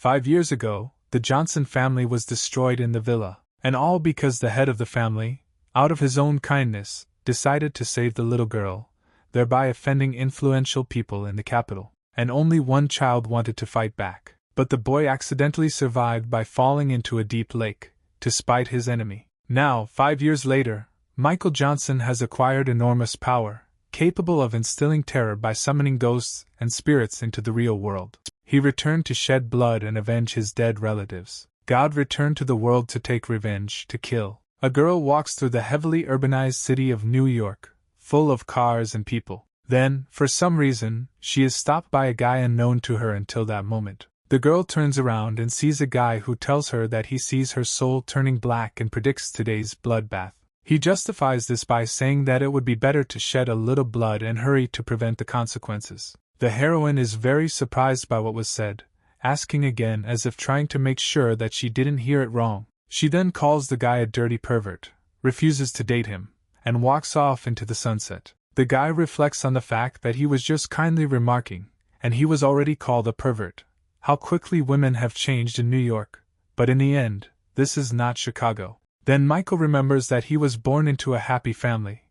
5 years ago, the Johnson family was destroyed in the villa, and all because the head of the family, out of his own kindness, decided to save the little girl, thereby offending influential people in the capital. And only one child wanted to fight back, but the boy accidentally survived by falling into a deep lake, to spite his enemy. Now, 5 years later, Michael Johnson has acquired enormous power, capable of instilling terror by summoning ghosts and spirits into the real world. He returned to shed blood and avenge his dead relatives. God returned to the world to take revenge, to kill. A girl walks through the heavily urbanized city of New York, full of cars and people. Then, for some reason, she is stopped by a guy unknown to her until that moment. The girl turns around and sees a guy who tells her that he sees her soul turning black and predicts today's bloodbath. He justifies this by saying that it would be better to shed a little blood and hurry to prevent the consequences. The heroine is very surprised by what was said, asking again as if trying to make sure that she didn't hear it wrong. She then calls the guy a dirty pervert, refuses to date him, and walks off into the sunset. The guy reflects on the fact that he was just kindly remarking, and he was already called a pervert. How quickly women have changed in New York, but in the end, this is not Chicago. Then Michael remembers that he was born into a happy family,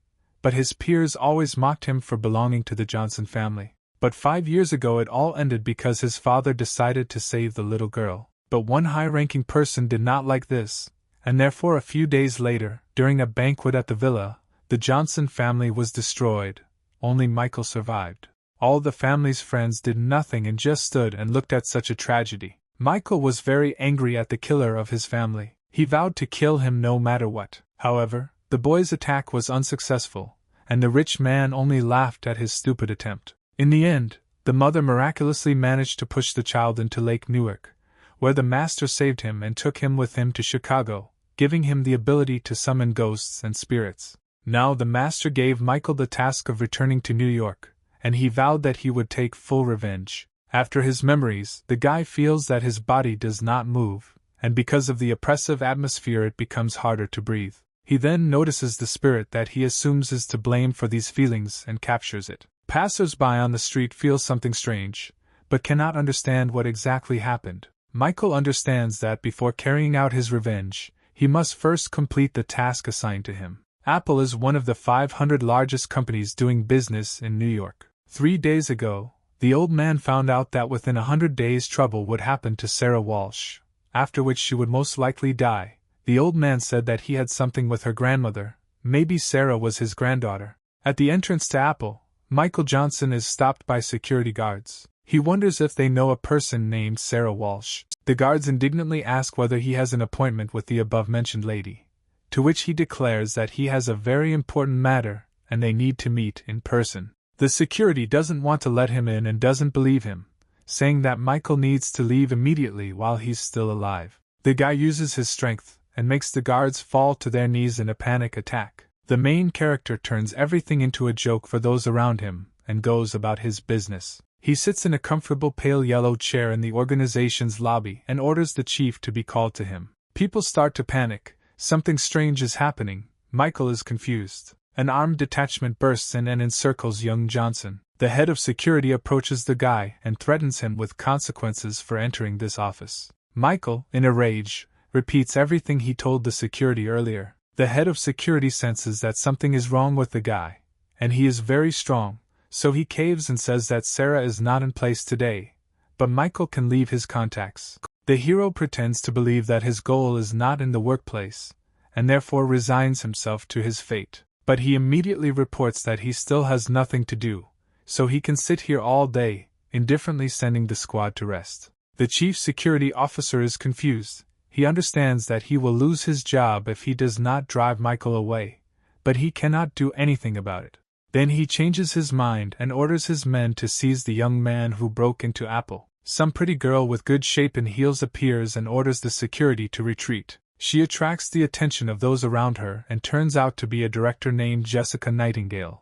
but his peers always mocked him for belonging to the Johnson family. But 5 years ago it all ended because his father decided to save the little girl. But one high-ranking person did not like this, and therefore a few days later, during a banquet at the villa, the Johnson family was destroyed. Only Michael survived. All the family's friends did nothing and just stood and looked at such a tragedy. Michael was very angry at the killer of his family. He vowed to kill him no matter what. However, the boy's attack was unsuccessful, and the rich man only laughed at his stupid attempt. In the end, the mother miraculously managed to push the child into Lake Newark, where the master saved him and took him with him to Chicago, giving him the ability to summon ghosts and spirits. Now the master gave Michael the task of returning to New York, and he vowed that he would take full revenge. After his memories, the guy feels that his body does not move, and because of the oppressive atmosphere it becomes harder to breathe. He then notices the spirit that he assumes is to blame for these feelings and captures it. Passers-by on the street feel something strange, but cannot understand what exactly happened. Michael understands that before carrying out his revenge, he must first complete the task assigned to him. Apple is one of the 500 largest companies doing business in New York. 3 days ago, the old man found out that within 100 days trouble would happen to Sarah Walsh, after which she would most likely die. The old man said that he had something with her grandmother, maybe Sarah was his granddaughter. At the entrance to Apple, Michael Johnson is stopped by security guards. He wonders if they know a person named Sarah Walsh. The guards indignantly ask whether he has an appointment with the above-mentioned lady, to which he declares that he has a very important matter and they need to meet in person. The security doesn't want to let him in and doesn't believe him, saying that Michael needs to leave immediately while he's still alive. The guy uses his strength and makes the guards fall to their knees in a panic attack. The main character turns everything into a joke for those around him and goes about his business. He sits in a comfortable pale yellow chair in the organization's lobby and orders the chief to be called to him. People start to panic. Something strange is happening. Michael is confused. An armed detachment bursts in and encircles young Johnson. The head of security approaches the guy and threatens him with consequences for entering this office. Michael, in a rage, repeats everything he told the security earlier. The head of security senses that something is wrong with the guy, and he is very strong, so he caves and says that Sarah is not in place today, but Michael can leave his contacts. The hero pretends to believe that his goal is not in the workplace, and therefore resigns himself to his fate. But he immediately reports that he still has nothing to do, so he can sit here all day, indifferently sending the squad to rest. The chief security officer is confused. He understands that he will lose his job if he does not drive Michael away, but he cannot do anything about it. Then he changes his mind and orders his men to seize the young man who broke into Apple. Some pretty girl with good shape and heels appears and orders the security to retreat. She attracts the attention of those around her and turns out to be a director named Jessica Nightingale,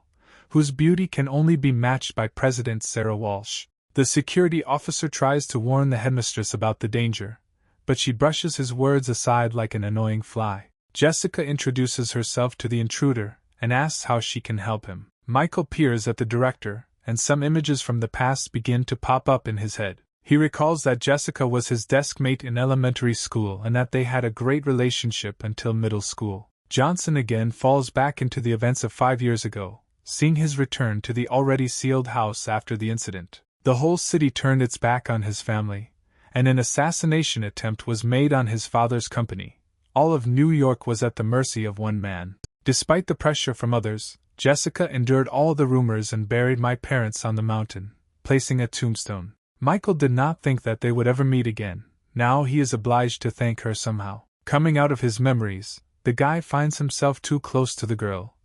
whose beauty can only be matched by President Sarah Walsh. The security officer tries to warn the headmistress about the danger, but she brushes his words aside like an annoying fly. Jessica introduces herself to the intruder and asks how she can help him. Michael peers at the director, and some images from the past begin to pop up in his head. He recalls that Jessica was his desk mate in elementary school and that they had a great relationship until middle school. Johnson again falls back into the events of 5 years ago, seeing his return to the already sealed house after the incident. The whole city turned its back on his family, and an assassination attempt was made on his father's company. All of New York was at the mercy of one man. Despite the pressure from others, Jessica endured all the rumors and buried my parents on the mountain, placing a tombstone. Michael did not think that they would ever meet again. Now he is obliged to thank her somehow. Coming out of his memories, the guy finds himself too close to the girl,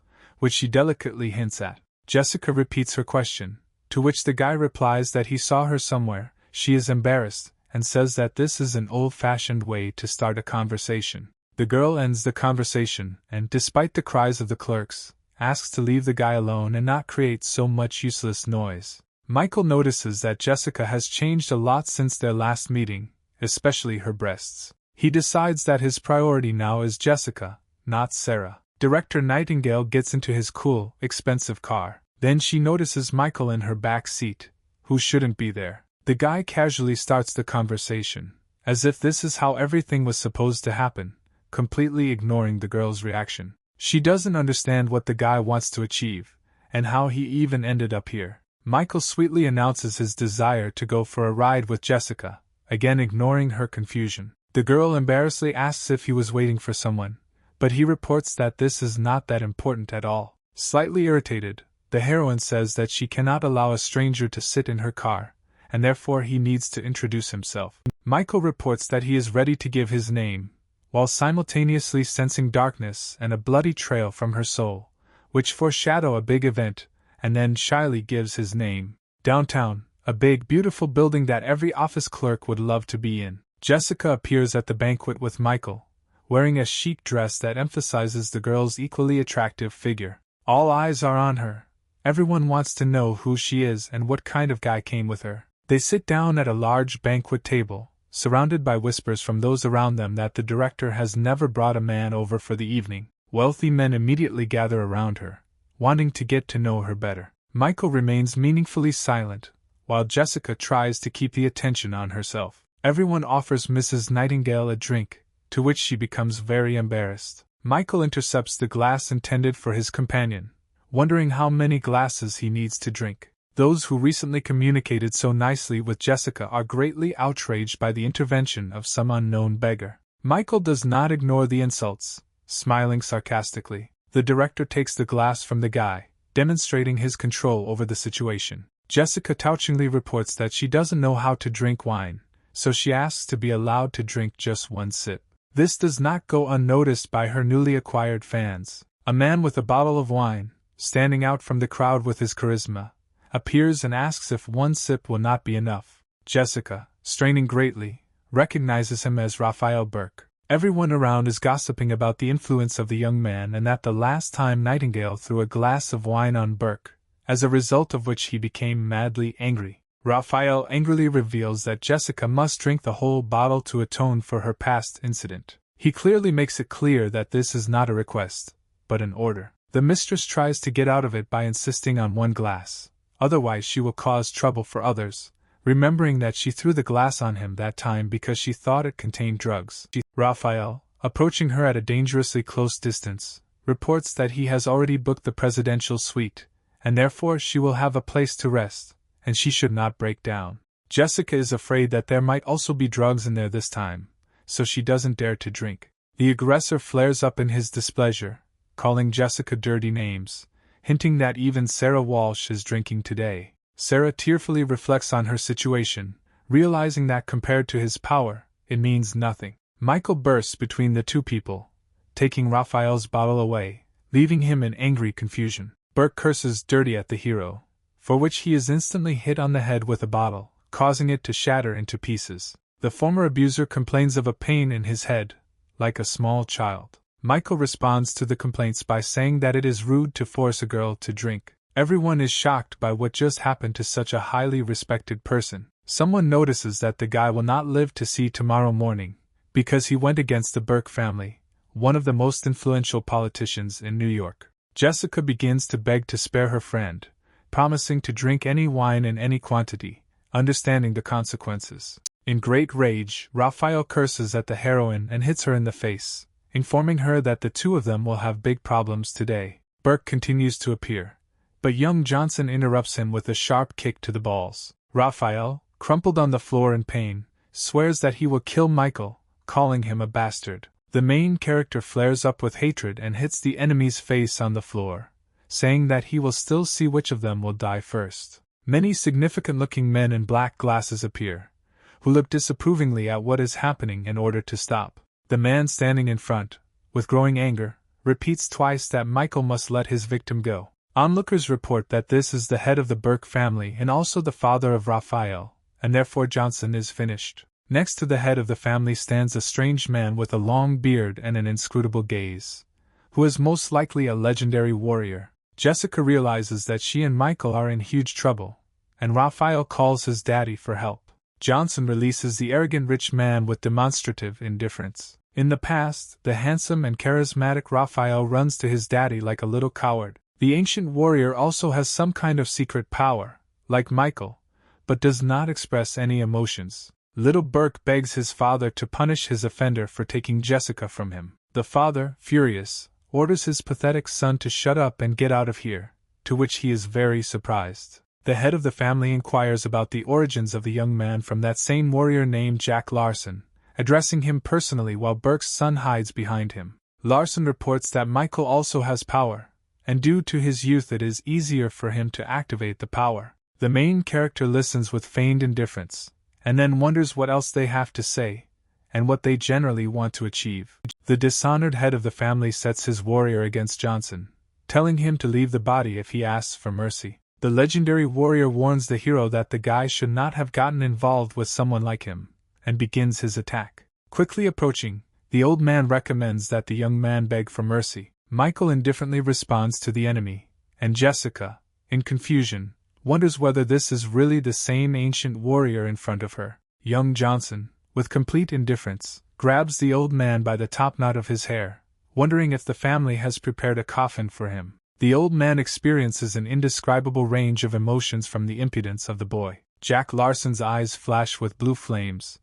which she delicately hints at. Jessica repeats her question, to which the guy replies that he saw her somewhere. She is embarrassed, and says that this is an old-fashioned way to start a conversation. The girl ends the conversation, and, despite the cries of the clerks, asks to leave the guy alone and not create so much useless noise. Michael notices that Jessica has changed a lot since their last meeting, especially her breasts. He decides that his priority now is Jessica, not Sarah. Director Nightingale gets into his cool, expensive car. Then she notices Michael in her back seat, who shouldn't be there. The guy casually starts the conversation, as if this is how everything was supposed to happen, completely ignoring the girl's reaction. She doesn't understand what the guy wants to achieve, and how he even ended up here. Michael sweetly announces his desire to go for a ride with Jessica, again ignoring her confusion. The girl embarrassedly asks if he was waiting for someone, but he reports that this is not that important at all. Slightly irritated, the heroine says that she cannot allow a stranger to sit in her car, and therefore he needs to introduce himself. Michael reports that he is ready to give his name, while simultaneously sensing darkness and a bloody trail from her soul, which foreshadow a big event, and then shyly gives his name. Downtown, a big, beautiful building that every office clerk would love to be in. Jessica appears at the banquet with Michael, wearing a chic dress that emphasizes the girl's equally attractive figure. All eyes are on her. Everyone wants to know who she is and what kind of guy came with her. They sit down at a large banquet table, surrounded by whispers from those around them that the director has never brought a man over for the evening. Wealthy men immediately gather around her, wanting to get to know her better. Michael remains meaningfully silent, while Jessica tries to keep the attention on herself. Everyone offers Mrs. Nightingale a drink, to which she becomes very embarrassed. Michael intercepts the glass intended for his companion, wondering how many glasses he needs to drink. Those who recently communicated so nicely with Jessica are greatly outraged by the intervention of some unknown beggar. Michael does not ignore the insults, smiling sarcastically. The director takes the glass from the guy, demonstrating his control over the situation. Jessica touchingly reports that she doesn't know how to drink wine, so she asks to be allowed to drink just one sip. This does not go unnoticed by her newly acquired fans. A man with a bottle of wine, standing out from the crowd with his charisma, appears and asks if one sip will not be enough. Jessica, straining greatly, recognizes him as Raphael Burke. Everyone around is gossiping about the influence of the young man and that the last time Nightingale threw a glass of wine on Burke, as a result of which he became madly angry. Raphael angrily reveals that Jessica must drink the whole bottle to atone for her past incident. He clearly makes it clear that this is not a request, but an order. The mistress tries to get out of it by insisting on one glass, otherwise she will cause trouble for others, remembering that she threw the glass on him that time because she thought it contained drugs. Raphael, approaching her at a dangerously close distance, reports that he has already booked the presidential suite, and therefore she will have a place to rest, and she should not break down. Jessica is afraid that there might also be drugs in there this time, so she doesn't dare to drink. The aggressor flares up in his displeasure, calling Jessica dirty names, hinting that even Sarah Walsh is drinking today. Sarah tearfully reflects on her situation, realizing that compared to his power, it means nothing. Michael bursts between the two people, taking Raphael's bottle away, leaving him in angry confusion. Burke curses dirty at the hero, for which he is instantly hit on the head with a bottle, causing it to shatter into pieces. The former abuser complains of a pain in his head, like a small child. Michael responds to the complaints by saying that it is rude to force a girl to drink. Everyone is shocked by what just happened to such a highly respected person. Someone notices that the guy will not live to see tomorrow morning, because he went against the Burke family, one of the most influential politicians in New York. Jessica begins to beg to spare her friend, promising to drink any wine in any quantity, understanding the consequences. In great rage, Raphael curses at the heroine and hits her in the face, informing her that the two of them will have big problems today. Burke continues to appear, but young Johnson interrupts him with a sharp kick to the balls. Raphael, crumpled on the floor in pain, swears that he will kill Michael, calling him a bastard. The main character flares up with hatred and hits the enemy's face on the floor, saying that he will still see which of them will die first. Many significant-looking men in black glasses appear, who look disapprovingly at what is happening in order to stop. The man standing in front, with growing anger, repeats twice that Michael must let his victim go. Onlookers report that this is the head of the Burke family and also the father of Raphael, and therefore Johnson is finished. Next to the head of the family stands a strange man with a long beard and an inscrutable gaze, who is most likely a legendary warrior. Jessica realizes that she and Michael are in huge trouble, and Raphael calls his daddy for help. Johnson releases the arrogant rich man with demonstrative indifference. In the past, the handsome and charismatic Raphael runs to his daddy like a little coward. The ancient warrior also has some kind of secret power, like Michael, but does not express any emotions. Little Burke begs his father to punish his offender for taking Jessica from him. The father, furious, orders his pathetic son to shut up and get out of here, to which he is very surprised. The head of the family inquires about the origins of the young man from that same warrior named Jack Larson, addressing him personally while Burke's son hides behind him. Larson reports that Michael also has power, and due to his youth it is easier for him to activate the power. The main character listens with feigned indifference, and then wonders what else they have to say, and what they generally want to achieve. The dishonored head of the family sets his warrior against Johnson, telling him to leave the body if he asks for mercy. The legendary warrior warns the hero that the guy should not have gotten involved with someone like him, and begins his attack. Quickly approaching, the old man recommends that the young man beg for mercy. Michael indifferently responds to the enemy, and Jessica, in confusion, wonders whether this is really the same ancient warrior in front of her. Young Johnson, with complete indifference, grabs the old man by the top knot of his hair, wondering if the family has prepared a coffin for him. The old man experiences an indescribable range of emotions from the impudence of the boy. Jack Larson's eyes flash with blue flames,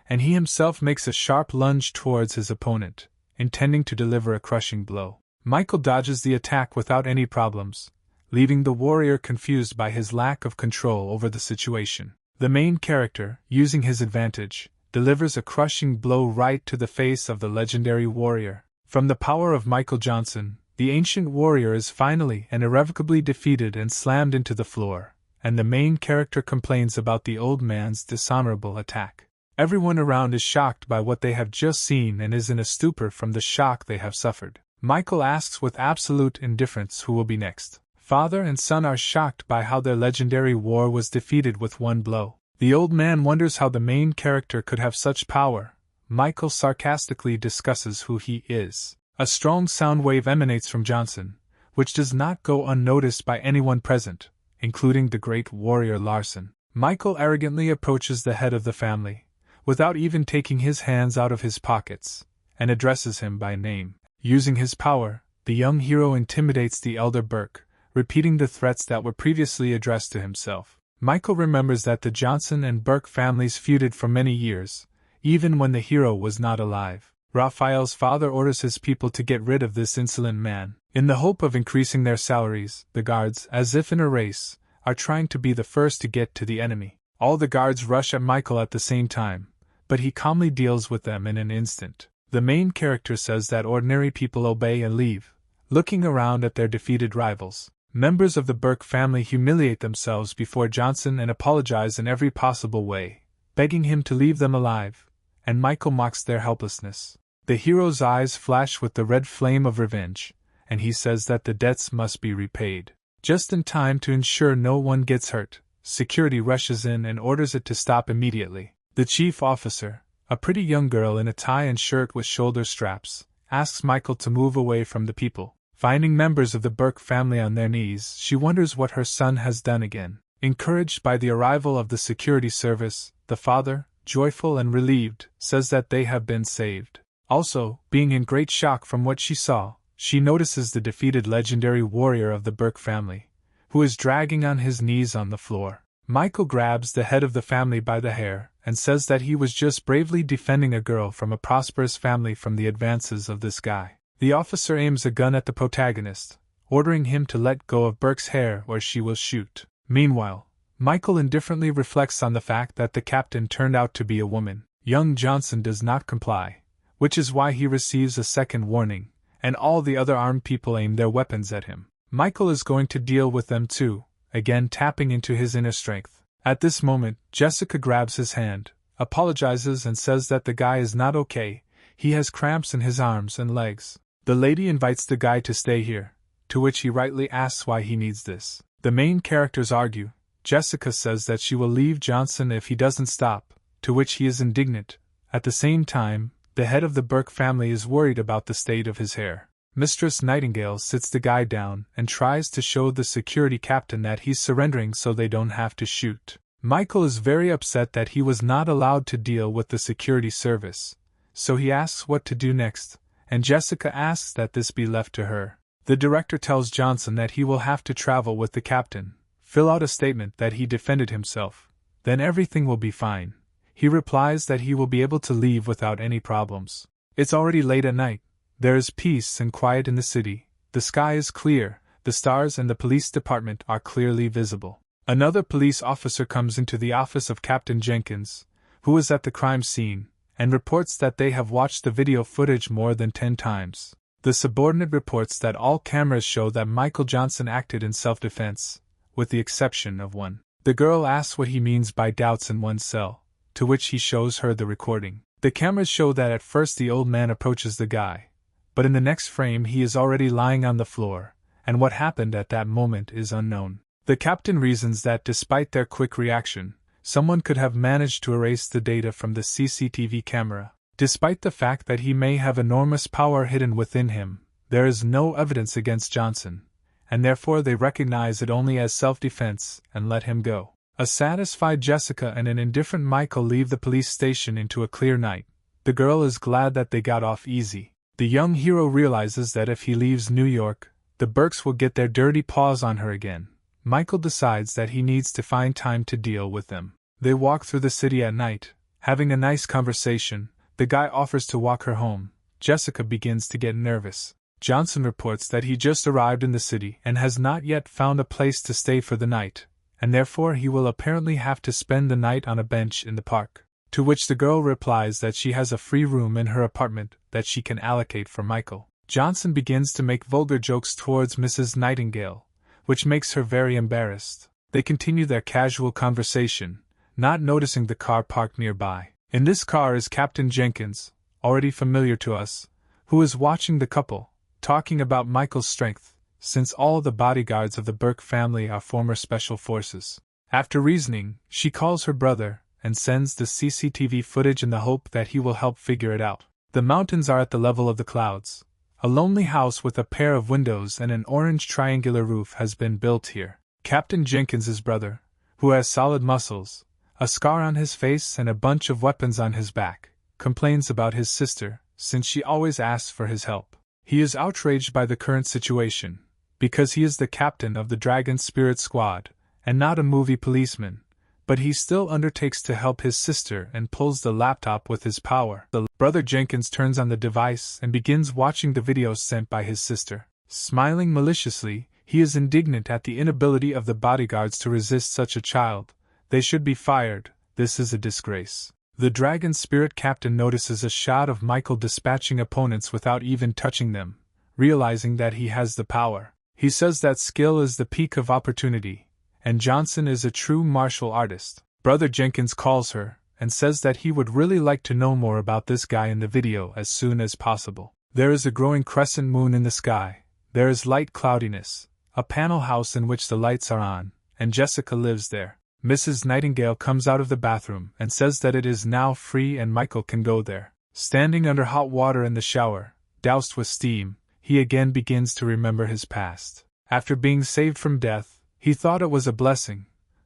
and he himself makes a sharp lunge towards his opponent, intending to deliver a crushing blow. Michael dodges the attack without any problems, leaving the warrior confused by his lack of control over the situation. The main character, using his advantage, delivers a crushing blow right to the face of the legendary warrior. From the power of Michael Johnson, the ancient warrior is finally and irrevocably defeated and slammed into the floor, and the main character complains about the old man's dishonorable attack. Everyone around is shocked by what they have just seen and is in a stupor from the shock they have suffered. Michael asks with absolute indifference who will be next. Father and son are shocked by how their legendary war was defeated with one blow. The old man wonders how the main character could have such power. Michael sarcastically discusses who he is. A strong sound wave emanates from Johnson, which does not go unnoticed by anyone present, including the great warrior Larson. Michael arrogantly approaches the head of the family, without even taking his hands out of his pockets, and addresses him by name. Using his power, the young hero intimidates the elder Burke, repeating the threats that were previously addressed to himself. Michael remembers that the Johnson and Burke families feuded for many years, even when the hero was not alive. Raphael's father orders his people to get rid of this insolent man. In the hope of increasing their salaries, the guards, as if in a race, are trying to be the first to get to the enemy. All the guards rush at Michael at the same time, but he calmly deals with them in an instant. The main character says that ordinary people obey and leave, looking around at their defeated rivals. Members of the Burke family humiliate themselves before Johnson and apologize in every possible way, begging him to leave them alive, and Michael mocks their helplessness. The hero's eyes flash with the red flame of revenge, and he says that the debts must be repaid. Just in time to ensure no one gets hurt, security rushes in and orders it to stop immediately. The chief officer, a pretty young girl in a tie and shirt with shoulder straps, asks Michael to move away from the people. Finding members of the Burke family on their knees, she wonders what her son has done again. Encouraged by the arrival of the security service, the father, joyful and relieved, says that they have been saved. Also, being in great shock from what she saw, she notices the defeated legendary warrior of the Burke family, who is dragging on his knees on the floor. Michael grabs the head of the family by the hair and says that he was just bravely defending a girl from a prosperous family from the advances of this guy. The officer aims a gun at the protagonist, ordering him to let go of Burke's hair or she will shoot. Meanwhile, Michael indifferently reflects on the fact that the captain turned out to be a woman. Young Johnson does not comply, which is why he receives a second warning, and all the other armed people aim their weapons at him. Michael is going to deal with them too, again tapping into his inner strength. At this moment, Jessica grabs his hand, apologizes and says that the guy is not okay, he has cramps in his arms and legs. The lady invites the guy to stay here, to which he rightly asks why he needs this. The main characters argue. Jessica says that she will leave Johnson if he doesn't stop, to which he is indignant. At the same time, the head of the Burke family is worried about the state of his hair. Mistress Nightingale sits the guy down and tries to show the security captain that he's surrendering so they don't have to shoot. Michael is very upset that he was not allowed to deal with the security service, so he asks what to do next, and Jessica asks that this be left to her. The director tells Johnson that he will have to travel with the captain, fill out a statement that he defended himself, then everything will be fine. He replies that he will be able to leave without any problems. It's already late at night. There is peace and quiet in the city, the sky is clear, the stars and the police department are clearly visible. Another police officer comes into the office of Captain Jenkins, who is at the crime scene, and reports that they have watched the video footage more than 10 times. The subordinate reports that all cameras show that Michael Johnson acted in self-defense, with the exception of one. The girl asks what he means by doubts in one's cell, to which he shows her the recording. The cameras show that at first the old man approaches the guy, but in the next frame he is already lying on the floor, and what happened at that moment is unknown. The captain reasons that despite their quick reaction, someone could have managed to erase the data from the CCTV camera. Despite the fact that he may have enormous power hidden within him, there is no evidence against Johnson, and therefore they recognize it only as self-defense and let him go. A satisfied Jessica and an indifferent Michael leave the police station into a clear night. The girl is glad that they got off easy. The young hero realizes that if he leaves New York, the Burkes will get their dirty paws on her again. Michael decides that he needs to find time to deal with them. They walk through the city at night, having a nice conversation. The guy offers to walk her home. Jessica begins to get nervous. Johnson reports that he just arrived in the city and has not yet found a place to stay for the night, and therefore he will apparently have to spend the night on a bench in the park. To which the girl replies that she has a free room in her apartment that she can allocate for Michael. Johnson begins to make vulgar jokes towards Mrs. Nightingale, which makes her very embarrassed. They continue their casual conversation, not noticing the car parked nearby. In this car is Captain Jenkins, already familiar to us, who is watching the couple, talking about Michael's strength, since all the bodyguards of the Burke family are former special forces. After reasoning, she calls her brother and sends the CCTV footage in the hope that he will help figure it out. The mountains are at the level of the clouds. A lonely house with a pair of windows and an orange triangular roof has been built here. Captain Jenkins's brother, who has solid muscles, a scar on his face and a bunch of weapons on his back, complains about his sister, since she always asks for his help. He is outraged by the current situation, because he is the captain of the Dragon Spirit Squad, and not a movie policeman, but he still undertakes to help his sister and pulls the laptop with his power. Brother Jenkins turns on the device and begins watching the videos sent by his sister. Smiling maliciously, he is indignant at the inability of the bodyguards to resist such a child. They should be fired, this is a disgrace. The Dragon Spirit captain notices a shot of Michael dispatching opponents without even touching them, realizing that he has the power. He says that skill is the peak of opportunity, and Johnson is a true martial artist. Brother Jenkins calls her, and says that he would really like to know more about this guy in the video as soon as possible. There is a growing crescent moon in the sky, there is light cloudiness, a panel house in which the lights are on, and Jessica lives there. Mrs. Nightingale comes out of the bathroom and says that it is now free and Michael can go there. Standing under hot water in the shower, doused with steam, he again begins to remember his past. After being saved from death, he thought it was a blessing,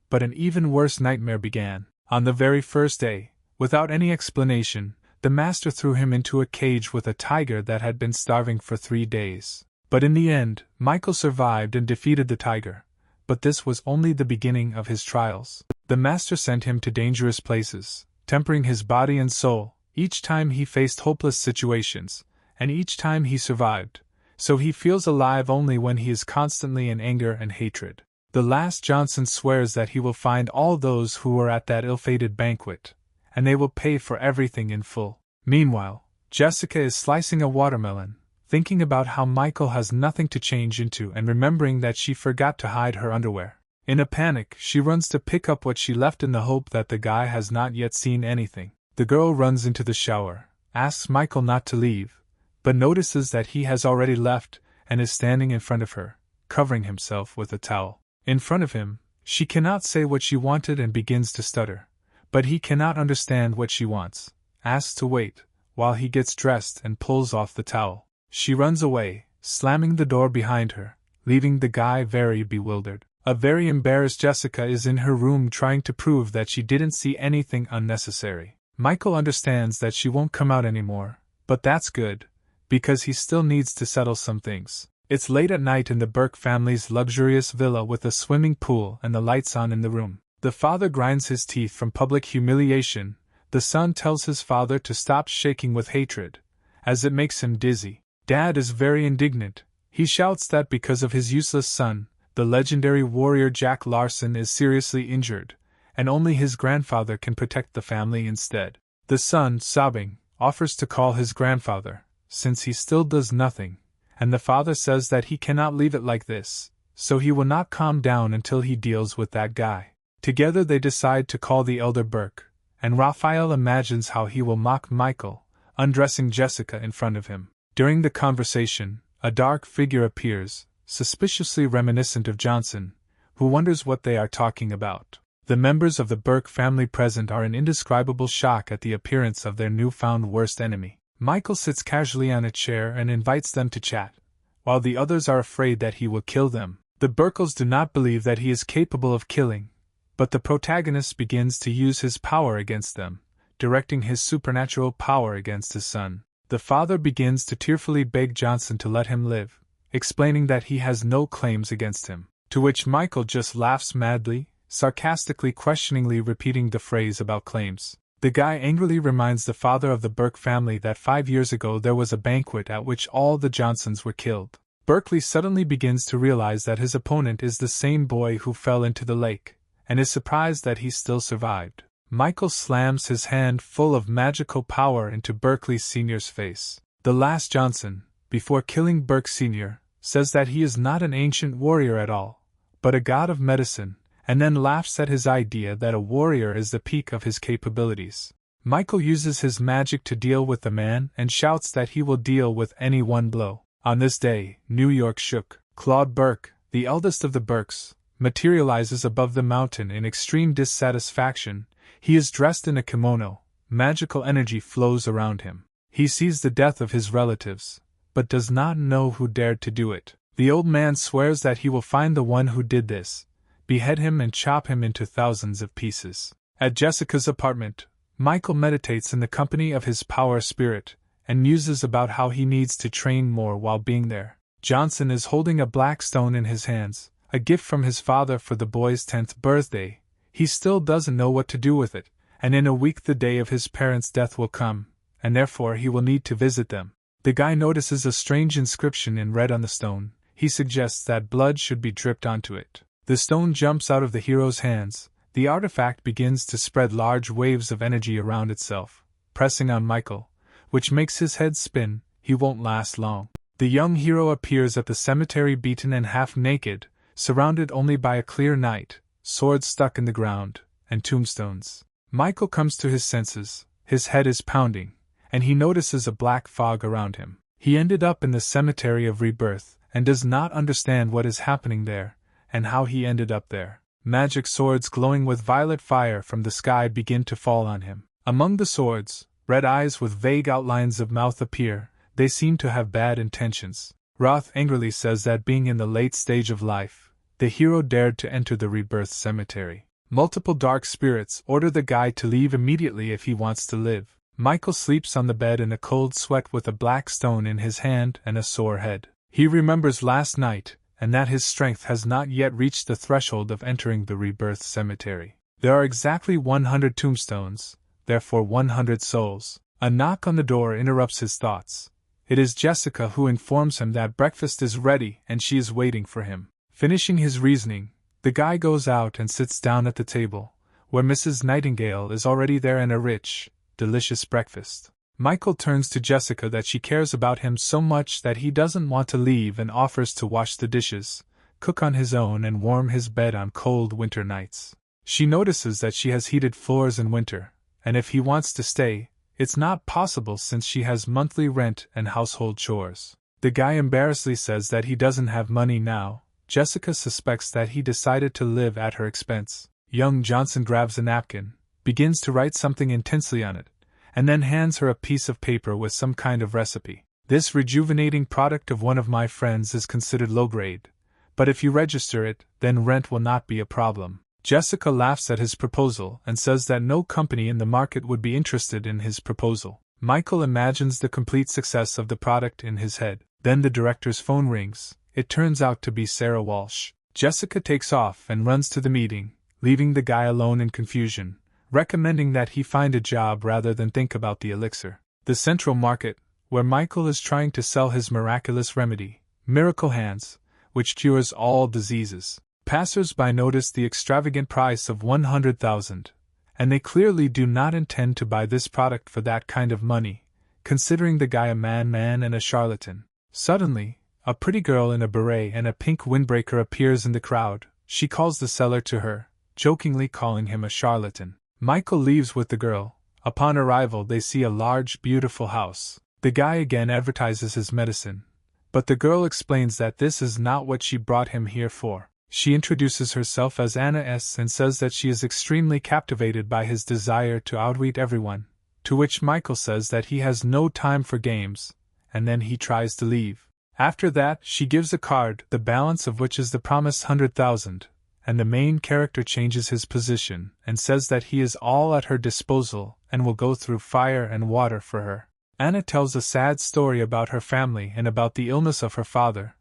but an even worse nightmare began. On the very first day, without any explanation, the master threw him into a cage with a tiger that had been starving for 3 days. But in the end, Michael survived and defeated the tiger, but this was only the beginning of his trials. The master sent him to dangerous places, tempering his body and soul, each time he faced hopeless situations, and each time he survived, so he feels alive only when he is constantly in anger and hatred. The last Johnson swears that he will find all those who were at that ill-fated banquet, and they will pay for everything in full. Meanwhile, Jessica is slicing a watermelon, thinking about how Michael has nothing to change into and remembering that she forgot to hide her underwear. In a panic, she runs to pick up what she left in the hope that the guy has not yet seen anything. The girl runs into the shower, asks Michael not to leave, but notices that he has already left and is standing in front of her, covering himself with a towel. In front of him, she cannot say what she wanted and begins to stutter, but he cannot understand what she wants, asks to wait, while he gets dressed and pulls off the towel. She runs away, slamming the door behind her, leaving the guy very bewildered. A very embarrassed Jessica is in her room trying to prove that she didn't see anything unnecessary. Michael understands that she won't come out anymore, but that's good, because he still needs to settle some things. It's late at night in the Burke family's luxurious villa with a swimming pool and the lights on in the room. The father grinds his teeth from public humiliation. The son tells his father to stop shaking with hatred, as it makes him dizzy. Dad is very indignant. He shouts that because of his useless son, the legendary warrior Jack Larson is seriously injured, and only his grandfather can protect the family instead. The son, sobbing, offers to call his grandfather, since he still does nothing, and the father says that he cannot leave it like this, so he will not calm down until he deals with that guy. Together they decide to call the elder Burke, and Raphael imagines how he will mock Michael, undressing Jessica in front of him. During the conversation, a dark figure appears, suspiciously reminiscent of Johnson, who wonders what they are talking about. The members of the Burke family present are in indescribable shock at the appearance of their newfound worst enemy. Michael sits casually on a chair and invites them to chat, while the others are afraid that he will kill them. The Burkles do not believe that he is capable of killing, but the protagonist begins to use his power against them, directing his supernatural power against his son. The father begins to tearfully beg Johnson to let him live, explaining that he has no claims against him, to which Michael just laughs madly, sarcastically questioningly repeating the phrase about claims. The guy angrily reminds the father of the Burke family that 5 years ago there was a banquet at which all the Johnsons were killed. Berkeley suddenly begins to realize that his opponent is the same boy who fell into the lake, and is surprised that he still survived. Michael slams his hand full of magical power into Berkeley Sr.'s face. The last Johnson, before killing Burke Sr., says that he is not an ancient warrior at all, but a god of medicine, and then laughs at his idea that a warrior is the peak of his capabilities. Michael uses his magic to deal with the man and shouts that he will deal with any one blow. On this day, New York shook. Claude Burke, the eldest of the Burkes, materializes above the mountain in extreme dissatisfaction. He is dressed in a kimono. Magical energy flows around him. He sees the death of his relatives, but does not know who dared to do it. The old man swears that he will find the one who did this, behead him and chop him into thousands of pieces. At Jessica's apartment, Michael meditates in the company of his power spirit, and muses about how he needs to train more while being there. Johnson is holding a black stone in his hands, a gift from his father for the boy's 10th birthday. He still doesn't know what to do with it, and in a week the day of his parents' death will come, and therefore he will need to visit them. The guy notices a strange inscription in red on the stone. He suggests that blood should be dripped onto it. The stone jumps out of the hero's hands. The artifact begins to spread large waves of energy around itself, pressing on Michael, which makes his head spin. He won't last long. The young hero appears at the cemetery beaten and half naked, surrounded only by a clear night, swords stuck in the ground, and tombstones. Michael comes to his senses. His head is pounding, and he notices a black fog around him. He ended up in the cemetery of rebirth, and does not understand what is happening there, and how he ended up there. Magic swords glowing with violet fire from the sky begin to fall on him. Among the swords, red eyes with vague outlines of mouth appear. They seem to have bad intentions. Roth angrily says that being in the late stage of life, the hero dared to enter the rebirth cemetery. Multiple dark spirits order the guy to leave immediately if he wants to live. Michael sleeps on the bed in a cold sweat with a black stone in his hand and a sore head. He remembers last night, and that his strength has not yet reached the threshold of entering the rebirth cemetery. There are exactly 100 tombstones, therefore 100 souls. A knock on the door interrupts his thoughts. It is Jessica who informs him that breakfast is ready and she is waiting for him. Finishing his reasoning, the guy goes out and sits down at the table, where Mrs. Nightingale is already there and a rich, delicious breakfast. Michael turns to Jessica that she cares about him so much that he doesn't want to leave and offers to wash the dishes, cook on his own and warm his bed on cold winter nights. She notices that she has heated floors in winter, and if he wants to stay, it's not possible since she has monthly rent and household chores. The guy embarrassedly says that he doesn't have money now. Jessica suspects that he decided to live at her expense. Young Johnson grabs a napkin, begins to write something intensely on it, and then hands her a piece of paper with some kind of recipe. This rejuvenating product of one of my friends is considered low grade, but if you register it, then rent will not be a problem. Jessica laughs at his proposal and says that no company in the market would be interested in his proposal. Michael imagines the complete success of the product in his head. Then the director's phone rings. It turns out to be Sarah Walsh. Jessica takes off and runs to the meeting, leaving the guy alone in confusion, recommending that he find a job rather than think about the elixir. The Central Market, where Michael is trying to sell his miraculous remedy, Miracle Hands, which cures all diseases. Passers-by notice the extravagant price of 100,000, and they clearly do not intend to buy this product for that kind of money, considering the guy a man and a charlatan. Suddenly, a pretty girl in a beret and a pink windbreaker appears in the crowd. She calls the seller to her, jokingly calling him a charlatan. Michael leaves with the girl. Upon arrival they see a large, beautiful house. The guy again advertises his medicine, but the girl explains that this is not what she brought him here for. She introduces herself as Anna S. and says that she is extremely captivated by his desire to outwit everyone, to which Michael says that he has no time for games, and then he tries to leave. After that, she gives a card, the balance of which is the promised 100,000, and the main character changes his position and says that he is all at her disposal and will go through fire and water for her. Anna tells a sad story about her family and about the illness of her father,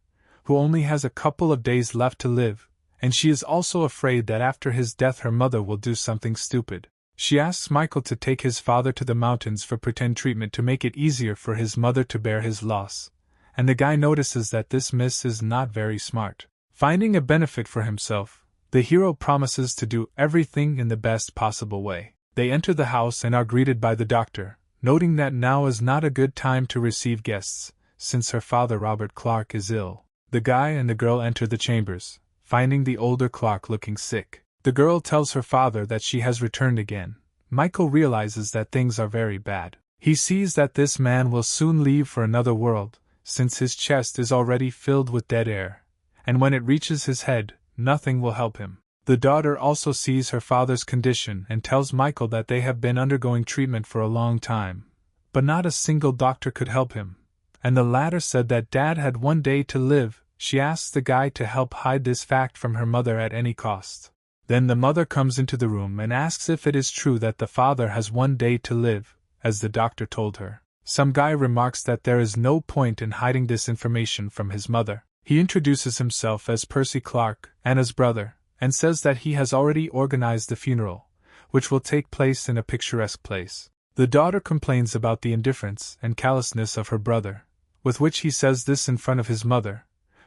who only has a couple of days left to live, and she is also afraid that after his death her mother will do something stupid. She asks Michael to take his father to the mountains for pretend treatment to make it easier for his mother to bear his loss, and the guy notices that this miss is not very smart. Finding a benefit for himself, the hero promises to do everything in the best possible way. They enter the house and are greeted by the doctor, noting that now is not a good time to receive guests, since her father Robert Clark is ill. The guy and the girl enter the chambers, finding the older Clark looking sick. The girl tells her father that she has returned again. Michael realizes that things are very bad. He sees that this man will soon leave for another world, since his chest is already filled with dead air, and when it reaches his head, nothing will help him. The daughter also sees her father's condition and tells Michael that they have been undergoing treatment for a long time, but not a single doctor could help him, and the latter said that Dad had one day to live. She asks the guy to help hide this fact from her mother at any cost. Then the mother comes into the room and asks if it is true that the father has one day to live, as the doctor told her. Some guy remarks that there is no point in hiding this information from his mother. He introduces himself as Percy Clark, Anna's brother, and says that he has already organized the funeral, which will take place in a picturesque place. The daughter complains about the indifference and callousness of her brother, with which he says this in front of his mother,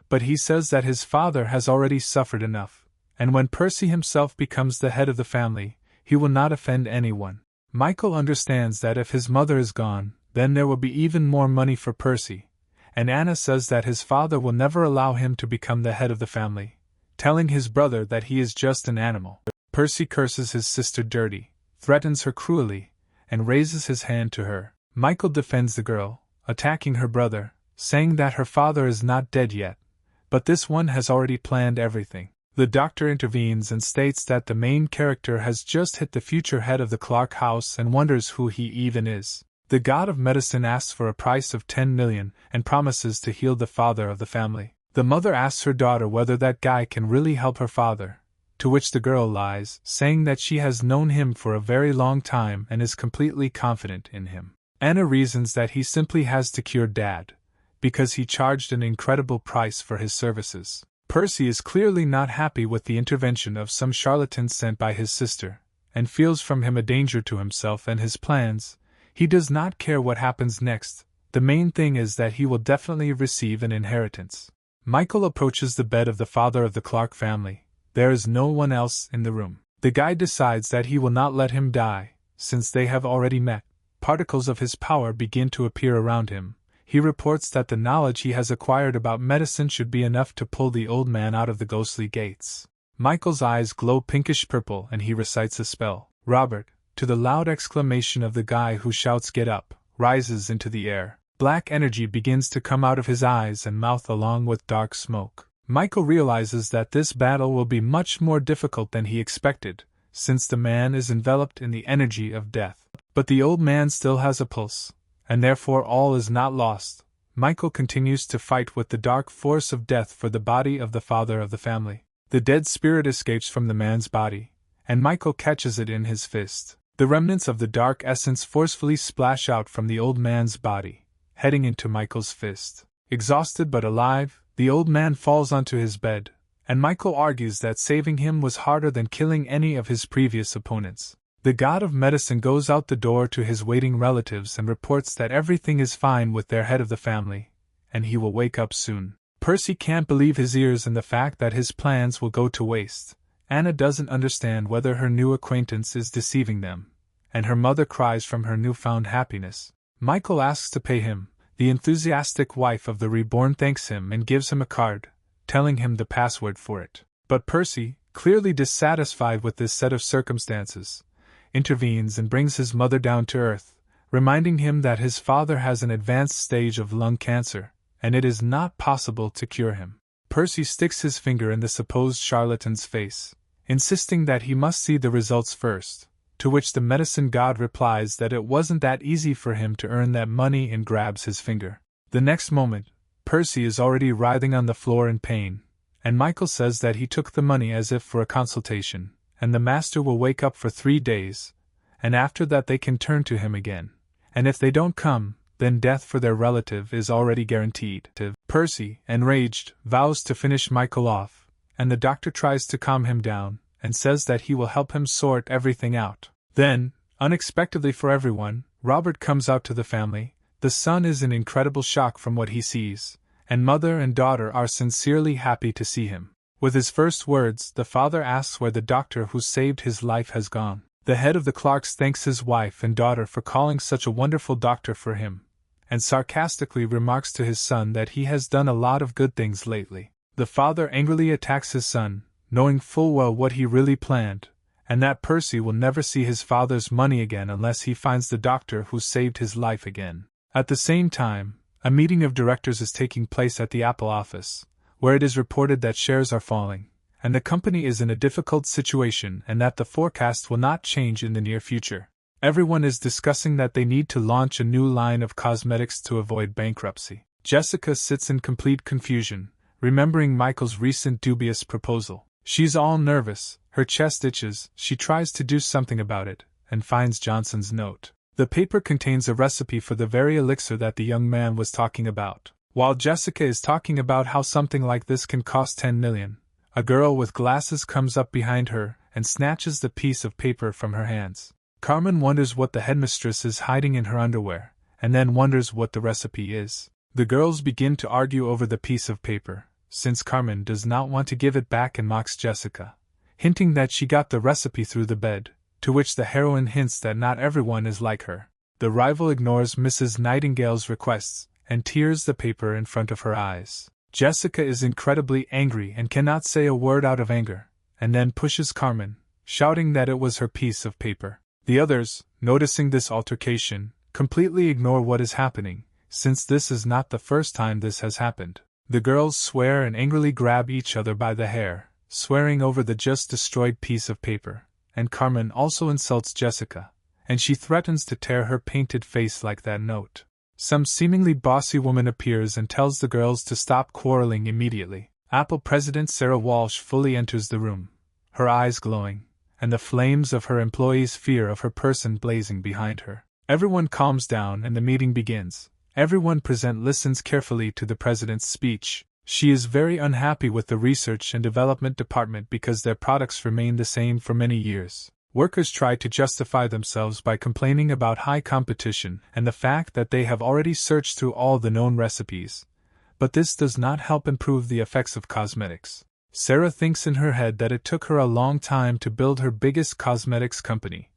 but he says that his father has already suffered enough, and when Percy himself becomes the head of the family, he will not offend anyone. Michael understands that if his mother is gone, then there will be even more money for Percy, and Anna says that his father will never allow him to become the head of the family, telling his brother that he is just an animal. Percy curses his sister dirty, threatens her cruelly, and raises his hand to her. Michael defends the girl, attacking her brother, saying that her father is not dead yet, but this one has already planned everything. The doctor intervenes and states that the main character has just hit the future head of the Clark house and wonders who he even is. The god of medicine asks for a price of 10 million and promises to heal the father of the family. The mother asks her daughter whether that guy can really help her father, to which the girl lies, saying that she has known him for a very long time and is completely confident in him. Anna reasons that he simply has to cure Dad, because he charged an incredible price for his services. Percy is clearly not happy with the intervention of some charlatan sent by his sister, and feels from him a danger to himself and his plans. He does not care what happens next, the main thing is that he will definitely receive an inheritance. Michael approaches the bed of the father of the Clark family. There is no one else in the room. The guy decides that he will not let him die, since they have already met. Particles of his power begin to appear around him. He reports that the knowledge he has acquired about medicine should be enough to pull the old man out of the ghostly gates. Michael's eyes glow pinkish purple and he recites a spell. Robert, to the loud exclamation of the guy who shouts "Get up!" rises into the air. Black energy begins to come out of his eyes and mouth along with dark smoke. Michael realizes that this battle will be much more difficult than he expected, since the man is enveloped in the energy of death. But the old man still has a pulse, and therefore all is not lost. Michael continues to fight with the dark force of death for the body of the father of the family. The dead spirit escapes from the man's body, and Michael catches it in his fist. The remnants of the dark essence forcefully splash out from the old man's body, heading into Michael's fist. Exhausted but alive, the old man falls onto his bed, and Michael argues that saving him was harder than killing any of his previous opponents. The god of medicine goes out the door to his waiting relatives and reports that everything is fine with their head of the family, and he will wake up soon. Percy can't believe his ears and the fact that his plans will go to waste. Anna doesn't understand whether her new acquaintance is deceiving them, and her mother cries from her newfound happiness. Michael asks to pay him. The enthusiastic wife of the reborn thanks him and gives him a card, telling him the password for it. But Percy, clearly dissatisfied with this set of circumstances, intervenes and brings his mother down to earth, reminding him that his father has an advanced stage of lung cancer, and it is not possible to cure him. Percy sticks his finger in the supposed charlatan's face, insisting that he must see the results first, to which the medicine god replies that it wasn't that easy for him to earn that money and grabs his finger. The next moment, Percy is already writhing on the floor in pain, and Michael says that he took the money as if for a consultation, and the master will wake up for 3 days, and after that they can turn to him again. And if they don't come, then death for their relative is already guaranteed. Percy, enraged, vows to finish Michael off, and the doctor tries to calm him down, and says that he will help him sort everything out. Then, unexpectedly for everyone, Robert comes out to the family. The son is in incredible shock from what he sees, and mother and daughter are sincerely happy to see him. With his first words, the father asks where the doctor who saved his life has gone. The head of the Clarks thanks his wife and daughter for calling such a wonderful doctor for him, and sarcastically remarks to his son that he has done a lot of good things lately. The father angrily attacks his son, knowing full well what he really planned, and that Percy will never see his father's money again unless he finds the doctor who saved his life again. At the same time, a meeting of directors is taking place at the Apple office, where it is reported that shares are falling, and the company is in a difficult situation and that the forecast will not change in the near future. Everyone is discussing that they need to launch a new line of cosmetics to avoid bankruptcy. Jessica sits in complete confusion, remembering Michael's recent dubious proposal. She's all nervous, her chest itches, she tries to do something about it, and finds Johnson's note. The paper contains a recipe for the very elixir that the young man was talking about. While Jessica is talking about how something like this can cost 10 million, a girl with glasses comes up behind her and snatches the piece of paper from her hands. Carmen wonders what the headmistress is hiding in her underwear, and then wonders what the recipe is. The girls begin to argue over the piece of paper, since Carmen does not want to give it back and mocks Jessica, hinting that she got the recipe through the bed, to which the heroine hints that not everyone is like her. The rival ignores Mrs. Nightingale's requests, and tears the paper in front of her eyes. Jessica is incredibly angry and cannot say a word out of anger, and then pushes Carmen, shouting that it was her piece of paper. The others, noticing this altercation, completely ignore what is happening, since this is not the first time this has happened. The girls swear and angrily grab each other by the hair, swearing over the just destroyed piece of paper, and Carmen also insults Jessica, and she threatens to tear her painted face like that note. Some seemingly bossy woman appears and tells the girls to stop quarreling immediately. Apple President Sarah Walsh fully enters the room, her eyes glowing, and the flames of her employees' fear of her person blazing behind her. Everyone calms down and the meeting begins. Everyone present listens carefully to the president's speech. She is very unhappy with the research and development department because their products remain the same for many years. Workers try to justify themselves by complaining about high competition and the fact that they have already searched through all the known recipes. But this does not help improve the effects of cosmetics. Sarah thinks in her head that it took her a long time to build her biggest cosmetics company,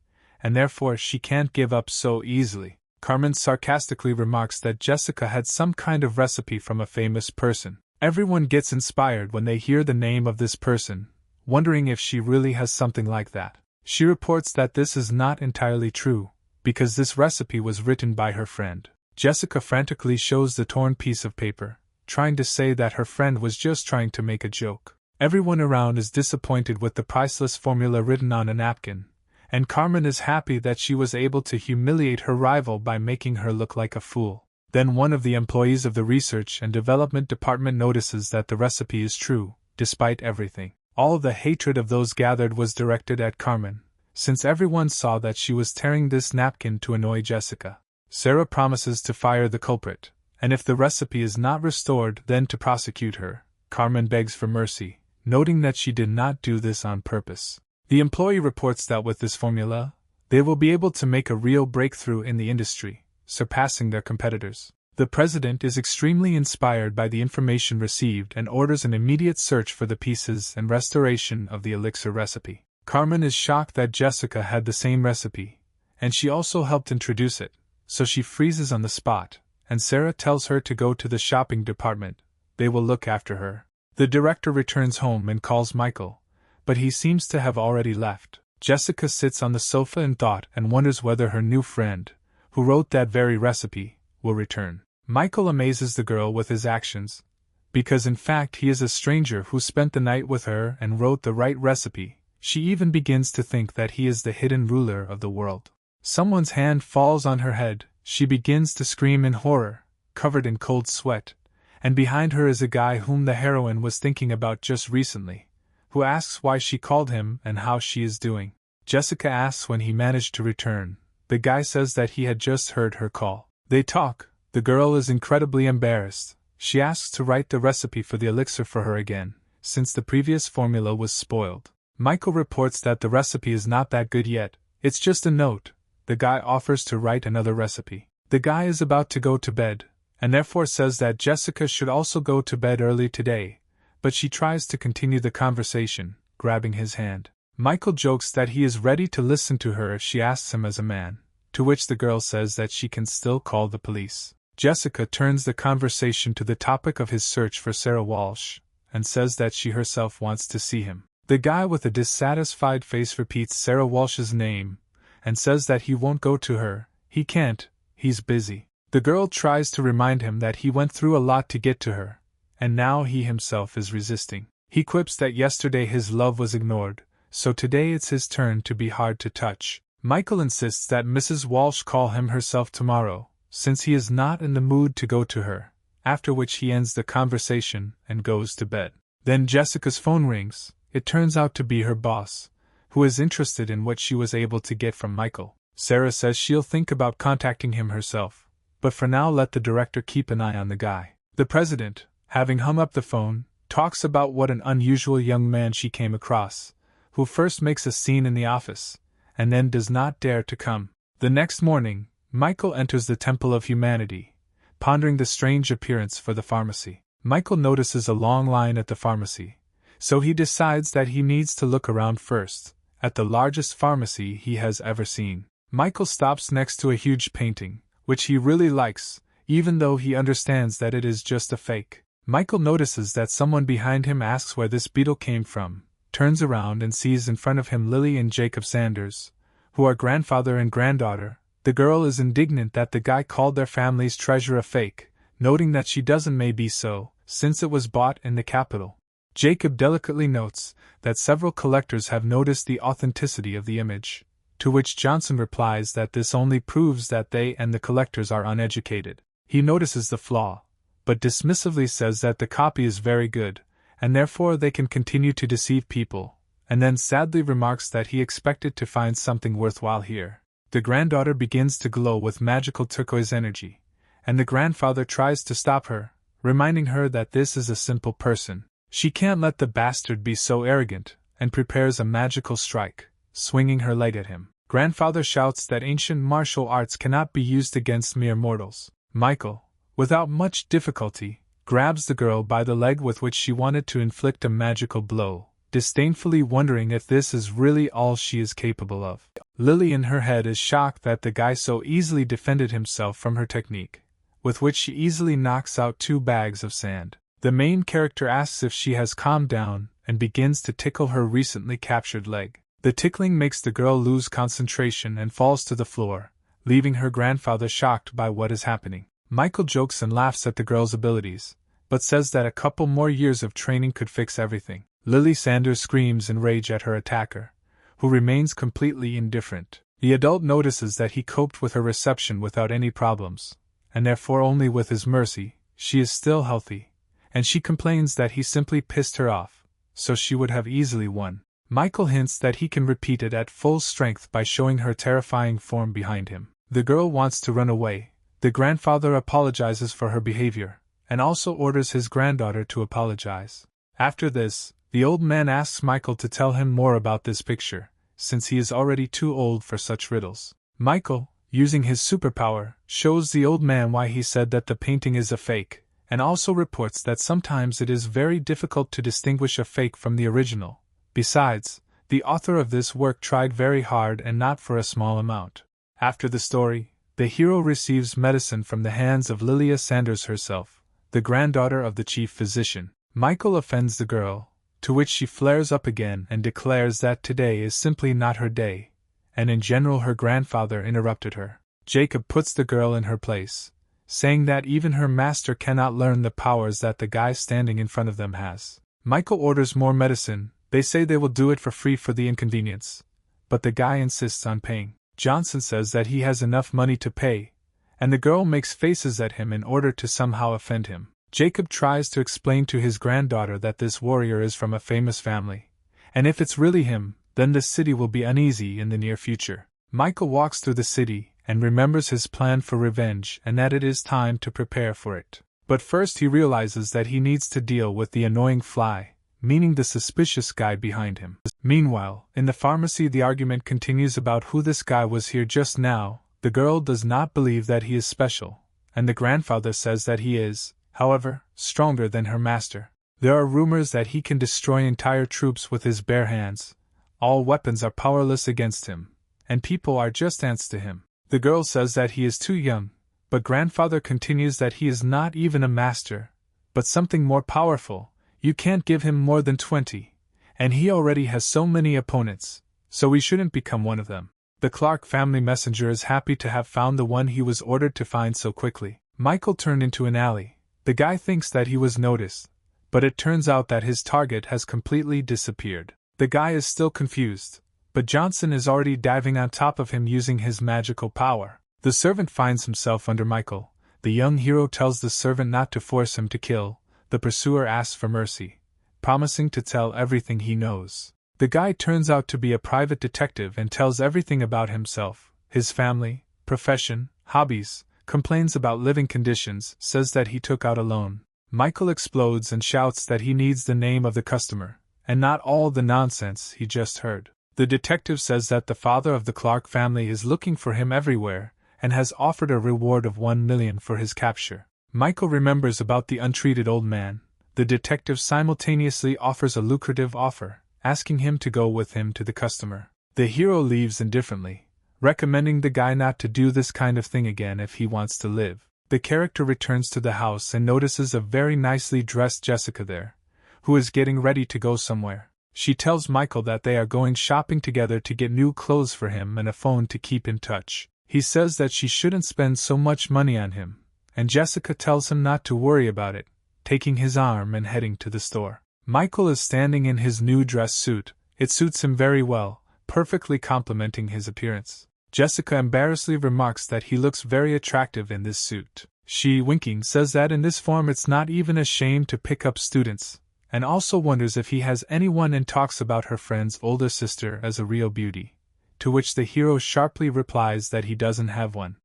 and therefore she can't give up so easily. Carmen sarcastically remarks that Jessica had some kind of recipe from a famous person. Everyone gets inspired when they hear the name of this person, wondering if she really has something like that. She reports that this is not entirely true, because this recipe was written by her friend. Jessica frantically shows the torn piece of paper, trying to say that her friend was just trying to make a joke. Everyone around is disappointed with the priceless formula written on a napkin, and Carmen is happy that she was able to humiliate her rival by making her look like a fool. Then one of the employees of the Research and Development Department notices that the recipe is true, despite everything. All the hatred of those gathered was directed at Carmen, since everyone saw that she was tearing this napkin to annoy Jessica. Sarah promises to fire the culprit, and if the recipe is not restored, then to prosecute her. Carmen begs for mercy, noting that she did not do this on purpose. The employee reports that with this formula, they will be able to make a real breakthrough in the industry, surpassing their competitors. The president is extremely inspired by the information received and orders an immediate search for the pieces and restoration of the elixir recipe. Carmen is shocked that Jessica had the same recipe, and she also helped introduce it, so she freezes on the spot, and Sarah tells her to go to the shopping department. They will look after her. The director returns home and calls Michael, but he seems to have already left. Jessica sits on the sofa in thought and wonders whether her new friend, who wrote that very recipe, will return. Michael amazes the girl with his actions, because in fact he is a stranger who spent the night with her and wrote the right recipe. She even begins to think that he is the hidden ruler of the world. Someone's hand falls on her head, she begins to scream in horror, covered in cold sweat, and behind her is a guy whom the heroine was thinking about just recently, who asks why she called him and how she is doing. Jessica asks when he managed to return. The guy says that he had just heard her call. They talk. The girl is incredibly embarrassed. She asks to write the recipe for the elixir for her again, since the previous formula was spoiled. Michael reports that the recipe is not that good yet, it's just a note. The guy offers to write another recipe. The guy is about to go to bed, and therefore says that Jessica should also go to bed early today, but she tries to continue the conversation, grabbing his hand. Michael jokes that he is ready to listen to her if she asks him as a man, to which the girl says that she can still call the police. Jessica turns the conversation to the topic of his search for Sarah Walsh, and says that she herself wants to see him. The guy with a dissatisfied face repeats Sarah Walsh's name, and says that he won't go to her. He can't, he's busy. The girl tries to remind him that he went through a lot to get to her, and now he himself is resisting. He quips that yesterday his love was ignored, so today it's his turn to be hard to touch. Michael insists that Mrs. Walsh call him herself tomorrow, since he is not in the mood to go to her, after which he ends the conversation and goes to bed. Then Jessica's phone rings. It turns out to be her boss, who is interested in what she was able to get from Michael. Sarah says she'll think about contacting him herself, but for now let the director keep an eye on the guy. The president, having hung up the phone, talks about what an unusual young man she came across, who first makes a scene in the office, and then does not dare to come. The next morning, Michael enters the Temple of Humanity, pondering the strange appearance for the pharmacy. Michael notices a long line at the pharmacy, so he decides that he needs to look around first, at the largest pharmacy he has ever seen. Michael stops next to a huge painting, which he really likes, even though he understands that it is just a fake. Michael notices that someone behind him asks where this beetle came from, turns around and sees in front of him Lily and Jacob Sanders, who are grandfather and granddaughter. The girl is indignant that the guy called their family's treasure a fake, noting that she doesn't may be so, since it was bought in the capital. Jacob delicately notes that several collectors have noticed the authenticity of the image, to which Johnson replies that this only proves that they and the collectors are uneducated. He notices the flaw, but dismissively says that the copy is very good, and therefore they can continue to deceive people, and then sadly remarks that he expected to find something worthwhile here. The granddaughter begins to glow with magical turquoise energy, and the grandfather tries to stop her, reminding her that this is a simple person. She can't let the bastard be so arrogant, and prepares a magical strike, swinging her leg at him. Grandfather shouts that ancient martial arts cannot be used against mere mortals. Michael, without much difficulty, grabs the girl by the leg with which she wanted to inflict a magical blow, disdainfully wondering if this is really all she is capable of. Lily in her head is shocked that the guy so easily defended himself from her technique, with which she easily knocks out 2 bags of sand. The main character asks if she has calmed down and begins to tickle her recently captured leg. The tickling makes the girl lose concentration and falls to the floor, leaving her grandfather shocked by what is happening. Michael jokes and laughs at the girl's abilities, but says that a couple more years of training could fix everything. Lily Sanders screams in rage at her attacker, who remains completely indifferent. The adult notices that he coped with her reception without any problems, and therefore only with his mercy, she is still healthy, and she complains that he simply pissed her off, so she would have easily won. Michael hints that he can repeat it at full strength by showing her terrifying form behind him. The girl wants to run away. The grandfather apologizes for her behavior, and also orders his granddaughter to apologize. After this, the old man asks Michael to tell him more about this picture, since he is already too old for such riddles. Michael, using his superpower, shows the old man why he said that the painting is a fake, and also reports that sometimes it is very difficult to distinguish a fake from the original. Besides, the author of this work tried very hard and not for a small amount. After the story, the hero receives medicine from the hands of Lilia Sanders herself, the granddaughter of the chief physician. Michael offends the girl, to which she flares up again and declares that today is simply not her day, and in general her grandfather interrupted her. Jacob puts the girl in her place, saying that even her master cannot learn the powers that the guy standing in front of them has. Michael orders more medicine. They say they will do it for free for the inconvenience, but the guy insists on paying. Johnson says that he has enough money to pay, and the girl makes faces at him in order to somehow offend him. Jacob tries to explain to his granddaughter that this warrior is from a famous family, and if it's really him, then the city will be uneasy in the near future. Michael walks through the city and remembers his plan for revenge and that it is time to prepare for it. But first he realizes that he needs to deal with the annoying fly, meaning the suspicious guy behind him. Meanwhile, in the pharmacy the argument continues about who this guy was here just now. The girl does not believe that he is special, and the grandfather says that he is, however, stronger than her master. There are rumors that he can destroy entire troops with his bare hands. All weapons are powerless against him, and people are just ants to him. The girl says that he is too young, but grandfather continues that he is not even a master, but something more powerful. You can't give him more than 20, and he already has so many opponents, so we shouldn't become one of them. The Clark family messenger is happy to have found the one he was ordered to find so quickly. Michael turned into an alley. The guy thinks that he was noticed, but it turns out that his target has completely disappeared. The guy is still confused, but Johnson is already diving on top of him using his magical power. The servant finds himself under Michael. The young hero tells the servant not to force him to kill. The pursuer asks for mercy, promising to tell everything he knows. The guy turns out to be a private detective and tells everything about himself, his family, profession, hobbies, complains about living conditions, says that he took out a loan. Michael explodes and shouts that he needs the name of the customer, and not all the nonsense he just heard. The detective says that the father of the Clark family is looking for him everywhere, and has offered a reward of 1 million for his capture. Michael remembers about the untreated old man. The detective simultaneously offers a lucrative offer, asking him to go with him to the customer. The hero leaves indifferently, recommending the guy not to do this kind of thing again if he wants to live. The character returns to the house and notices a very nicely dressed Jessica there, who is getting ready to go somewhere. She tells Michael that they are going shopping together to get new clothes for him and a phone to keep in touch. He says that she shouldn't spend so much money on him, and Jessica tells him not to worry about it, taking his arm and heading to the store. Michael is standing in his new dress suit. It suits him very well, perfectly complementing his appearance. Jessica embarrassedly remarks that he looks very attractive in this suit. She, winking, says that in this form it's not even a shame to pick up students, and also wonders if he has anyone and talks about her friend's older sister as a real beauty, to which the hero sharply replies that he doesn't have one.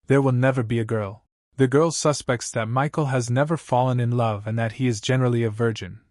There will never be a girl. The girl suspects that Michael has never fallen in love and that he is generally a virgin.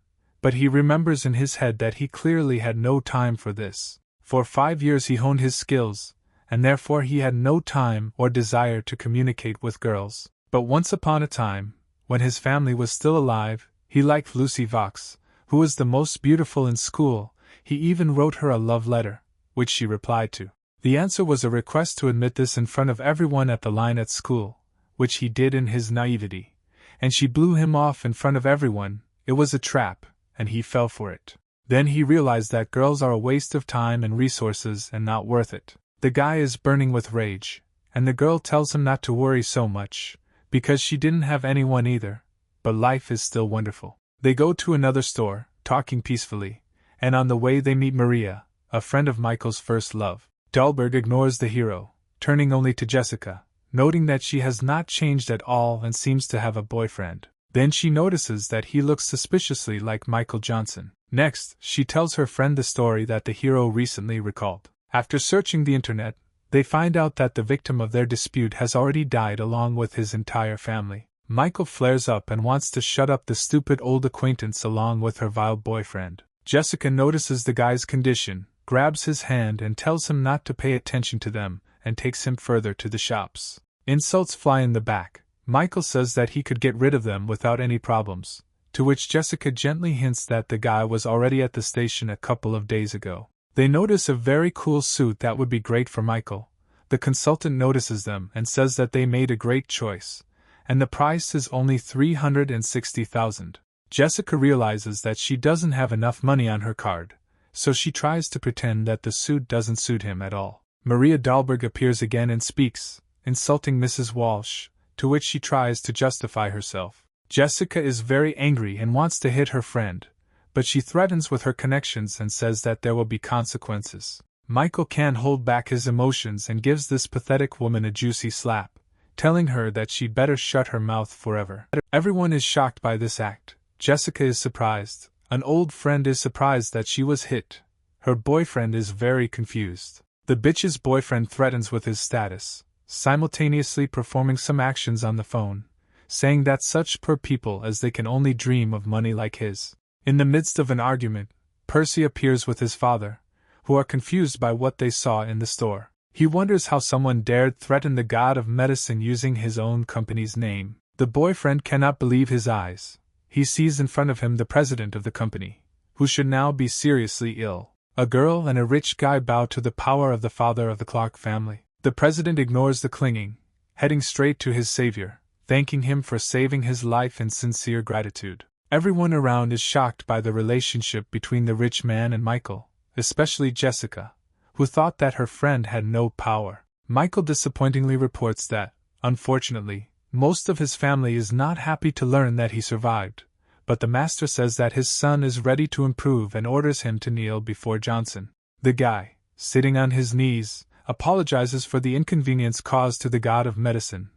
But he remembers in his head that he clearly had no time for this. For 5 years he honed his skills, and therefore he had no time or desire to communicate with girls. But once upon a time, when his family was still alive, he liked Lucy Vox, who was the most beautiful in school. He even wrote her a love letter, which she replied to. The answer was a request to admit this in front of everyone at the line at school, which he did in his naivety, and she blew him off in front of everyone. It was a trap, and he fell for it. Then he realized that girls are a waste of time and resources and not worth it. The guy is burning with rage, and the girl tells him not to worry so much, because she didn't have anyone either, but life is still wonderful. They go to another store, talking peacefully, and on the way they meet Maria, a friend of Michael's first love. Dahlberg ignores the hero, turning only to Jessica, noting that she has not changed at all and seems to have a boyfriend. Then she notices that he looks suspiciously like Michael Johnson. Next, she tells her friend the story that the hero recently recalled. After searching the internet, they find out that the victim of their dispute has already died along with his entire family. Michael flares up and wants to shut up the stupid old acquaintance along with her vile boyfriend. Jessica notices the guy's condition, grabs his hand and tells him not to pay attention to them, and takes him further to the shops. Insults fly in the back. Michael says that he could get rid of them without any problems, to which Jessica gently hints that the guy was already at the station a couple of days ago. They notice a very cool suit that would be great for Michael. The consultant notices them and says that they made a great choice, and the price is only $360,000. Jessica realizes that she doesn't have enough money on her card, so she tries to pretend that the suit doesn't suit him at all. Maria Dahlberg appears again and speaks, insulting Mrs. Walsh, to which she tries to justify herself. Jessica is very angry and wants to hit her friend, but she threatens with her connections and says that there will be consequences. Michael can't hold back his emotions and gives this pathetic woman a juicy slap, telling her that she'd better shut her mouth forever. Everyone is shocked by this act. Jessica is surprised. An old friend is surprised that she was hit. Her boyfriend is very confused. The bitch's boyfriend threatens with his status, simultaneously performing some actions on the phone, saying that such poor people as they can only dream of money like his. In the midst of an argument, Percy appears with his father, who are confused by what they saw in the store. He wonders how someone dared threaten the god of medicine using his own company's name. The boyfriend cannot believe his eyes. He sees in front of him the president of the company, who should now be seriously ill. A girl and a rich guy bow to the power of the father of the Clark family. The president ignores the clinging, heading straight to his savior, thanking him for saving his life in sincere gratitude. Everyone around is shocked by the relationship between the rich man and Michael, especially Jessica, who thought that her friend had no power. Michael disappointingly reports that, unfortunately, most of his family is not happy to learn that he survived, but the master says that his son is ready to improve and orders him to kneel before Johnson. The guy, sitting on his knees, apologizes for the inconvenience caused to the god of medicine.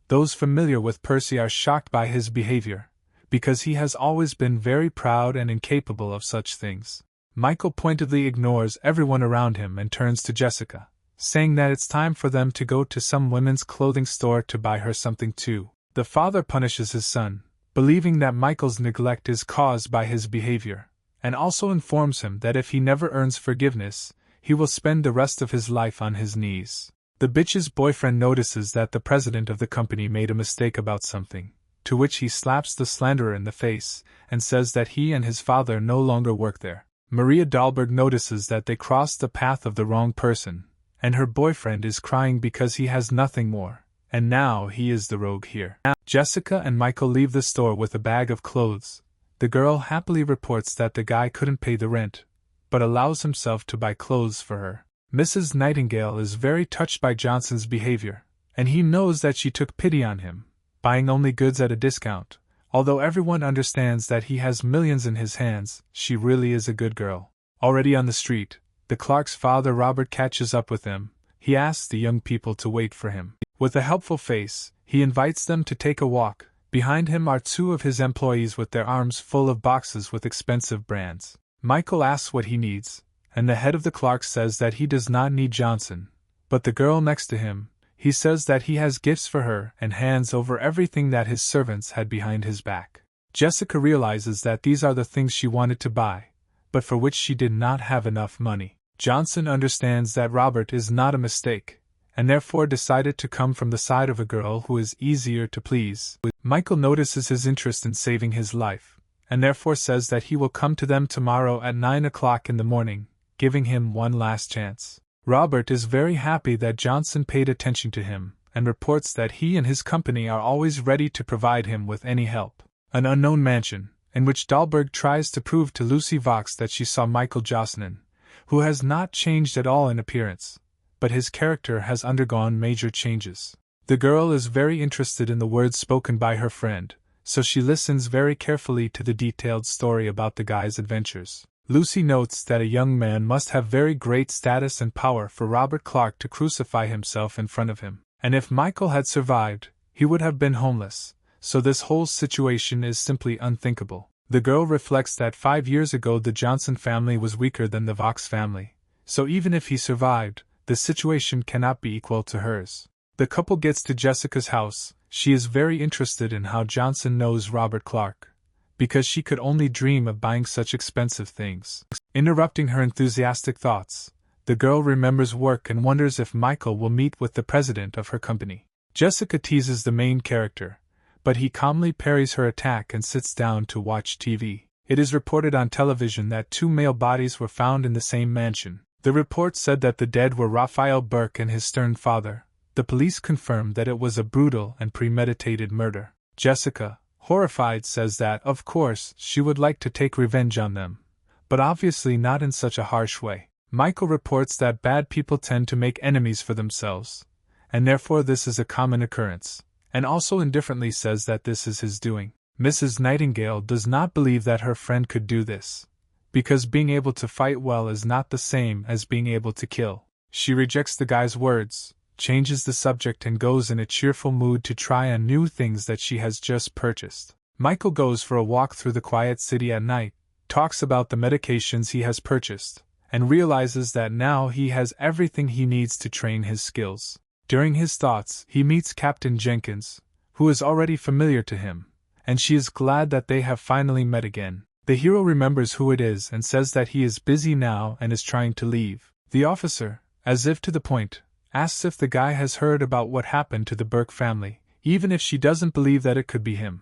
Those familiar with Percy are shocked by his behavior, because he has always been very proud and incapable of such things. Michael pointedly ignores everyone around him and turns to Jessica, saying that it's time for them to go to some women's clothing store to buy her something too. The father punishes his son, believing that Michael's neglect is caused by his behavior, and also informs him that if he never earns forgiveness, he will spend the rest of his life on his knees. The bitch's boyfriend notices that the president of the company made a mistake about something, to which he slaps the slanderer in the face and says that he and his father no longer work there. Maria Dahlberg notices that they crossed the path of the wrong person, and her boyfriend is crying because he has nothing more, and now he is the rogue here. Jessica and Michael leave the store with a bag of clothes. The girl happily reports that the guy couldn't pay the rent, but allows himself to buy clothes for her. Mrs. Nightingale is very touched by Johnson's behavior, and he knows that she took pity on him, buying only goods at a discount. Although everyone understands that he has millions in his hands, she really is a good girl. Already on the street, the Clark's father Robert catches up with him. He asks the young people to wait for him. With a helpful face, he invites them to take a walk. Behind him are two of his employees with their arms full of boxes with expensive brands. Michael asks what he needs, and the head of the Clarks says that he does not need Johnson, but the girl next to him. He says that he has gifts for her and hands over everything that his servants had behind his back. Jessica realizes that these are the things she wanted to buy, but for which she did not have enough money. Johnson understands that Robert is not a mistake, and therefore decided to come from the side of a girl who is easier to please. Michael notices his interest in saving his life, and therefore says that he will come to them tomorrow at 9 o'clock in the morning, giving him one last chance. Robert is very happy that Johnson paid attention to him, and reports that he and his company are always ready to provide him with any help. An unknown mansion, in which Dahlberg tries to prove to Lucy Vox that she saw Michael Jocelyn, who has not changed at all in appearance, but his character has undergone major changes. The girl is very interested in the words spoken by her friend, so she listens very carefully to the detailed story about the guy's adventures. Lucy notes that a young man must have very great status and power for Robert Clark to crucify himself in front of him, and if Michael had survived, he would have been homeless, so this whole situation is simply unthinkable. The girl reflects that 5 years ago the Johnson family was weaker than the Vox family, so even if he survived, the situation cannot be equal to hers. The couple gets to Jessica's house. She is very interested in how Johnson knows Robert Clark, because she could only dream of buying such expensive things. Interrupting her enthusiastic thoughts, the girl remembers work and wonders if Michael will meet with the president of her company. Jessica teases the main character, but he calmly parries her attack and sits down to watch TV. It is reported on television that 2 male bodies were found in the same mansion. The report said that the dead were Raphael Burke and his stern father. The police confirmed that it was a brutal and premeditated murder. Jessica, horrified, says that, of course, she would like to take revenge on them, but obviously not in such a harsh way. Michael reports that bad people tend to make enemies for themselves, and therefore this is a common occurrence, and also indifferently says that this is his doing. Mrs. Nightingale does not believe that her friend could do this, because being able to fight well is not the same as being able to kill. She rejects the guy's words, changes the subject and goes in a cheerful mood to try on new things that she has just purchased. Michael goes for a walk through the quiet city at night, talks about the medications he has purchased, and realizes that now he has everything he needs to train his skills. During his thoughts, he meets Captain Jenkins, who is already familiar to him, and she is glad that they have finally met again. The hero remembers who it is and says that he is busy now and is trying to leave. The officer, as if to the point, asks if the guy has heard about what happened to the Burke family, even if she doesn't believe that it could be him.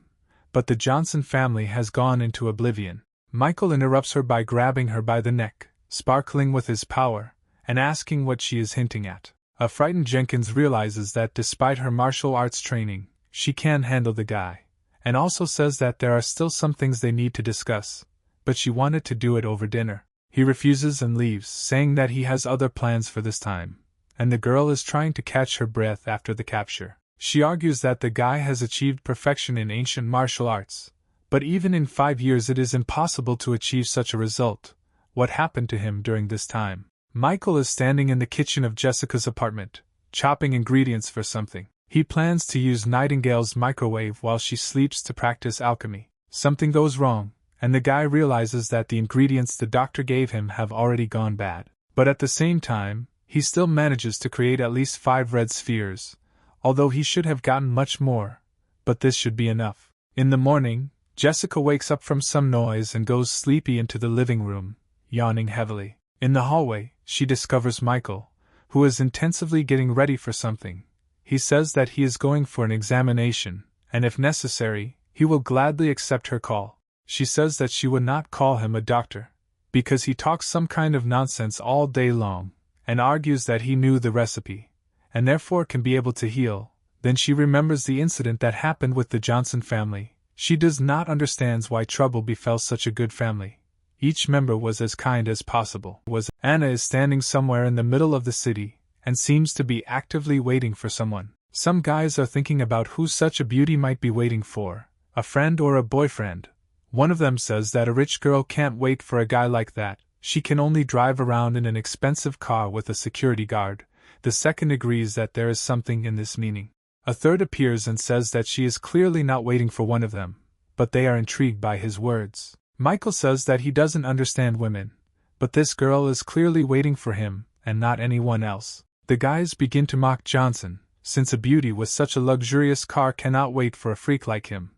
But the Johnson family has gone into oblivion. Michael interrupts her by grabbing her by the neck, sparkling with his power, and asking what she is hinting at. A frightened Jenkins realizes that despite her martial arts training, she can handle the guy, and also says that there are still some things they need to discuss, but she wanted to do it over dinner. He refuses and leaves, saying that he has other plans for this time, and the girl is trying to catch her breath after the capture. She argues that the guy has achieved perfection in ancient martial arts, but even in 5 years it is impossible to achieve such a result. What happened to him during this time? Michael is standing in the kitchen of Jessica's apartment, chopping ingredients for something. He plans to use Nightingale's microwave while she sleeps to practice alchemy. Something goes wrong, and the guy realizes that the ingredients the doctor gave him have already gone bad. But at the same time, he still manages to create at least 5 red spheres, although he should have gotten much more, but this should be enough. In the morning, Jessica wakes up from some noise and goes sleepy into the living room, yawning heavily. In the hallway, she discovers Michael, who is intensively getting ready for something. He says that he is going for an examination, and if necessary, he will gladly accept her call. She says that she would not call him a doctor, because he talks some kind of nonsense all day long, and argues that he knew the recipe, and therefore can be able to heal. Then she remembers the incident that happened with the Johnson family. She does not understand why trouble befell such a good family. Each member was as kind as possible. Anna is standing somewhere in the middle of the city, and seems to be actively waiting for someone. Some guys are thinking about who such a beauty might be waiting for, a friend or a boyfriend. One of them says that a rich girl can't wait for a guy like that. She can only drive around in an expensive car with a security guard. The second agrees that there is something in this meaning. A third appears and says that she is clearly not waiting for one of them, but they are intrigued by his words. Michael says that he doesn't understand women, but this girl is clearly waiting for him, and not anyone else. The guys begin to mock Johnson, since a beauty with such a luxurious car cannot wait for a freak like him.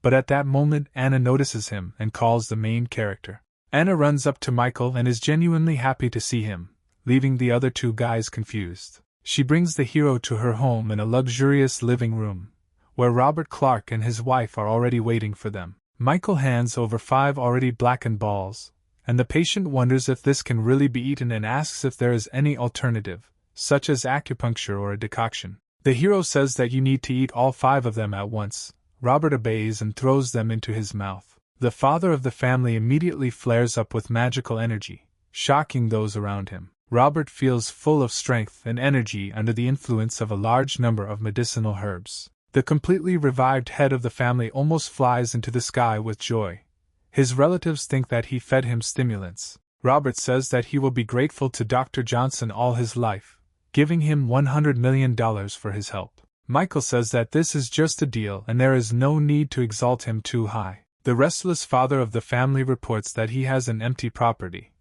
But at that moment Anna notices him and calls the main character. Anna runs up to Michael and is genuinely happy to see him, leaving the other two guys confused. She brings the hero to her home in a luxurious living room, where Robert Clark and his wife are already waiting for them. Michael hands over 5 already blackened balls, and the patient wonders if this can really be eaten and asks if there is any alternative, such as acupuncture or a decoction. The hero says that you need to eat all 5 of them at once. Robert obeys and throws them into his mouth. The father of the family immediately flares up with magical energy, shocking those around him. Robert feels full of strength and energy under the influence of a large number of medicinal herbs. The completely revived head of the family almost flies into the sky with joy. His relatives think that he fed him stimulants. Robert says that he will be grateful to Dr. Johnson all his life, giving him $100 million for his help. Michael says that this is just a deal and there is no need to exalt him too high. The restless father of the family reports that he has an empty property,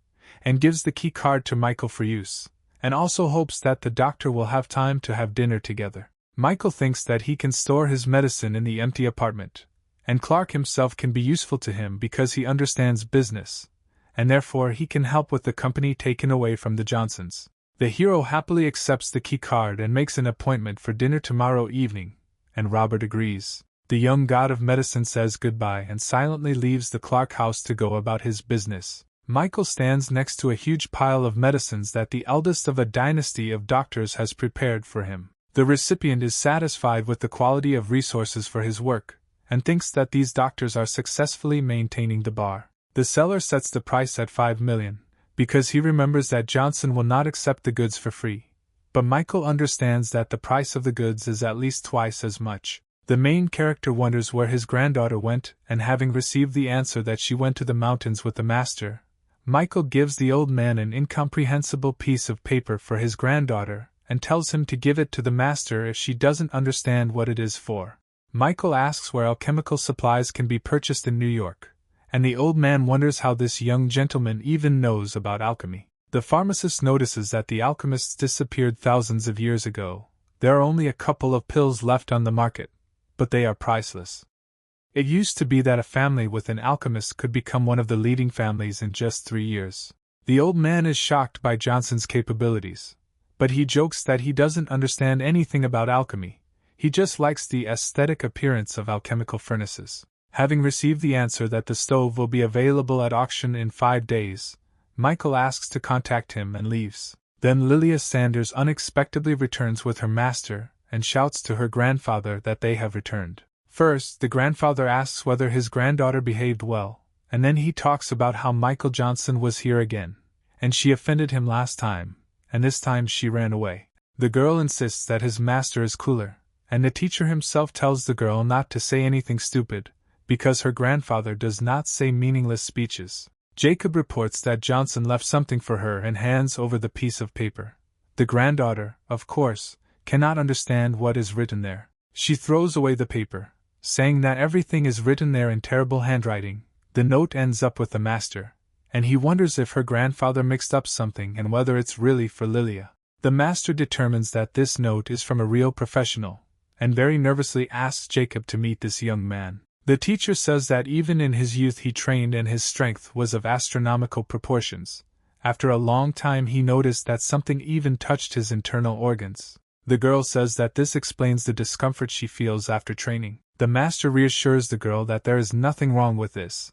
and gives the key card to Michael for use, and also hopes that the doctor will have time to have dinner together. Michael thinks that he can store his medicine in the empty apartment, and Clark himself can be useful to him because he understands business, and therefore he can help with the company taken away from the Johnsons. The hero happily accepts the key card and makes an appointment for dinner tomorrow evening, and Robert agrees. The young god of medicine says goodbye and silently leaves the Clark house to go about his business. Michael stands next to a huge pile of medicines that the eldest of a dynasty of doctors has prepared for him. The recipient is satisfied with the quality of resources for his work, and thinks that these doctors are successfully maintaining the bar. The seller sets the price at $5 million, because he remembers that Johnson will not accept the goods for free. But Michael understands that the price of the goods is at least twice as much. The main character wonders where his granddaughter went, and having received the answer that she went to the mountains with the master, Michael gives the old man an incomprehensible piece of paper for his granddaughter, and tells him to give it to the master if she doesn't understand what it is for. Michael asks where alchemical supplies can be purchased in New York, and the old man wonders how this young gentleman even knows about alchemy. The pharmacist notices that the alchemists disappeared thousands of years ago. There are only a couple of pills left on the market, but they are priceless. It used to be that a family with an alchemist could become one of the leading families in just 3 years. The old man is shocked by Johnson's capabilities, but he jokes that he doesn't understand anything about alchemy. He just likes the aesthetic appearance of alchemical furnaces. Having received the answer that the stove will be available at auction in 5 days, Michael asks to contact him and leaves. Then Lilia Sanders unexpectedly returns with her master and shouts to her grandfather that they have returned. First, the grandfather asks whether his granddaughter behaved well, and then he talks about how Michael Johnson was here again, and she offended him last time, and this time she ran away. The girl insists that his master is cooler, and the teacher himself tells the girl not to say anything stupid, because her grandfather does not say meaningless speeches. Jacob reports that Johnson left something for her and hands over the piece of paper. The granddaughter, of course, cannot understand what is written there. She throws away the paper, saying that everything is written there in terrible handwriting. The note ends up with the master, and he wonders if her grandfather mixed up something and whether it's really for Lilia. The master determines that this note is from a real professional, and very nervously asks Jacob to meet this young man. The teacher says that even in his youth he trained and his strength was of astronomical proportions. After a long time he noticed that something even touched his internal organs. The girl says that this explains the discomfort she feels after training. The master reassures the girl that there is nothing wrong with this,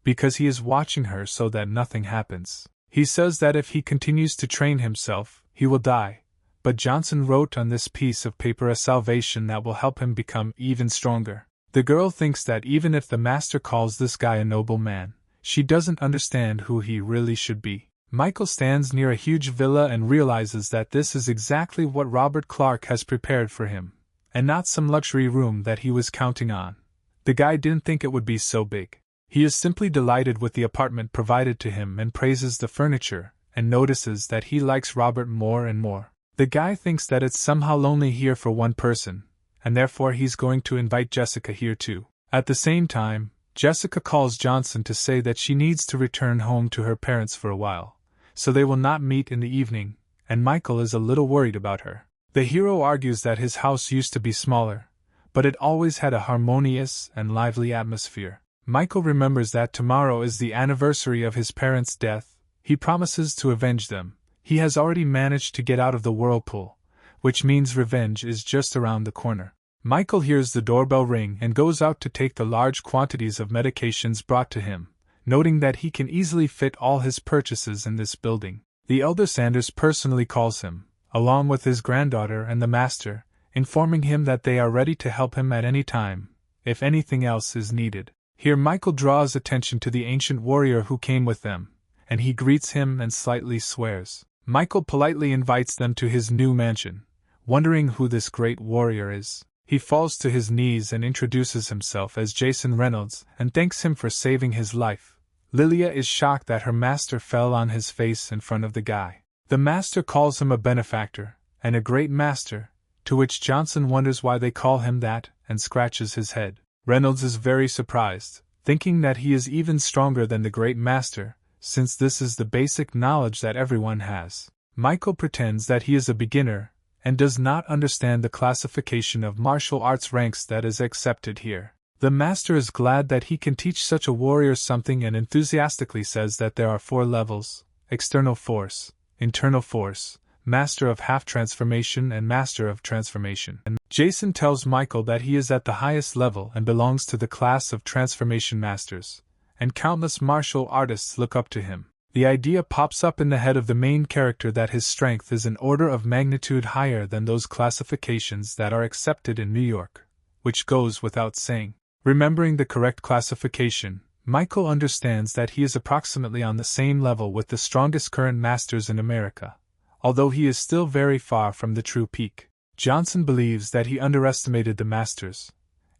because he is watching her so that nothing happens. He says that if he continues to train himself, he will die, but Johnson wrote on this piece of paper a salvation that will help him become even stronger. The girl thinks that even if the master calls this guy a noble man, she doesn't understand who he really should be. Michael stands near a huge villa and realizes that this is exactly what Robert Clark has prepared for him, and not some luxury room that he was counting on. The guy didn't think it would be so big. He is simply delighted with the apartment provided to him and praises the furniture, and notices that he likes Robert more and more. The guy thinks that it's somehow lonely here for one person, and therefore he's going to invite Jessica here too. At the same time, Jessica calls Johnson to say that she needs to return home to her parents for a while, so they will not meet in the evening, and Michael is a little worried about her. The hero argues that his house used to be smaller, but it always had a harmonious and lively atmosphere. Michael remembers that tomorrow is the anniversary of his parents' death. He promises to avenge them. He has already managed to get out of the whirlpool, which means revenge is just around the corner. Michael hears the doorbell ring and goes out to take the large quantities of medications brought to him, noting that he can easily fit all his purchases in this building. The elder Sanders personally calls him, along with his granddaughter and the master, informing him that they are ready to help him at any time, if anything else is needed. Here Michael draws attention to the ancient warrior who came with them, and he greets him and slightly swears. Michael politely invites them to his new mansion, wondering who this great warrior is. He falls to his knees and introduces himself as Jason Reynolds and thanks him for saving his life. Lilia is shocked that her master fell on his face in front of the guy. The master calls him a benefactor and a great master, to which Johnson wonders why they call him that and scratches his head. Reynolds is very surprised, thinking that he is even stronger than the great master, since this is the basic knowledge that everyone has. Michael pretends that he is a beginner and does not understand the classification of martial arts ranks that is accepted here. The master is glad that he can teach such a warrior something and enthusiastically says that there are 4 levels: external force, internal force, master of half transformation and master of transformation. And Jason tells Michael that he is at the highest level and belongs to the class of transformation masters, and countless martial artists look up to him. The idea pops up in the head of the main character that his strength is an order of magnitude higher than those classifications that are accepted in New York, which goes without saying. Remembering the correct classification, Michael understands that he is approximately on the same level with the strongest current masters in America, although he is still very far from the true peak. Johnson believes that he underestimated the masters,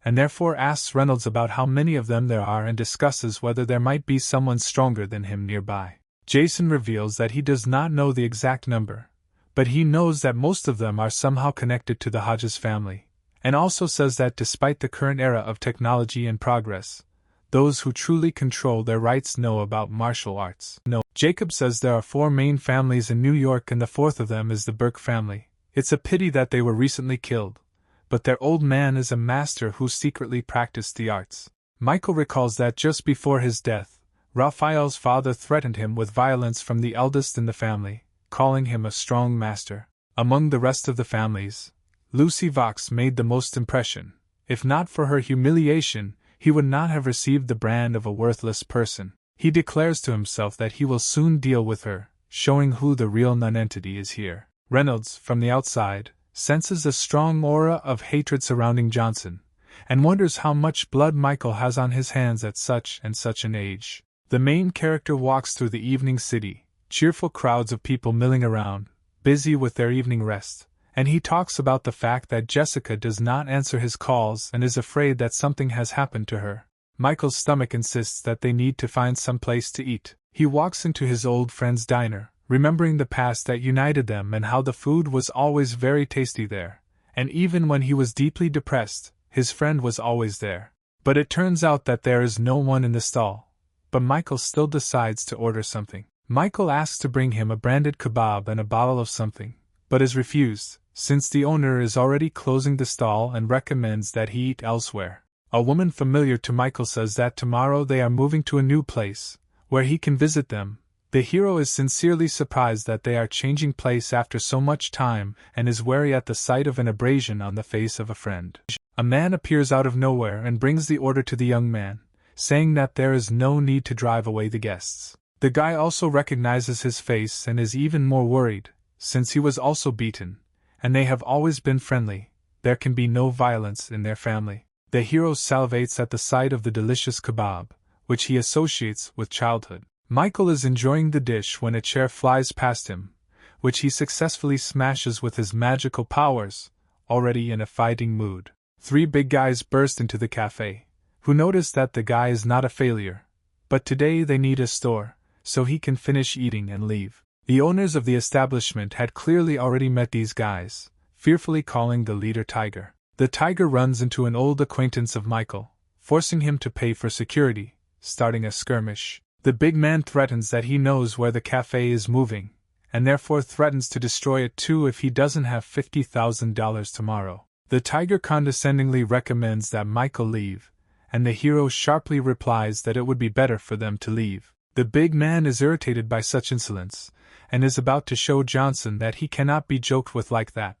and therefore asks Reynolds about how many of them there are and discusses whether there might be someone stronger than him nearby. Jason reveals that he does not know the exact number, but he knows that most of them are somehow connected to the Hodges family, and also says that despite the current era of technology and progress, those who truly control their rights know about martial arts. Jacob says there are 4 main families in New York and the 4th of them is the Burke family. It's a pity that they were recently killed, but their old man is a master who secretly practiced the arts. Michael recalls that just before his death, Raphael's father threatened him with violence from the eldest in the family, calling him a strong master. Among the rest of the families, Lucy Vox made the most impression. If not for her humiliation, he would not have received the brand of a worthless person. He declares to himself that he will soon deal with her, showing who the real nonentity is here. Reynolds, from the outside, senses a strong aura of hatred surrounding Johnson, and wonders how much blood Michael has on his hands at such and such an age. The main character walks through the evening city, cheerful crowds of people milling around, busy with their evening rest, and he talks about the fact that Jessica does not answer his calls and is afraid that something has happened to her. Michael's stomach insists that they need to find some place to eat. He walks into his old friend's diner, remembering the past that united them and how the food was always very tasty there, and even when he was deeply depressed, his friend was always there. But it turns out that there is no one in the stall. But Michael still decides to order something. Michael asks to bring him a branded kebab and a bottle of something, but is refused, since the owner is already closing the stall and recommends that he eat elsewhere. A woman familiar to Michael says that tomorrow they are moving to a new place, where he can visit them. The hero is sincerely surprised that they are changing place after so much time and is wary at the sight of an abrasion on the face of a friend. A man appears out of nowhere and brings the order to the young man, saying that there is no need to drive away the guests. The guy also recognizes his face and is even more worried, since he was also beaten, and they have always been friendly. There can be no violence in their family. The hero salivates at the sight of the delicious kebab, which he associates with childhood. Michael is enjoying the dish when a chair flies past him, which he successfully smashes with his magical powers, already in a fighting mood. 3 big guys burst into the cafe, who notice that the guy is not a failure, but today they need a store, so he can finish eating and leave. The owners of the establishment had clearly already met these guys, fearfully calling the leader Tiger. The Tiger runs into an old acquaintance of Michael, forcing him to pay for security, starting a skirmish. The big man threatens that he knows where the cafe is moving, and therefore threatens to destroy it too if he doesn't have $50,000 tomorrow. The tiger condescendingly recommends that Michael leave, and the hero sharply replies that it would be better for them to leave. The big man is irritated by such insolence, and is about to show Johnson that he cannot be joked with like that,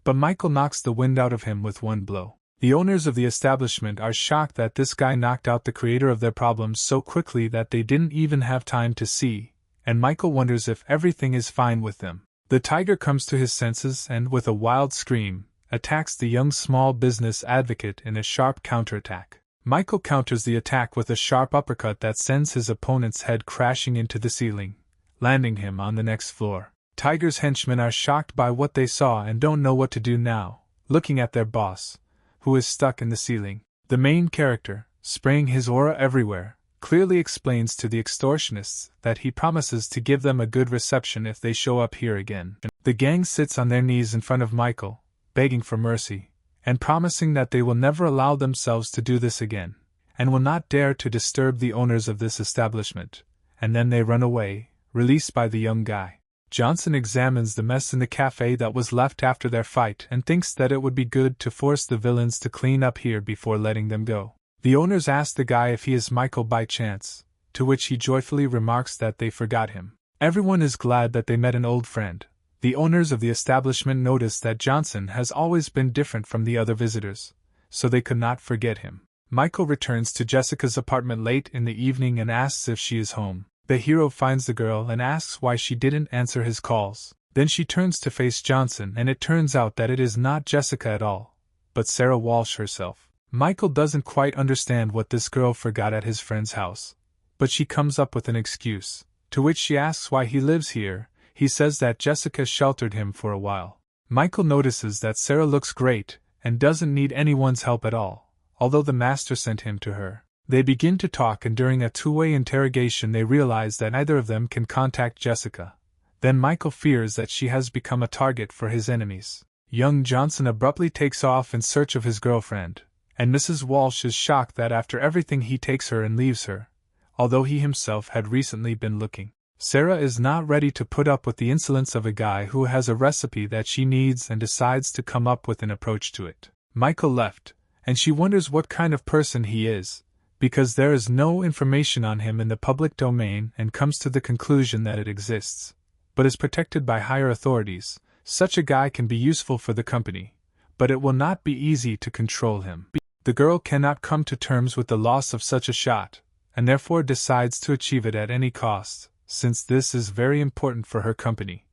but Michael knocks the wind out of him with one blow. The owners of the establishment are shocked that this guy knocked out the creator of their problems so quickly that they didn't even have time to see, and Michael wonders if everything is fine with them. The tiger comes to his senses and, with a wild scream, attacks the young small business advocate in a sharp counterattack. Michael counters the attack with a sharp uppercut that sends his opponent's head crashing into the ceiling, landing him on the next floor. Tiger's henchmen are shocked by what they saw and don't know what to do now, looking at their boss, who is stuck in the ceiling. The main character, spraying his aura everywhere, clearly explains to the extortionists that he promises to give them a good reception if they show up here again. The gang sits on their knees in front of Michael, begging for mercy, and promising that they will never allow themselves to do this again, and will not dare to disturb the owners of this establishment, and then they run away, released by the young guy. Johnson examines the mess in the cafe that was left after their fight and thinks that it would be good to force the villains to clean up here before letting them go. The owners ask the guy if he is Michael by chance, to which he joyfully remarks that they forgot him. Everyone is glad that they met an old friend. The owners of the establishment notice that Johnson has always been different from the other visitors, so they could not forget him. Michael returns to Jessica's apartment late in the evening and asks if she is home. The hero finds the girl and asks why she didn't answer his calls. Then she turns to face Johnson and it turns out that it is not Jessica at all, but Sarah Walsh herself. Michael doesn't quite understand what this girl forgot at his friend's house, but she comes up with an excuse, to which she asks why he lives here. He says that Jessica sheltered him for a while. Michael notices that Sarah looks great and doesn't need anyone's help at all, although the master sent him to her. They begin to talk and during a two-way interrogation they realize that neither of them can contact Jessica. Then Michael fears that she has become a target for his enemies. Young Johnson abruptly takes off in search of his girlfriend, and Mrs. Walsh is shocked that after everything he takes her and leaves her, although he himself had recently been looking. Sarah is not ready to put up with the insolence of a guy who has a recipe that she needs and decides to come up with an approach to it. Michael left, and she wonders what kind of person he is, because there is no information on him in the public domain and comes to the conclusion that it exists, but is protected by higher authorities. Such a guy can be useful for the company, but it will not be easy to control him. The girl cannot come to terms with the loss of such a shot, and therefore decides to achieve it at any cost, since this is very important for her company,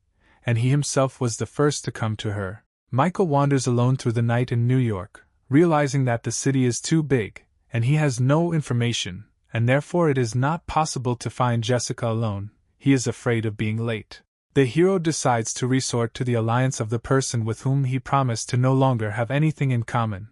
and he himself was the first to come to her. Michael wanders alone through the night in New York, realizing that the city is too big, and he has no information, and therefore it is not possible to find Jessica alone. He is afraid of being late. The hero decides to resort to the alliance of the person with whom he promised to no longer have anything in common,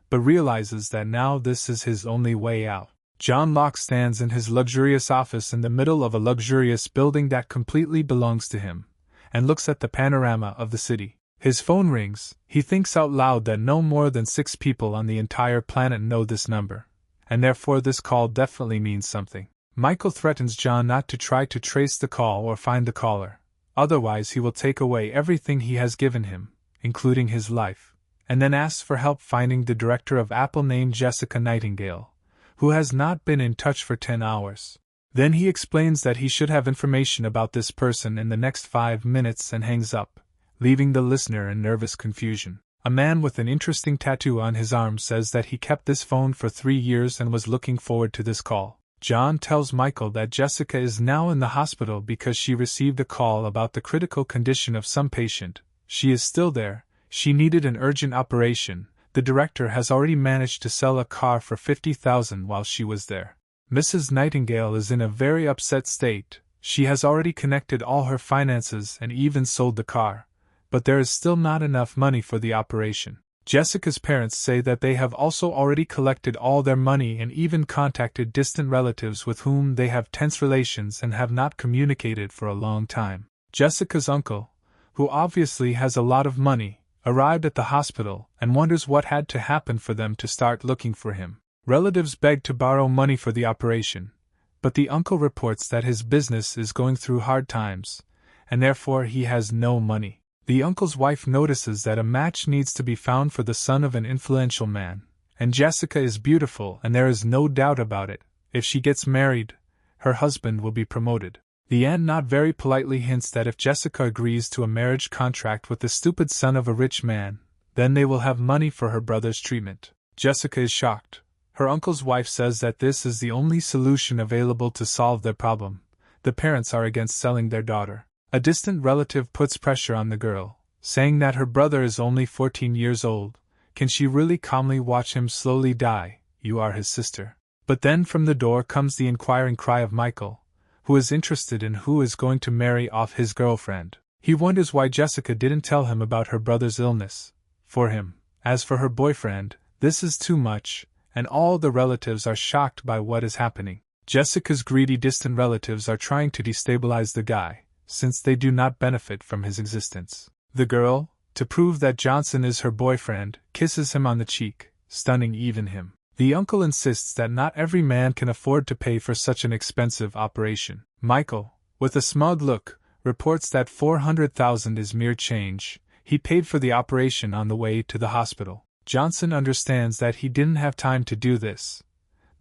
but realizes that now this is his only way out. John Locke stands in his luxurious office in the middle of a luxurious building that completely belongs to him, and looks at the panorama of the city. His phone rings. He thinks out loud that no more than 6 people on the entire planet know this number, and therefore this call definitely means something. Michael threatens John not to try to trace the call or find the caller, otherwise he will take away everything he has given him, including his life, and then asks for help finding the director of Apple named Jessica Nightingale, who has not been in touch for 10 hours. Then he explains that he should have information about this person in the next 5 minutes and hangs up, leaving the listener in nervous confusion. A man with an interesting tattoo on his arm says that he kept this phone for 3 years and was looking forward to this call. John tells Michael that Jessica is now in the hospital because she received a call about the critical condition of some patient. She is still there. She needed an urgent operation. The director has already managed to sell a car for $50,000 while she was there. Mrs. Nightingale is in a very upset state. She has already connected all her finances and even sold the car, but there is still not enough money for the operation. Jessica's parents say that they have also already collected all their money and even contacted distant relatives with whom they have tense relations and have not communicated for a long time. Jessica's uncle, who obviously has a lot of money, arrived at the hospital and wonders what had to happen for them to start looking for him. Relatives beg to borrow money for the operation, but the uncle reports that his business is going through hard times, and therefore he has no money. The uncle's wife notices that a match needs to be found for the son of an influential man, and Jessica is beautiful and there is no doubt about it. If she gets married, her husband will be promoted. The aunt not very politely hints that if Jessica agrees to a marriage contract with the stupid son of a rich man, then they will have money for her brother's treatment. Jessica is shocked. Her uncle's wife says that this is the only solution available to solve their problem. The parents are against selling their daughter. A distant relative puts pressure on the girl, saying that her brother is only 14 years old. Can she really calmly watch him slowly die? You are his sister. But then from the door comes the inquiring cry of Michael, who is interested in who is going to marry off his girlfriend. He wonders why Jessica didn't tell him about her brother's illness. For him, as for her boyfriend, this is too much, and all the relatives are shocked by what is happening. Jessica's greedy distant relatives are trying to destabilize the guy, since they do not benefit from his existence. The girl, to prove that Johnson is her boyfriend, kisses him on the cheek, stunning even him. The uncle insists that not every man can afford to pay for such an expensive operation. Michael, with a smug look, reports that 400,000 is mere change. He paid for the operation on the way to the hospital. Johnson understands that he didn't have time to do this,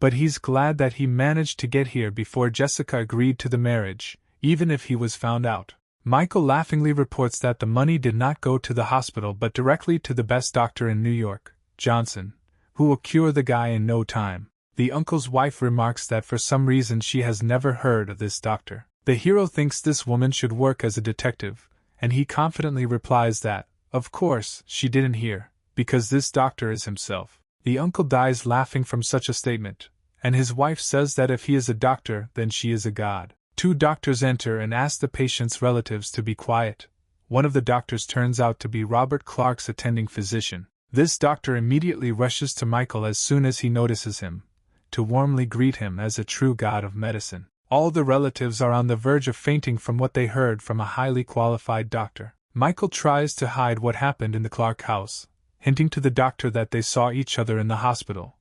but he's glad that he managed to get here before Jessica agreed to the marriage, even if he was found out. Michael laughingly reports that the money did not go to the hospital but directly to the best doctor in New York, Johnson, who will cure the guy in no time. The uncle's wife remarks that for some reason she has never heard of this doctor. The hero thinks this woman should work as a detective, and he confidently replies that, of course, she didn't hear, because this doctor is himself. The uncle dies laughing from such a statement, and his wife says that if he is a doctor, then she is a god. 2 doctors enter and ask the patient's relatives to be quiet. One of the doctors turns out to be Robert Clark's attending physician. This doctor immediately rushes to Michael as soon as he notices him, to warmly greet him as a true god of medicine. All the relatives are on the verge of fainting from what they heard from a highly qualified doctor. Michael tries to hide what happened in the Clark house, hinting to the doctor that they saw each other in the hospital.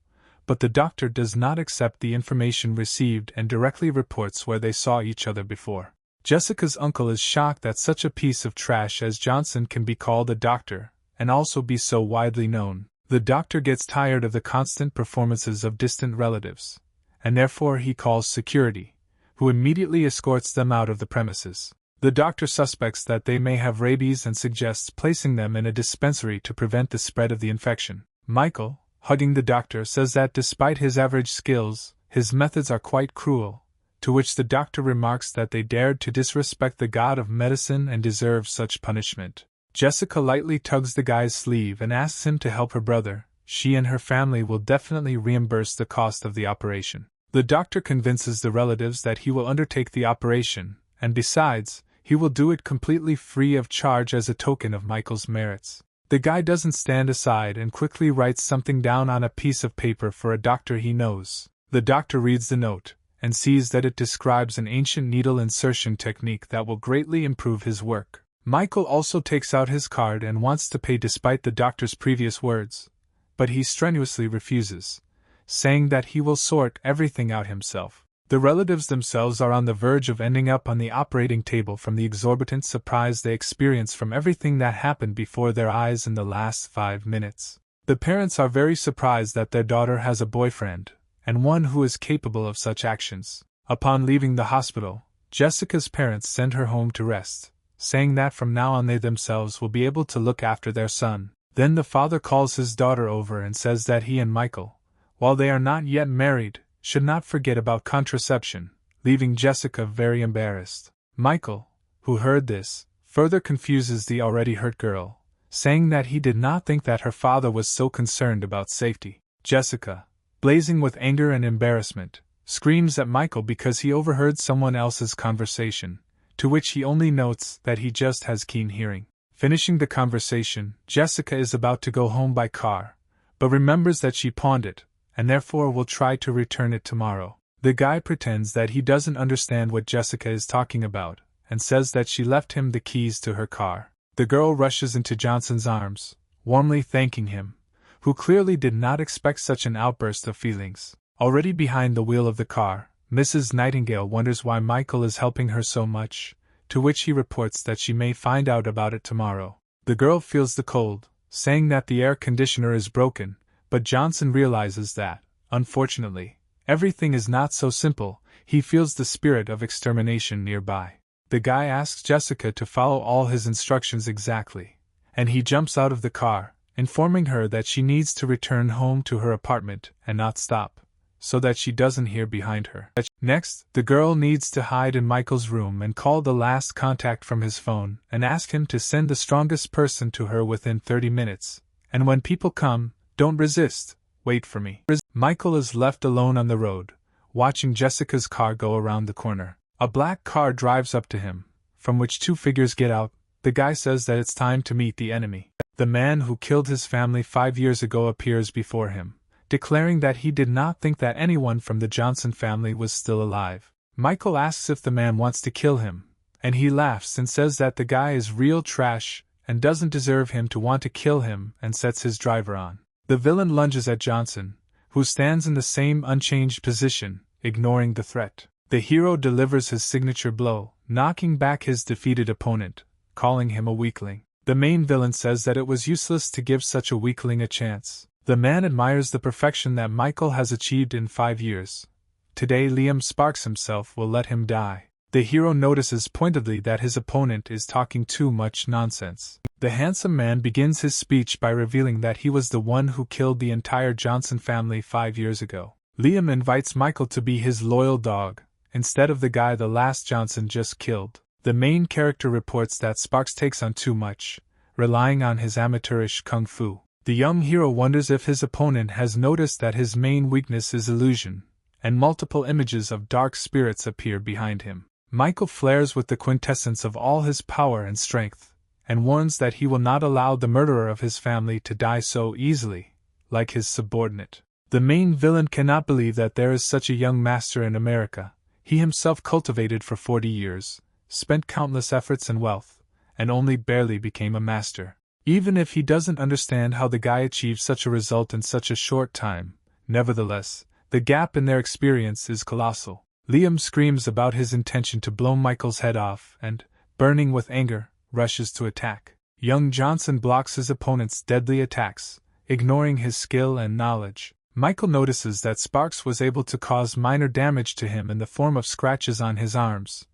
But the doctor does not accept the information received and directly reports where they saw each other before. Jessica's uncle is shocked that such a piece of trash as Johnson can be called a doctor, and also be so widely known. The doctor gets tired of the constant performances of distant relatives, and therefore he calls security, who immediately escorts them out of the premises. The doctor suspects that they may have rabies and suggests placing them in a dispensary to prevent the spread of the infection. Michael, hugging the doctor, says that despite his average skills, his methods are quite cruel, to which the doctor remarks that they dared to disrespect the god of medicine and deserve such punishment. Jessica lightly tugs the guy's sleeve and asks him to help her brother. She and her family will definitely reimburse the cost of the operation. The doctor convinces the relatives that he will undertake the operation, and besides, he will do it completely free of charge as a token of Michael's merits. The guy doesn't stand aside and quickly writes something down on a piece of paper for a doctor he knows. The doctor reads the note, and sees that it describes an ancient needle insertion technique that will greatly improve his work. Michael also takes out his card and wants to pay despite the doctor's previous words, but he strenuously refuses, saying that he will sort everything out himself. The relatives themselves are on the verge of ending up on the operating table from the exorbitant surprise they experience from everything that happened before their eyes in the last 5 minutes. The parents are very surprised that their daughter has a boyfriend, and one who is capable of such actions. Upon leaving the hospital, Jessica's parents send her home to rest, saying that from now on they themselves will be able to look after their son. Then the father calls his daughter over and says that he and Michael, while they are not yet married, should not forget about contraception, leaving Jessica very embarrassed. Michael, who heard this, further confuses the already hurt girl, saying that he did not think that her father was so concerned about safety. Jessica, blazing with anger and embarrassment, screams at Michael because he overheard someone else's conversation, to which he only notes that he just has keen hearing. Finishing the conversation, Jessica is about to go home by car, but remembers that she pawned it, and therefore will try to return it tomorrow. The guy pretends that he doesn't understand what Jessica is talking about, and says that she left him the keys to her car. The girl rushes into Johnson's arms, warmly thanking him, who clearly did not expect such an outburst of feelings. Already behind the wheel of the car, Mrs. Nightingale wonders why Michael is helping her so much, to which he reports that she may find out about it tomorrow. The girl feels the cold, saying that the air conditioner is broken, but Johnson realizes that, unfortunately, everything is not so simple. He feels the spirit of extermination nearby. The guy asks Jessica to follow all his instructions exactly, and he jumps out of the car, informing her that she needs to return home to her apartment and not stop, so that she doesn't hear behind her. Next, the girl needs to hide in Michael's room and call the last contact from his phone and ask him to send the strongest person to her within 30 minutes. And when people come, don't resist, wait for me. Michael is left alone on the road, watching Jessica's car go around the corner. A black car drives up to him, from which two figures get out. The guy says that it's time to meet the enemy. The man who killed his family 5 years ago appears before him, declaring that he did not think that anyone from the Johnson family was still alive. Michael asks if the man wants to kill him, and he laughs and says that the guy is real trash and doesn't deserve him to want to kill him, and sets his driver on. The villain lunges at Johnson, who stands in the same unchanged position, ignoring the threat. The hero delivers his signature blow, knocking back his defeated opponent, calling him a weakling. The main villain says that it was useless to give such a weakling a chance. The man admires the perfection that Michael has achieved in 5 years. Today Liam Sparks himself will let him die. The hero notices pointedly that his opponent is talking too much nonsense. The handsome man begins his speech by revealing that he was the one who killed the entire Johnson family 5 years ago. Liam invites Michael to be his loyal dog, instead of the guy the last Johnson just killed. The main character reports that Sparks takes on too much, relying on his amateurish kung fu. The young hero wonders if his opponent has noticed that his main weakness is illusion, and multiple images of dark spirits appear behind him. Michael flares with the quintessence of all his power and strength, and warns that he will not allow the murderer of his family to die so easily, like his subordinate. The main villain cannot believe that there is such a young master in America. He himself cultivated for 40 years, spent countless efforts and wealth, and only barely became a master. Even if he doesn't understand how the guy achieved such a result in such a short time, nevertheless, the gap in their experience is colossal. Liam screams about his intention to blow Michael's head off and, burning with anger, rushes to attack. Young Johnson blocks his opponent's deadly attacks, ignoring his skill and knowledge. Michael notices that Sparks was able to cause minor damage to him in the form of scratches on his arms,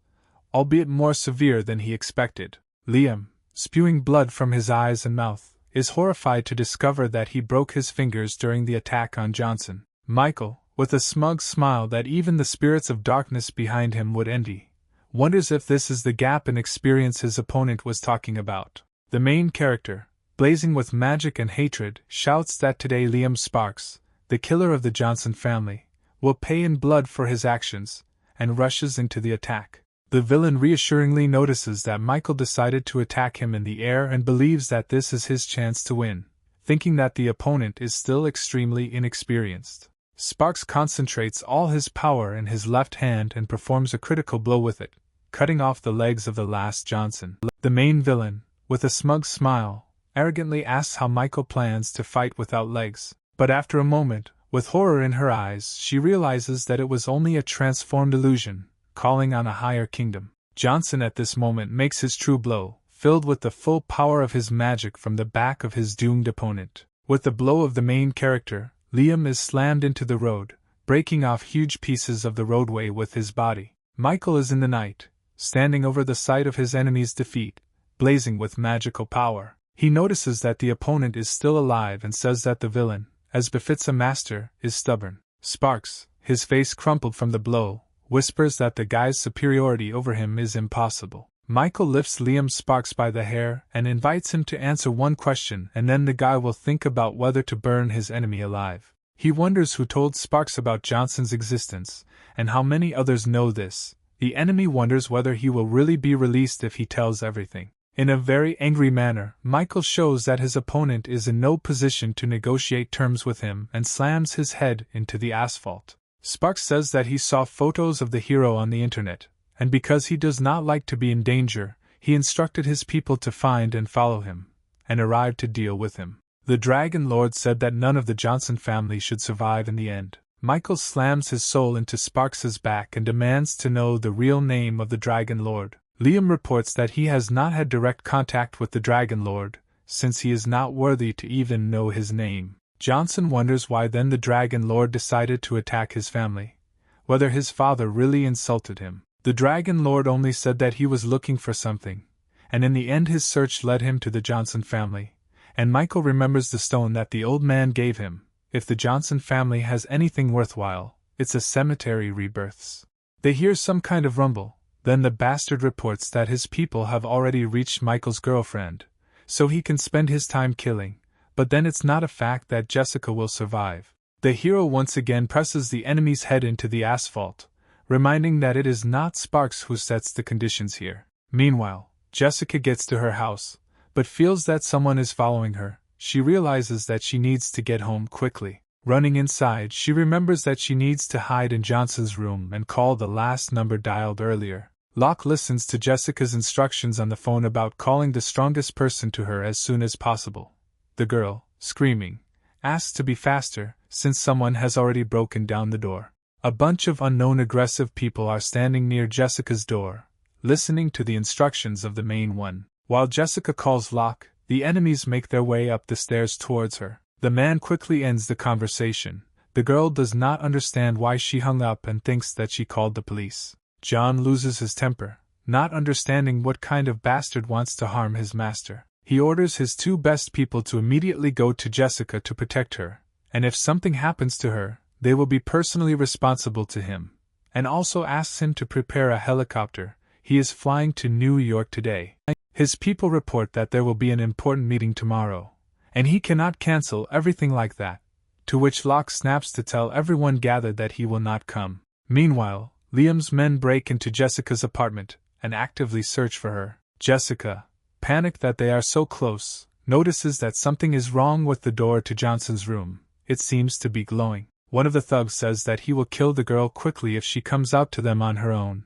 albeit more severe than he expected. Liam, spewing blood from his eyes and mouth, is horrified to discover that he broke his fingers during the attack on Johnson. Michael, with a smug smile that even the spirits of darkness behind him would envy, wonders if this is the gap in experience his opponent was talking about. The main character, blazing with magic and hatred, shouts that today Liam Sparks, the killer of the Johnson family, will pay in blood for his actions, and rushes into the attack. The villain reassuringly notices that Michael decided to attack him in the air and believes that this is his chance to win, thinking that the opponent is still extremely inexperienced. Sparks concentrates all his power in his left hand and performs a critical blow with it, cutting off the legs of the last Johnson. The main villain, with a smug smile, arrogantly asks how Michael plans to fight without legs, but after a moment, with horror in her eyes, she realizes that it was only a transformed illusion, calling on a higher kingdom. Johnson at this moment makes his true blow, filled with the full power of his magic from the back of his doomed opponent. With the blow of the main character, Liam is slammed into the road, breaking off huge pieces of the roadway with his body. Michael is in the night, standing over the site of his enemy's defeat, blazing with magical power. He notices that the opponent is still alive and says that the villain, as befits a master, is stubborn. Sparks, his face crumpled from the blow, whispers that the guy's superiority over him is impossible. Michael lifts Liam Sparks by the hair and invites him to answer one question, and then the guy will think about whether to burn his enemy alive. He wonders who told Sparks about Johnson's existence, and how many others know this. The enemy wonders whether he will really be released if he tells everything. In a very angry manner, Michael shows that his opponent is in no position to negotiate terms with him and slams his head into the asphalt. Sparks says that he saw photos of the hero on the internet, and because he does not like to be in danger, he instructed his people to find and follow him, and arrived to deal with him. The Dragon Lord said that none of the Johnson family should survive in the end. Michael slams his soul into Sparks's back and demands to know the real name of the Dragon Lord. Liam reports that he has not had direct contact with the Dragon Lord, since he is not worthy to even know his name. Johnson wonders why then the Dragon Lord decided to attack his family, whether his father really insulted him. The Dragon Lord only said that he was looking for something, and in the end his search led him to the Johnson family, and Michael remembers the stone that the old man gave him. If the Johnson family has anything worthwhile, it's a cemetery rebirths. They hear some kind of rumble, then the bastard reports that his people have already reached Michael's girlfriend, so he can spend his time killing, but then it's not a fact that Jessica will survive. The hero once again presses the enemy's head into the asphalt, reminding that it is not Sparks who sets the conditions here. Meanwhile, Jessica gets to her house, but feels that someone is following her. She realizes that she needs to get home quickly. Running inside, she remembers that she needs to hide in Johnson's room and call the last number dialed earlier. Locke listens to Jessica's instructions on the phone about calling the strongest person to her as soon as possible. The girl, screaming, asks to be faster, since someone has already broken down the door. A bunch of unknown aggressive people are standing near Jessica's door, listening to the instructions of the main one. While Jessica calls Locke, the enemies make their way up the stairs towards her. The man quickly ends the conversation. The girl does not understand why she hung up and thinks that she called the police. John loses his temper, not understanding what kind of bastard wants to harm his master. He orders his two best people to immediately go to Jessica to protect her, and if something happens to her, they will be personally responsible to him, and also asks him to prepare a helicopter. He is flying to New York today. His people report that there will be an important meeting tomorrow, and he cannot cancel everything like that, to which Locke snaps to tell everyone gathered that he will not come. Meanwhile, Liam's men break into Jessica's apartment and actively search for her. Jessica, panicked that they are so close, notices that something is wrong with the door to Johnson's room. It seems to be glowing. One of the thugs says that he will kill the girl quickly if she comes out to them on her own,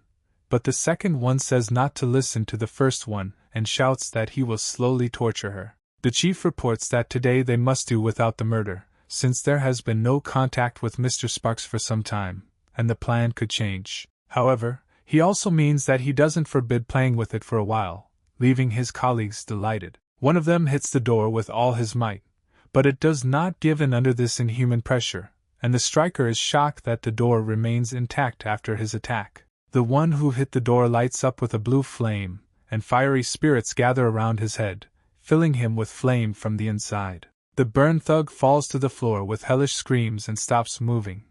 but the second one says not to listen to the first one and shouts that he will slowly torture her. The chief reports that today they must do without the murder, since there has been no contact with Mr. Sparks for some time, and the plan could change. However, he also means that he doesn't forbid playing with it for a while, leaving his colleagues delighted. One of them hits the door with all his might, but it does not give in under this inhuman pressure, and the striker is shocked that the door remains intact after his attack. The one who hit the door lights up with a blue flame, and fiery spirits gather around his head, filling him with flame from the inside. The burned thug falls to the floor with hellish screams and stops moving.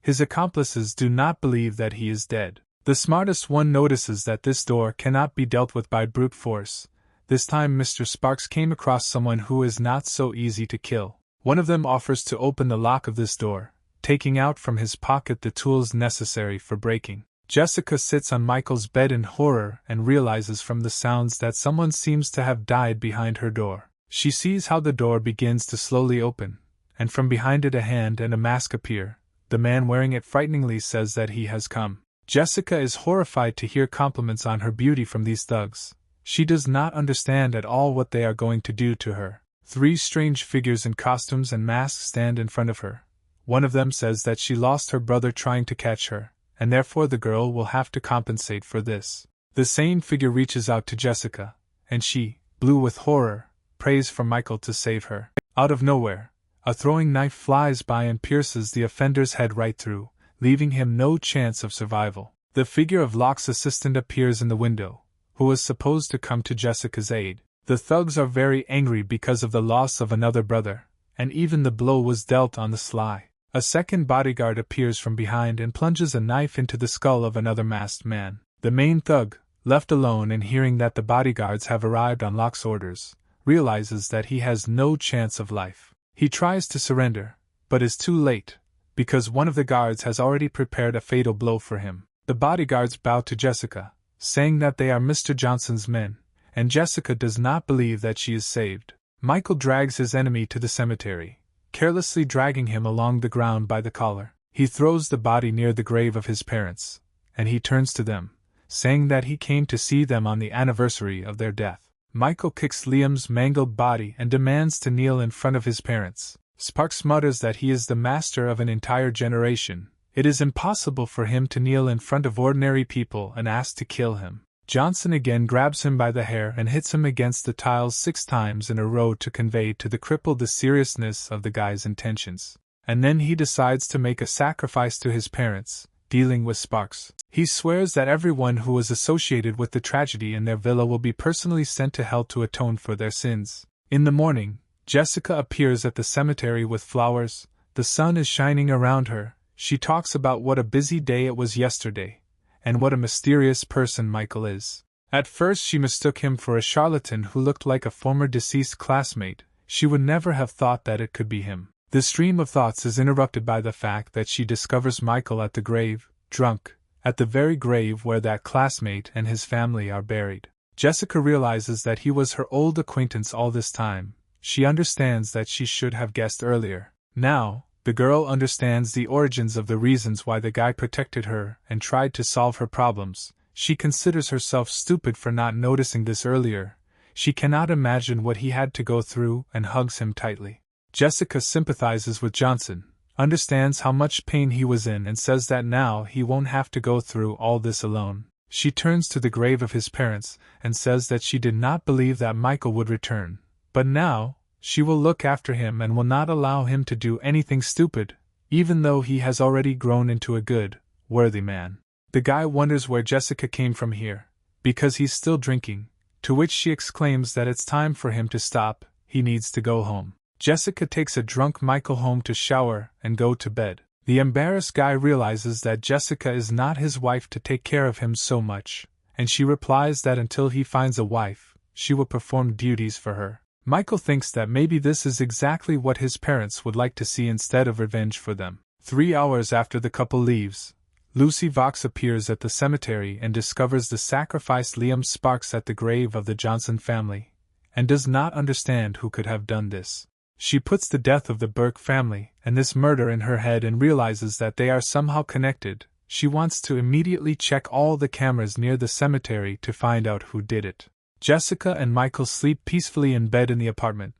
His accomplices do not believe that he is dead. The smartest one notices that this door cannot be dealt with by brute force. This time Mr. Sparks came across someone who is not so easy to kill. One of them offers to open the lock of this door, taking out from his pocket the tools necessary for breaking. Jessica sits on Michael's bed in horror and realizes from the sounds that someone seems to have died behind her door. She sees how the door begins to slowly open, and from behind it a hand and a mask appear. The man wearing it frighteningly says that he has come. Jessica is horrified to hear compliments on her beauty from these thugs. She does not understand at all what they are going to do to her. Three strange figures in costumes and masks stand in front of her. One of them says that she lost her brother trying to catch her, and therefore the girl will have to compensate for this. The same figure reaches out to Jessica, and she, blue with horror, prays for Michael to save her. Out of nowhere, a throwing knife flies by and pierces the offender's head right through, leaving him no chance of survival. The figure of Locke's assistant appears in the window, who was supposed to come to Jessica's aid. The thugs are very angry because of the loss of another brother, and even the blow was dealt on the sly. A second bodyguard appears from behind and plunges a knife into the skull of another masked man. The main thug, left alone and hearing that the bodyguards have arrived on Locke's orders, realizes that he has no chance of life. He tries to surrender, but is too late, because one of the guards has already prepared a fatal blow for him. The bodyguards bow to Jessica, saying that they are Mr. Johnson's men, and Jessica does not believe that she is saved. Michael drags his enemy to the cemetery, carelessly dragging him along the ground by the collar. He throws the body near the grave of his parents, and he turns to them, saying that he came to see them on the anniversary of their death. Michael kicks Liam's mangled body and demands to kneel in front of his parents. Sparks mutters that he is the master of an entire generation. It is impossible for him to kneel in front of ordinary people and ask to kill him. Johnson again grabs him by the hair and hits him against the tiles 6 times in a row to convey to the cripple the seriousness of the guy's intentions. And then he decides to make a sacrifice to his parents, dealing with Sparks. He swears that everyone who was associated with the tragedy in their villa will be personally sent to hell to atone for their sins. In the morning, Jessica appears at the cemetery with flowers. The sun is shining around her. She talks about what a busy day it was yesterday, and what a mysterious person Michael is. At first she mistook him for a charlatan who looked like a former deceased classmate. She would never have thought that it could be him. This stream of thoughts is interrupted by the fact that she discovers Michael at the grave, drunk, at the very grave where that classmate and his family are buried. Jessica realizes that he was her old acquaintance all this time. She understands that she should have guessed earlier. Now, the girl understands the origins of the reasons why the guy protected her and tried to solve her problems. She considers herself stupid for not noticing this earlier. She cannot imagine what he had to go through and hugs him tightly. Jessica sympathizes with Johnson, understands how much pain he was in and says that now he won't have to go through all this alone. She turns to the grave of his parents and says that she did not believe that Michael would return, but now, she will look after him and will not allow him to do anything stupid, even though he has already grown into a good, worthy man. The guy wonders where Jessica came from here, because he's still drinking, to which she exclaims that it's time for him to stop, he needs to go home. Jessica takes a drunk Michael home to shower and go to bed. The embarrassed guy realizes that Jessica is not his wife to take care of him so much, and she replies that until he finds a wife, she will perform duties for her. Michael thinks that maybe this is exactly what his parents would like to see instead of revenge for them. 3 hours after the couple leaves, Lucy Vox appears at the cemetery and discovers the sacrificed Liam Sparks at the grave of the Johnson family, and does not understand who could have done this. She puts the death of the Burke family and this murder in her head and realizes that they are somehow connected. She wants to immediately check all the cameras near the cemetery to find out who did it. Jessica and Michael sleep peacefully in bed in the apartment,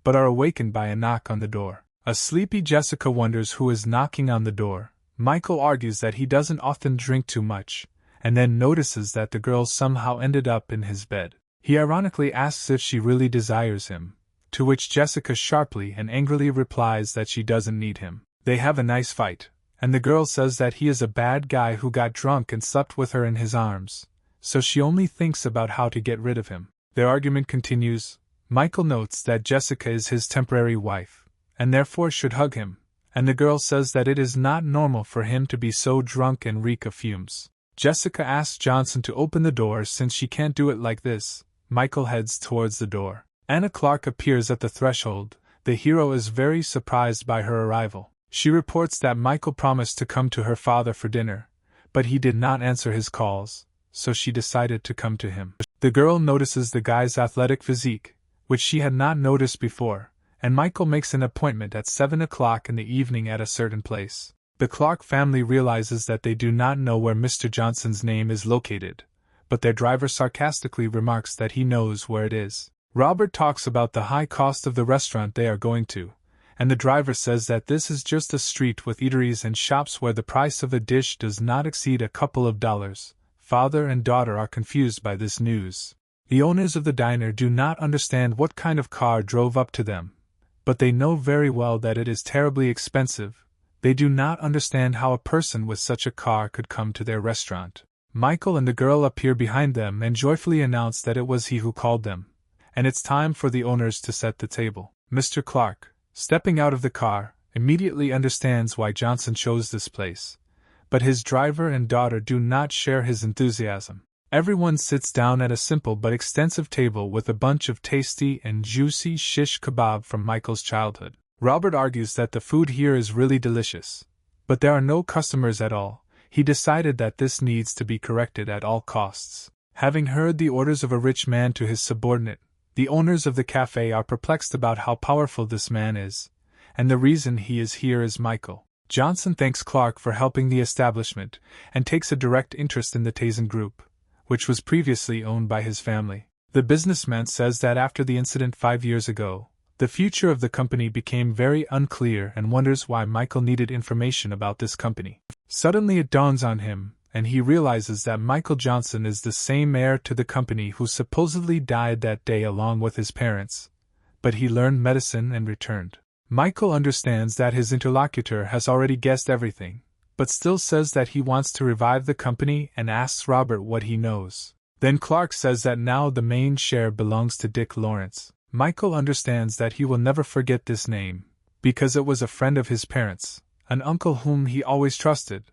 but are awakened by a knock on the door. A sleepy Jessica wonders who is knocking on the door. Michael argues that he doesn't often drink too much, and then notices that the girl somehow ended up in his bed. He ironically asks if she really desires him, to which Jessica sharply and angrily replies that she doesn't need him. They have a nice fight, and the girl says that he is a bad guy who got drunk and slept with her in his arms, so she only thinks about how to get rid of him. Their argument continues. Michael notes that Jessica is his temporary wife, and therefore should hug him, and the girl says that it is not normal for him to be so drunk and reek of fumes. Jessica asks Johnson to open the door since she can't do it like this. Michael heads towards the door. Anna Clark appears at the threshold. The hero is very surprised by her arrival. She reports that Michael promised to come to her father for dinner, but he did not answer his calls, so she decided to come to him. The girl notices the guy's athletic physique, which she had not noticed before, and Michael makes an appointment at 7 o'clock in the evening at a certain place. The Clark family realizes that they do not know where Mr. Johnson's name is located, but their driver sarcastically remarks that he knows where it is. Robert talks about the high cost of the restaurant they are going to, and the driver says that this is just a street with eateries and shops where the price of a dish does not exceed a couple of dollars. Father and daughter are confused by this news. The owners of the diner do not understand what kind of car drove up to them, but they know very well that it is terribly expensive. They do not understand how a person with such a car could come to their restaurant. Michael and the girl appear behind them and joyfully announce that it was he who called them, and it's time for the owners to set the table. Mr. Clark, stepping out of the car, immediately understands why Johnson chose this place, but his driver and daughter do not share his enthusiasm. Everyone sits down at a simple but extensive table with a bunch of tasty and juicy shish kebab from Michael's childhood. Robert argues that the food here is really delicious, but there are no customers at all. He decided that this needs to be corrected at all costs. Having heard the orders of a rich man to his subordinate, the owners of the cafe are perplexed about how powerful this man is, and the reason he is here is Michael. Johnson thanks Clark for helping the establishment, and takes a direct interest in the Tazen Group, which was previously owned by his family. The businessman says that after the incident 5 years ago, the future of the company became very unclear and wonders why Michael needed information about this company. Suddenly it dawns on him, and he realizes that Michael Johnson is the same heir to the company who supposedly died that day along with his parents, but he learned medicine and returned. Michael understands that his interlocutor has already guessed everything, but still says that he wants to revive the company and asks Robert what he knows. Then Clark says that now the main share belongs to Dick Lawrence. Michael understands that he will never forget this name, because it was a friend of his parents, an uncle whom he always trusted,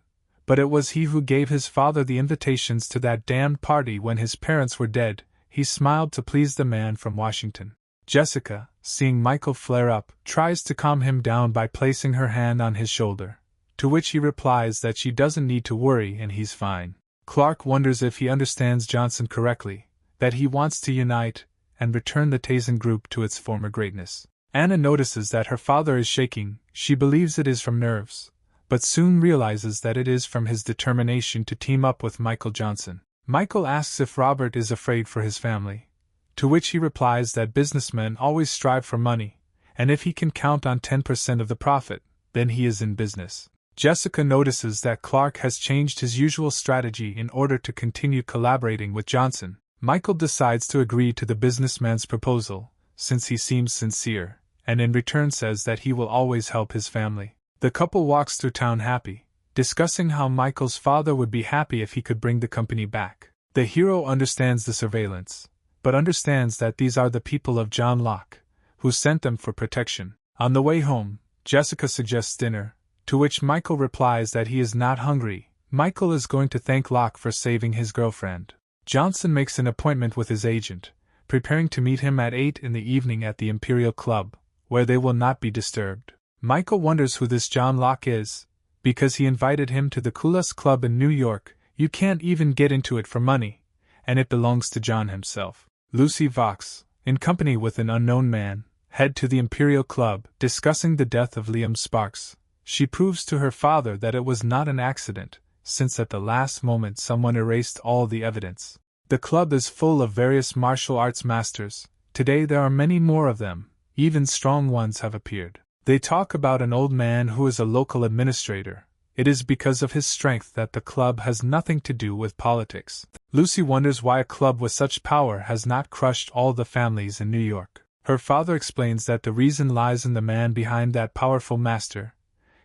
but it was he who gave his father the invitations to that damned party when his parents were dead. He smiled to please the man from Washington. Jessica, seeing Michael flare up, tries to calm him down by placing her hand on his shoulder, to which he replies that she doesn't need to worry and he's fine. Clark wonders if he understands Johnson correctly, that he wants to unite and return the Tazen group to its former greatness. Anna notices that her father is shaking. She believes it is from nerves, but soon realizes that it is from his determination to team up with Michael Johnson. Michael asks if Robert is afraid for his family, to which he replies that businessmen always strive for money, and if he can count on 10% of the profit, then he is in business. Jessica notices that Clark has changed his usual strategy in order to continue collaborating with Johnson. Michael decides to agree to the businessman's proposal, since he seems sincere, and in return says that he will always help his family. The couple walks through town happy, discussing how Michael's father would be happy if he could bring the company back. The hero understands the surveillance, but understands that these are the people of John Locke, who sent them for protection. On the way home, Jessica suggests dinner, to which Michael replies that he is not hungry. Michael is going to thank Locke for saving his girlfriend. Johnson makes an appointment with his agent, preparing to meet him at 8 in the evening at the Imperial Club, where they will not be disturbed. Michael wonders who this John Locke is, because he invited him to the coolest club in New York. You can't even get into it for money, and it belongs to John himself. Lucy Vox, in company with an unknown man, head to the Imperial Club, discussing the death of Liam Sparks. She proves to her father that it was not an accident, since at the last moment someone erased all the evidence. The club is full of various martial arts masters. Today there are many more of them, even strong ones have appeared. They talk about an old man who is a local administrator. It is because of his strength that the club has nothing to do with politics. Lucy wonders why a club with such power has not crushed all the families in New York. Her father explains that the reason lies in the man behind that powerful master.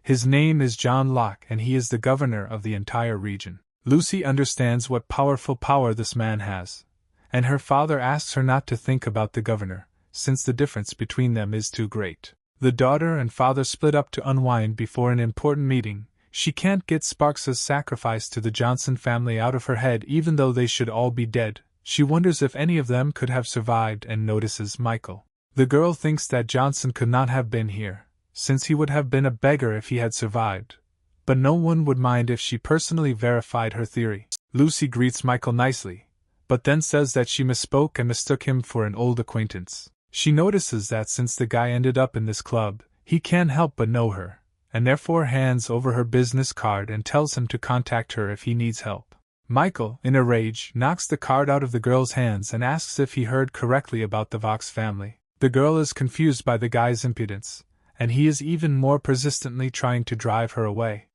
His name is John Locke and he is the governor of the entire region. Lucy understands what powerful power this man has, and her father asks her not to think about the governor, since the difference between them is too great. The daughter and father split up to unwind before an important meeting. She can't get Sparks's sacrifice to the Johnson family out of her head even though they should all be dead. She wonders if any of them could have survived and notices Michael. The girl thinks that Johnson could not have been here, since he would have been a beggar if he had survived, but no one would mind if she personally verified her theory. Lucy greets Michael nicely, but then says that she misspoke and mistook him for an old acquaintance. She notices that since the guy ended up in this club, he can't help but know her, and therefore hands over her business card and tells him to contact her if he needs help. Michael, in a rage, knocks the card out of the girl's hands and asks if he heard correctly about the Vox family. The girl is confused by the guy's impudence, and he is even more persistently trying to drive her away.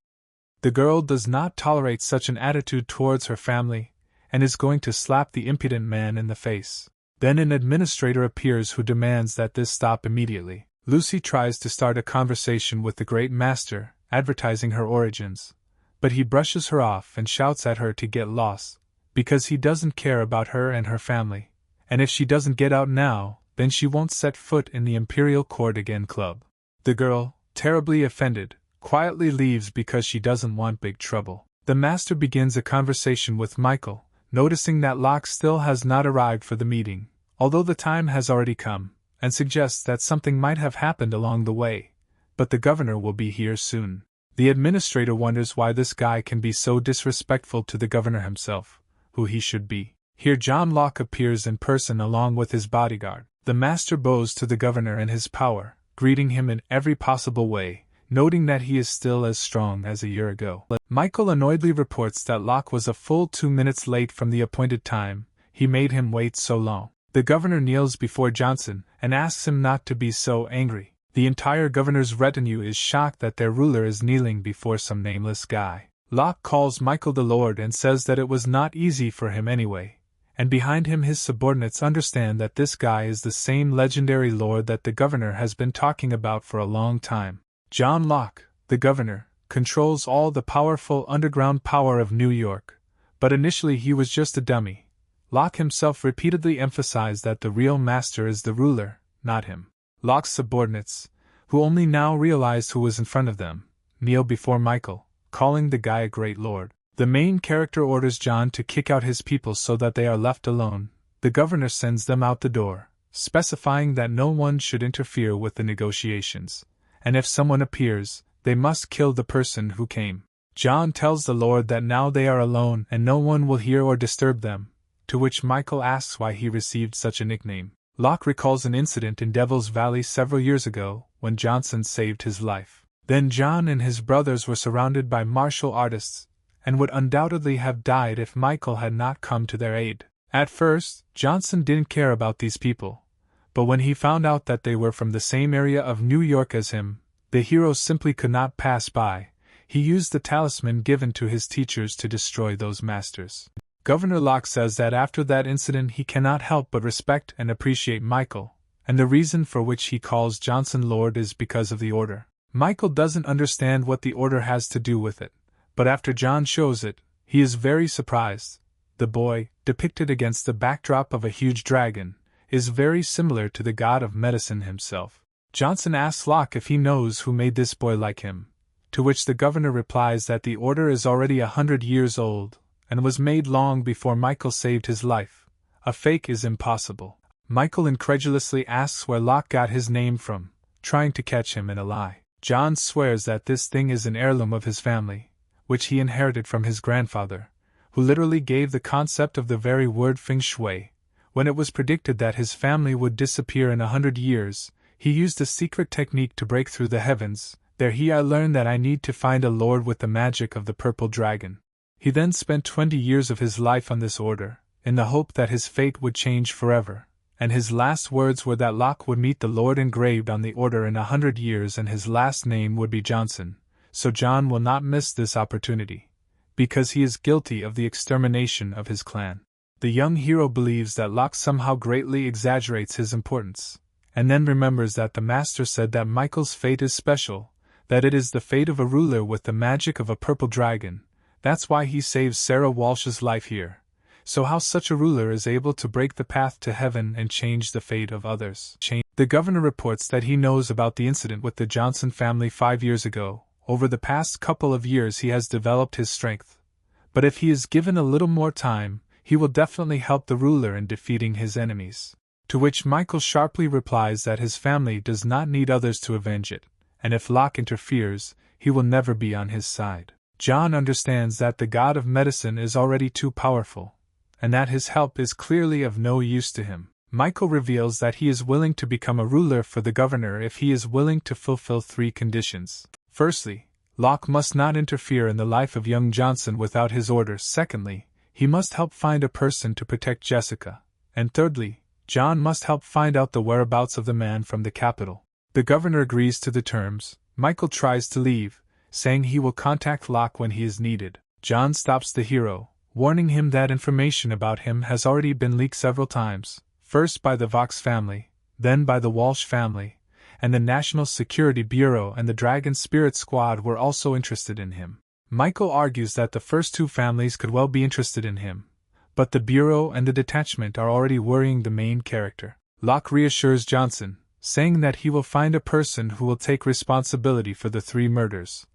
The girl does not tolerate such an attitude towards her family, and is going to slap the impudent man in the face. Then an administrator appears who demands that this stop immediately. Lucy tries to start a conversation with the great master, advertising her origins, but he brushes her off and shouts at her to get lost, because he doesn't care about her and her family, and if she doesn't get out now, then she won't set foot in the Imperial Court again club. The girl, terribly offended, quietly leaves because she doesn't want big trouble. The master begins a conversation with Michael, noticing that Locke still has not arrived for the meeting, although the time has already come, and suggests that something might have happened along the way, but the governor will be here soon. The administrator wonders why this guy can be so disrespectful to the governor himself, who he should be. Here John Locke appears in person along with his bodyguard. The master bows to the governor and his power, greeting him in every possible way, noting that he is still as strong as a year ago. Michael annoyedly reports that Locke was a full 2 minutes late from the appointed time. He made him wait so long. The governor kneels before Johnson and asks him not to be so angry. The entire governor's retinue is shocked that their ruler is kneeling before some nameless guy. Locke calls Michael the Lord and says that it was not easy for him anyway, and behind him his subordinates understand that this guy is the same legendary lord that the governor has been talking about for a long time. John Locke, the governor, controls all the powerful underground power of New York, but initially he was just a dummy. Locke himself repeatedly emphasized that the real master is the ruler, not him. Locke's subordinates, who only now realized who was in front of them, kneel before Michael, calling the guy a great lord. The main character orders John to kick out his people so that they are left alone. The governor sends them out the door, specifying that no one should interfere with the negotiations, and if someone appears, they must kill the person who came. John tells the Lord that now they are alone and no one will hear or disturb them, to which Michael asks why he received such a nickname. Locke recalls an incident in Devil's Valley several years ago, when Johnson saved his life. Then John and his brothers were surrounded by martial artists, and would undoubtedly have died if Michael had not come to their aid. At first, Johnson didn't care about these people, but when he found out that they were from the same area of New York as him, the hero simply could not pass by. He used the talisman given to his teachers to destroy those masters. Governor Locke says that after that incident he cannot help but respect and appreciate Michael, and the reason for which he calls Johnson Lord is because of the order. Michael doesn't understand what the order has to do with it, but after John shows it, he is very surprised. The boy, depicted against the backdrop of a huge dragon, is very similar to the god of medicine himself. Johnson asks Locke if he knows who made this boy like him, to which the governor replies that the order is already 100 years old, and was made long before Michael saved his life. A fake is impossible. Michael incredulously asks where Locke got his name from, trying to catch him in a lie. John swears that this thing is an heirloom of his family, which he inherited from his grandfather, who literally gave the concept of the very word feng shui. When it was predicted that his family would disappear in 100 years, he used a secret technique to break through the heavens. There I learned that I need to find a lord with the magic of the purple dragon. He then spent 20 years of his life on this order, in the hope that his fate would change forever, and his last words were that Locke would meet the Lord engraved on the order in 100 years and his last name would be Johnson, so John will not miss this opportunity, because he is guilty of the extermination of his clan. The young hero believes that Locke somehow greatly exaggerates his importance, and then remembers that the master said that Michael's fate is special, that it is the fate of a ruler with the magic of a purple dragon. That's why he saves Sarah Walsh's life here. So how such a ruler is able to break the path to heaven and change the fate of others. The governor reports that he knows about the incident with the Johnson family 5 years ago. Over the past couple of years he has developed his strength. But if he is given a little more time, he will definitely help the ruler in defeating his enemies. To which Michael sharply replies that his family does not need others to avenge it, and if Locke interferes, he will never be on his side. John understands that the god of medicine is already too powerful, and that his help is clearly of no use to him. Michael reveals that he is willing to become a ruler for the governor if he is willing to fulfill 3 conditions. Firstly, Locke must not interfere in the life of young Johnson without his orders. Secondly, he must help find a person to protect Jessica. And thirdly, John must help find out the whereabouts of the man from the capital. The governor agrees to the terms. Michael tries to leave, saying he will contact Locke when he is needed. John stops the hero, warning him that information about him has already been leaked several times, first by the Vox family, then by the Walsh family, and the National Security Bureau and the Dragon Spirit Squad were also interested in him. Michael argues that the first 2 families could well be interested in him, but the Bureau and the detachment are already worrying the main character. Locke reassures Johnson, saying that he will find a person who will take responsibility for the 3 murders,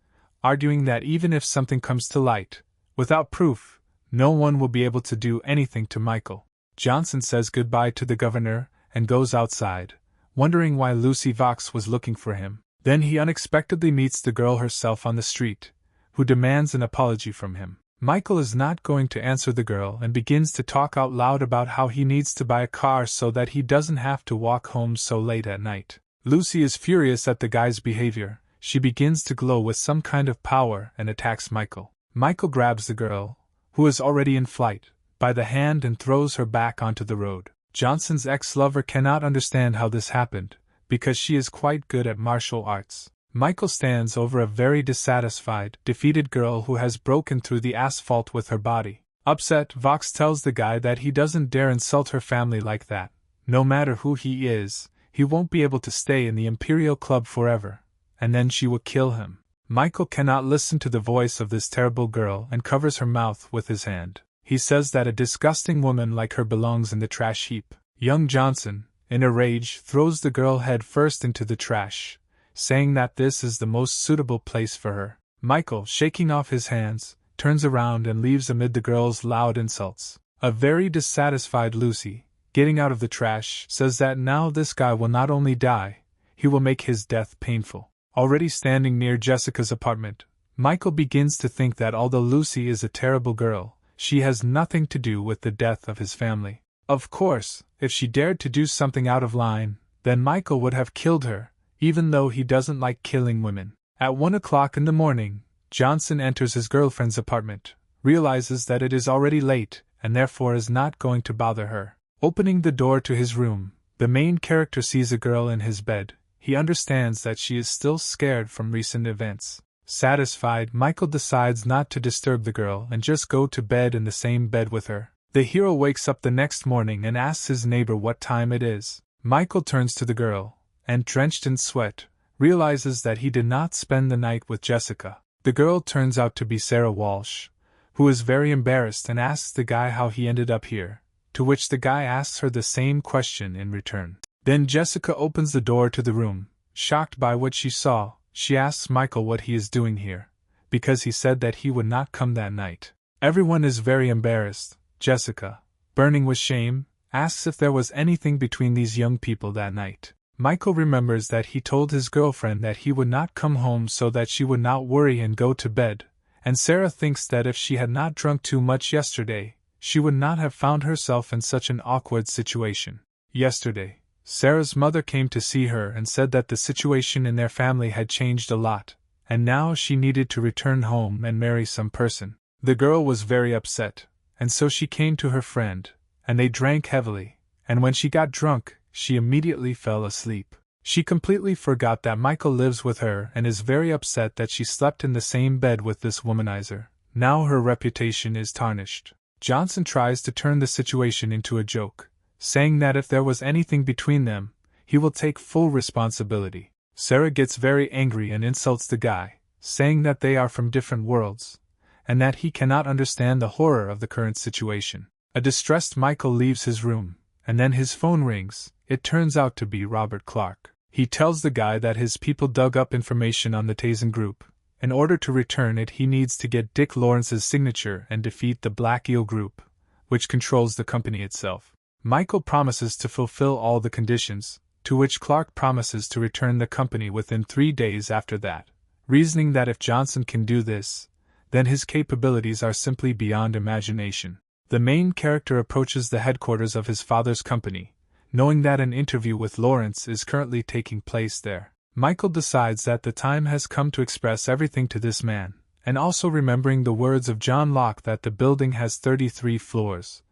arguing that even if something comes to light, without proof, no one will be able to do anything to Michael. Johnson says goodbye to the governor and goes outside, wondering why Lucy Vox was looking for him. Then he unexpectedly meets the girl herself on the street, who demands an apology from him. Michael is not going to answer the girl and begins to talk out loud about how he needs to buy a car so that he doesn't have to walk home so late at night. Lucy is furious at the guy's behavior. She begins to glow with some kind of power and attacks Michael. Michael grabs the girl, who is already in flight, by the hand and throws her back onto the road. Johnson's ex-lover cannot understand how this happened, because she is quite good at martial arts. Michael stands over a very dissatisfied, defeated girl who has broken through the asphalt with her body. Upset, Vox tells the guy that he doesn't dare insult her family like that. No matter who he is, he won't be able to stay in the Imperial Club forever, and then she will kill him. Michael cannot listen to the voice of this terrible girl and covers her mouth with his hand. He says that a disgusting woman like her belongs in the trash heap. Young Johnson, in a rage, throws the girl head first into the trash, saying that this is the most suitable place for her. Michael, shaking off his hands, turns around and leaves amid the girl's loud insults. A very dissatisfied Lucy, getting out of the trash, says that now this guy will not only die, he will make his death painful. Already standing near Jessica's apartment, Michael begins to think that although Lucy is a terrible girl, she has nothing to do with the death of his family. Of course, if she dared to do something out of line, then Michael would have killed her, even though he doesn't like killing women. At 1 o'clock in the morning, Johnson enters his girlfriend's apartment, realizes that it is already late, and therefore is not going to bother her. Opening the door to his room, the main character sees a girl in his bed. He understands that she is still scared from recent events. Satisfied, Michael decides not to disturb the girl and just go to bed in the same bed with her. The hero wakes up the next morning and asks his neighbor what time it is. Michael turns to the girl, and drenched in sweat, realizes that he did not spend the night with Jessica. The girl turns out to be Sarah Walsh, who is very embarrassed and asks the guy how he ended up here, to which the guy asks her the same question in return. Then Jessica opens the door to the room. Shocked by what she saw, she asks Michael what he is doing here, because he said that he would not come that night. Everyone is very embarrassed. Jessica, burning with shame, asks if there was anything between these young people that night. Michael remembers that he told his girlfriend that he would not come home so that she would not worry and go to bed, and Sarah thinks that if she had not drunk too much yesterday, she would not have found herself in such an awkward situation. Yesterday, Sarah's mother came to see her and said that the situation in their family had changed a lot, and now she needed to return home and marry some person. The girl was very upset, and so she came to her friend, and they drank heavily, and when she got drunk, she immediately fell asleep. She completely forgot that Michael lives with her and is very upset that she slept in the same bed with this womanizer. Now her reputation is tarnished. Johnson tries to turn the situation into a joke, saying that if there was anything between them, he will take full responsibility. Sarah gets very angry and insults the guy, saying that they are from different worlds, and that he cannot understand the horror of the current situation. A distressed Michael leaves his room, and then his phone rings. It turns out to be Robert Clark. He tells the guy that his people dug up information on the Tazen group. In order to return it, he needs to get Dick Lawrence's signature and defeat the Black Eel group, which controls the company itself. Michael promises to fulfill all the conditions, to which Clark promises to return the company within 3 days after that, reasoning that if Johnson can do this, then his capabilities are simply beyond imagination. The main character approaches the headquarters of his father's company, knowing that an interview with Lawrence is currently taking place there. Michael decides that the time has come to express everything to this man, and also remembering the words of John Locke that the building has 33 floors,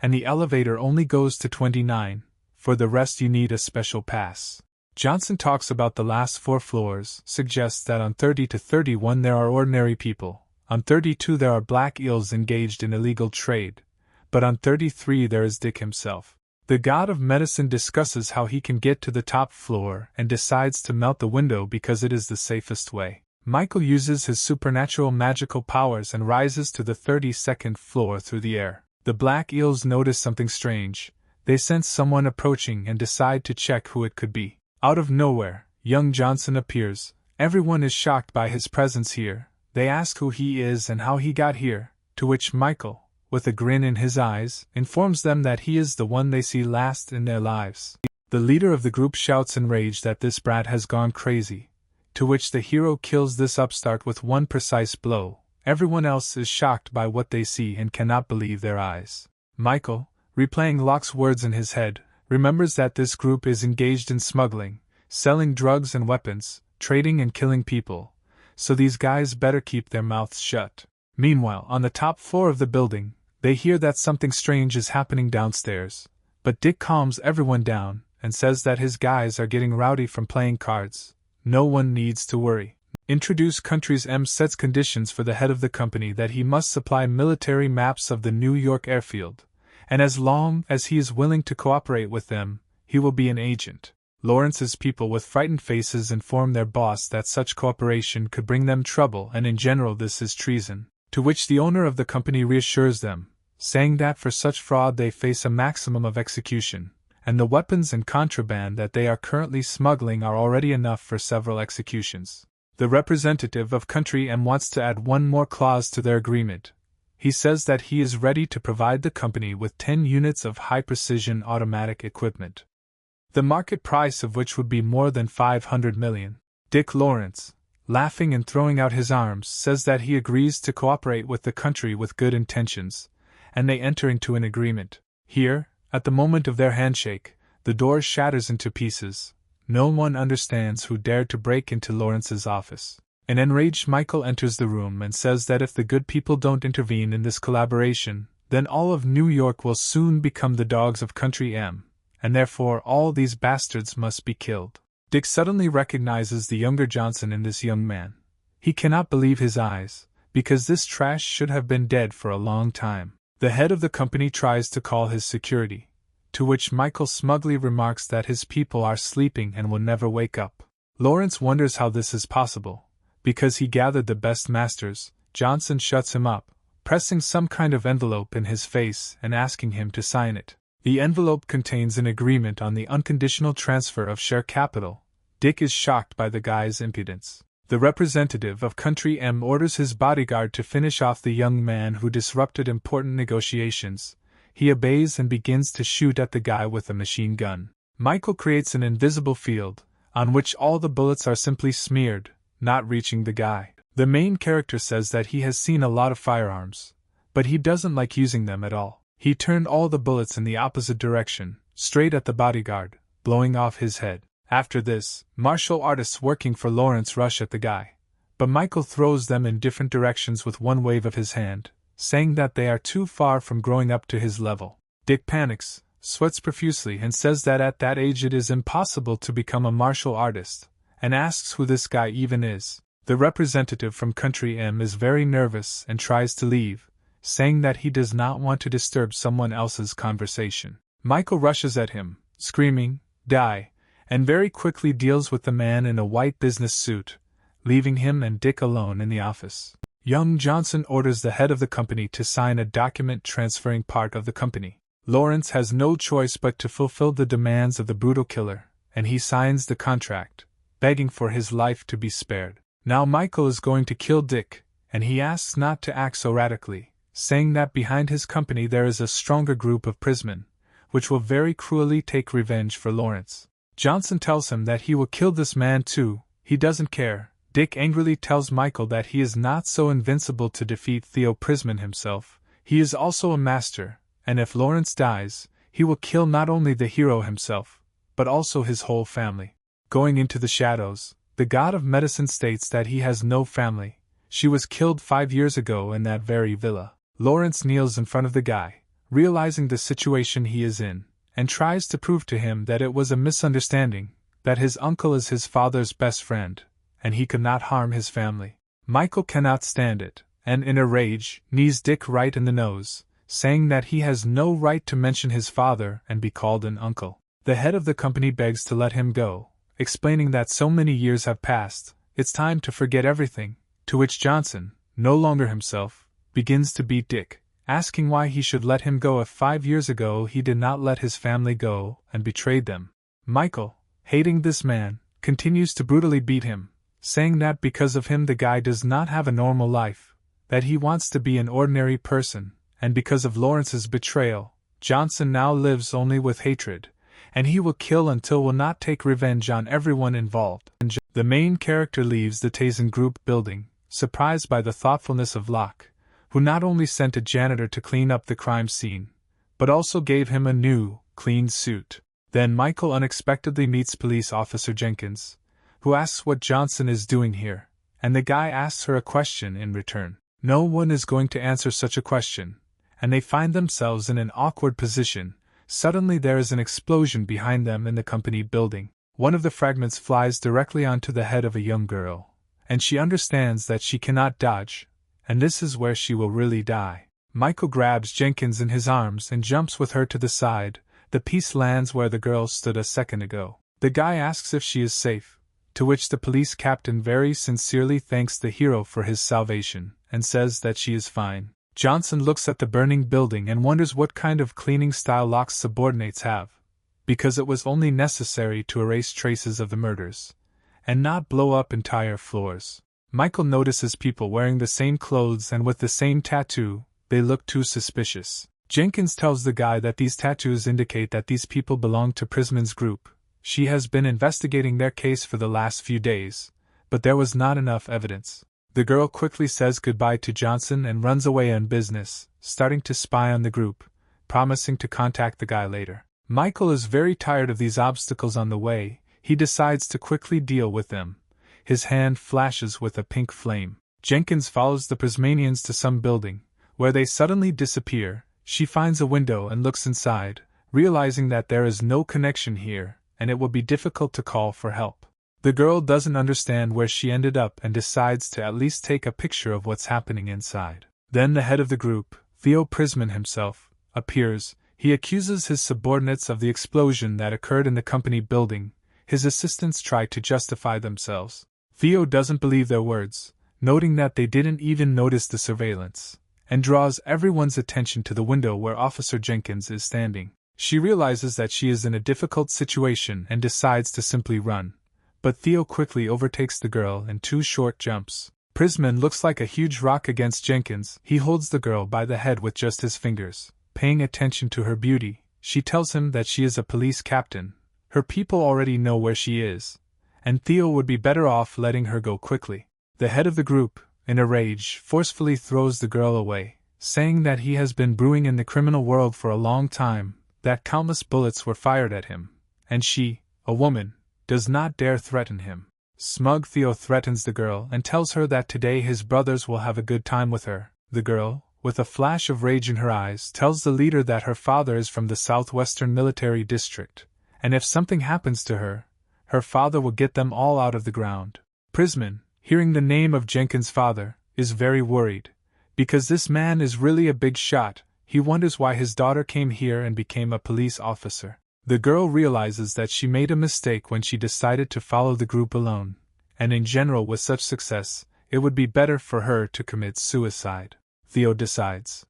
and the elevator only goes to 29, for the rest you need a special pass. Johnson talks about the last 4 floors, suggests that on 30 to 31 there are ordinary people, on 32 there are black eels engaged in illegal trade, but on 33 there is Dick himself. The god of medicine discusses how he can get to the top floor and decides to melt the window because it is the safest way. Michael uses his supernatural magical powers and rises to the 32nd floor through the air. The black eels notice something strange. They sense someone approaching and decide to check who it could be. Out of nowhere, young Johnson appears. Everyone is shocked by his presence here. They ask who he is and how he got here, to which Michael, with a grin in his eyes, informs them that he is the one they see last in their lives. The leader of the group shouts in rage that this brat has gone crazy, to which the hero kills this upstart with one precise blow. Everyone else is shocked by what they see and cannot believe their eyes. Michael, replaying Locke's words in his head, remembers that this group is engaged in smuggling, selling drugs and weapons, trading and killing people, so these guys better keep their mouths shut. Meanwhile, on the top floor of the building, they hear that something strange is happening downstairs, but Dick calms everyone down and says that his guys are getting rowdy from playing cards, No one needs to worry. Introduce countries. M sets conditions for the head of the company that he must supply military maps of the New York airfield, and as long as he is willing to cooperate with them, he will be an agent. Lawrence's people with frightened faces inform their boss that such cooperation could bring them trouble and in general this is treason, to which the owner of the company reassures them, saying that for such fraud they face a maximum of execution, and the weapons and contraband that they are currently smuggling are already enough for several executions. The representative of Country M wants to add one more clause to their agreement. He says that he is ready to provide the company with 10 units of high-precision automatic equipment, the market price of which would be more than $500 million. Dick Lawrence, laughing and throwing out his arms, says that he agrees to cooperate with the country with good intentions, and they enter into an agreement. Here, at the moment of their handshake, the door shatters into pieces. No one understands who dared to break into Lawrence's office. An enraged Michael enters the room and says that if the good people don't intervene in this collaboration, then all of New York will soon become the dogs of Country M, and therefore all these bastards must be killed. Dick suddenly recognizes the younger Johnson in this young man. He cannot believe his eyes, because this trash should have been dead for a long time. The head of the company tries to call his security, to which Michael smugly remarks that his people are sleeping and will never wake up. Lawrence wonders how this is possible. Because he gathered the best masters, Johnson shuts him up, pressing some kind of envelope in his face and asking him to sign it. The envelope contains an agreement on the unconditional transfer of share capital. Dick is shocked by the guy's impudence. The representative of Country M orders his bodyguard to finish off the young man who disrupted important negotiations. He obeys and begins to shoot at the guy with a machine gun. Michael creates an invisible field, on which all the bullets are simply smeared, not reaching the guy. The main character says that he has seen a lot of firearms, but he doesn't like using them at all. He turned all the bullets in the opposite direction, straight at the bodyguard, blowing off his head. After this, martial artists working for Lawrence rush at the guy, but Michael throws them in different directions with one wave of his hand, saying that they are too far from growing up to his level. Dick panics, sweats profusely and says that at that age it is impossible to become a martial artist, and asks who this guy even is. The representative from Country M is very nervous and tries to leave, saying that he does not want to disturb someone else's conversation. Michael rushes at him, screaming, "Die!" and very quickly deals with the man in a white business suit, leaving him and Dick alone in the office. Young Johnson orders the head of the company to sign a document transferring part of the company. Lawrence has no choice but to fulfill the demands of the brutal killer, and he signs the contract, begging for his life to be spared. Now Michael is going to kill Dick, and he asks not to act so radically, saying that behind his company there is a stronger group of prismen, which will very cruelly take revenge for Lawrence. Johnson tells him that he will kill this man too. He doesn't care. Dick angrily tells Michael that he is not so invincible to defeat Theo Prisman himself. He is also a master, and if Lawrence dies, he will kill not only the hero himself, but also his whole family. Going into the shadows, the god of medicine states that he has no family. She was killed 5 years ago in that very villa. Lawrence kneels in front of the guy, realizing the situation he is in, and tries to prove to him that it was a misunderstanding, that his uncle is his father's best friend, and he could not harm his family. Michael cannot stand it, and in a rage, knees Dick right in the nose, saying that he has no right to mention his father and be called an uncle. The head of the company begs to let him go, explaining that so many years have passed, it's time to forget everything, to which Johnson, no longer himself, begins to beat Dick, asking why he should let him go if 5 years ago he did not let his family go and betrayed them. Michael, hating this man, continues to brutally beat him, saying that because of him the guy does not have a normal life, that he wants to be an ordinary person, and because of Lawrence's betrayal, Johnson now lives only with hatred, and he will kill until will not take revenge on everyone involved. The main character leaves the Tazen Group building, surprised by the thoughtfulness of Locke, who not only sent a janitor to clean up the crime scene, but also gave him a new, clean suit. Then Michael unexpectedly meets Police Officer Jenkins, who asks what Johnson is doing here, and the guy asks her a question in return. No one is going to answer such a question, and they find themselves in an awkward position. Suddenly there is an explosion behind them in the company building. One of the fragments flies directly onto the head of a young girl, and she understands that she cannot dodge, and this is where she will really die. Michael grabs Jenkins in his arms and jumps with her to the side. The piece lands where the girl stood a second ago. The guy asks if she is safe, to which the police captain very sincerely thanks the hero for his salvation, and says that she is fine. Johnson looks at the burning building and wonders what kind of cleaning style Locke's subordinates have, because it was only necessary to erase traces of the murders, and not blow up entire floors. Michael notices people wearing the same clothes and with the same tattoo. They look too suspicious. Jenkins tells the guy that these tattoos indicate that these people belong to Prisman's group. She has been investigating their case for the last few days, but there was not enough evidence. The girl quickly says goodbye to Johnson and runs away on business, starting to spy on the group, promising to contact the guy later. Michael is very tired of these obstacles on the way. He decides to quickly deal with them. His hand flashes with a pink flame. Jenkins follows the Prismanians to some building, where they suddenly disappear. She finds a window and looks inside, realizing that there is no connection here, and it will be difficult to call for help. The girl doesn't understand where she ended up and decides to at least take a picture of what's happening inside. Then the head of the group, Theo Prisman himself, appears. He accuses his subordinates of the explosion that occurred in the company building. His assistants try to justify themselves. Theo doesn't believe their words, noting that they didn't even notice the surveillance, and draws everyone's attention to the window where Officer Jenkins is standing. She realizes that she is in a difficult situation and decides to simply run, but Theo quickly overtakes the girl in 2 short jumps. Prisman looks like a huge rock against Jenkins. He holds the girl by the head with just his fingers. Paying attention to her beauty, she tells him that she is a police captain. Her people already know where she is, and Theo would be better off letting her go quickly. The head of the group, in a rage, forcefully throws the girl away, saying that he has been brewing in the criminal world for a long time, that countless bullets were fired at him, and she, a woman, does not dare threaten him. Smug Theo threatens the girl and tells her that today his brothers will have a good time with her. The girl, with a flash of rage in her eyes, tells the leader that her father is from the Southwestern Military District, and if something happens to her, her father will get them all out of the ground. Prisman, hearing the name of Jenkins' father, is very worried, because this man is really a big shot. He wonders why his daughter came here and became a police officer. The girl realizes that she made a mistake when she decided to follow the group alone, and in general with such success, it would be better for her to commit suicide. Theo decides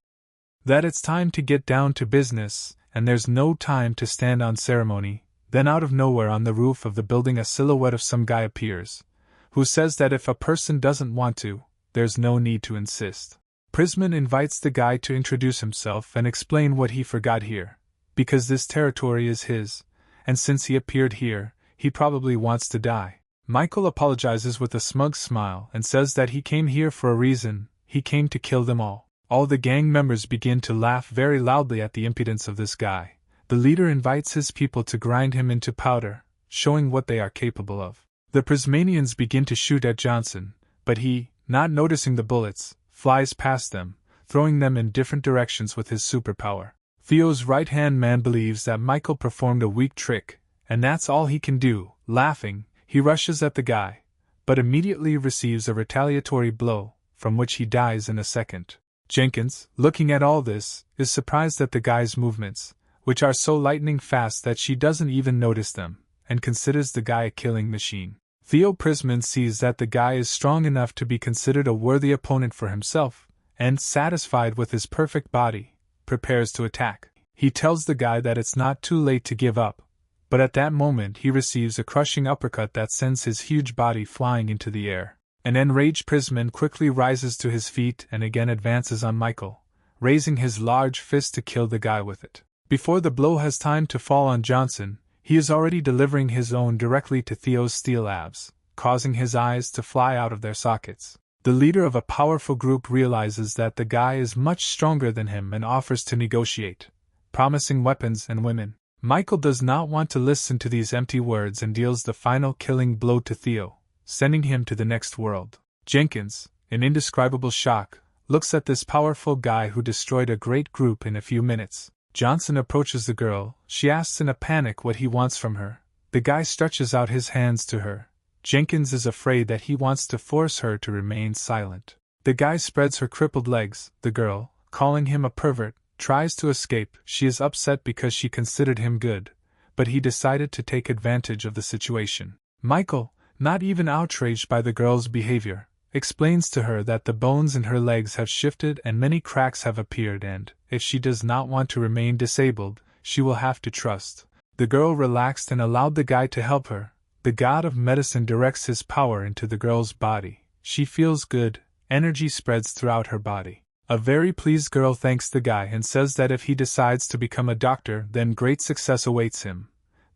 that it's time to get down to business, and there's no time to stand on ceremony. Then out of nowhere on the roof of the building a silhouette of some guy appears, who says that if a person doesn't want to, there's no need to insist. Prisman invites the guy to introduce himself and explain what he forgot here, because this territory is his, and since he appeared here, he probably wants to die. Michael apologizes with a smug smile and says that he came here for a reason. He came to kill them all. All the gang members begin to laugh very loudly at the impudence of this guy. The leader invites his people to grind him into powder, showing what they are capable of. The Prismanians begin to shoot at Johnson, but he, not noticing the bullets, flies past them, throwing them in different directions with his superpower. Theo's right-hand man believes that Michael performed a weak trick, and that's all he can do. Laughing, he rushes at the guy, but immediately receives a retaliatory blow, from which he dies in a second. Jenkins, looking at all this, is surprised at the guy's movements, which are so lightning fast that she doesn't even notice them, and considers the guy a killing machine. Theo Prisman sees that the guy is strong enough to be considered a worthy opponent for himself, and, satisfied with his perfect body, prepares to attack. He tells the guy that it's not too late to give up, but at that moment he receives a crushing uppercut that sends his huge body flying into the air. An enraged Prisman quickly rises to his feet and again advances on Michael, raising his large fist to kill the guy with it. Before the blow has time to fall on Johnson, he is already delivering his own directly to Theo's steel abs, causing his eyes to fly out of their sockets. The leader of a powerful group realizes that the guy is much stronger than him and offers to negotiate, promising weapons and women. Michael does not want to listen to these empty words and deals the final killing blow to Theo, sending him to the next world. Jenkins, in indescribable shock, looks at this powerful guy who destroyed a great group in a few minutes. Johnson approaches the girl. She asks in a panic what he wants from her, The guy stretches out his hands to her. Jenkins is afraid that he wants to force her to remain silent. The guy spreads her crippled legs. The girl, calling him a pervert, tries to escape. She is upset because she considered him good, but he decided to take advantage of the situation. Michael, not even outraged by the girl's behavior, explains to her that the bones in her legs have shifted and many cracks have appeared, and, if she does not want to remain disabled, she will have to trust. The girl relaxed and allowed the guy to help her. The god of medicine directs his power into the girl's body. She feels good, energy spreads throughout her body. A very pleased girl thanks the guy and says that if he decides to become a doctor, then great success awaits him.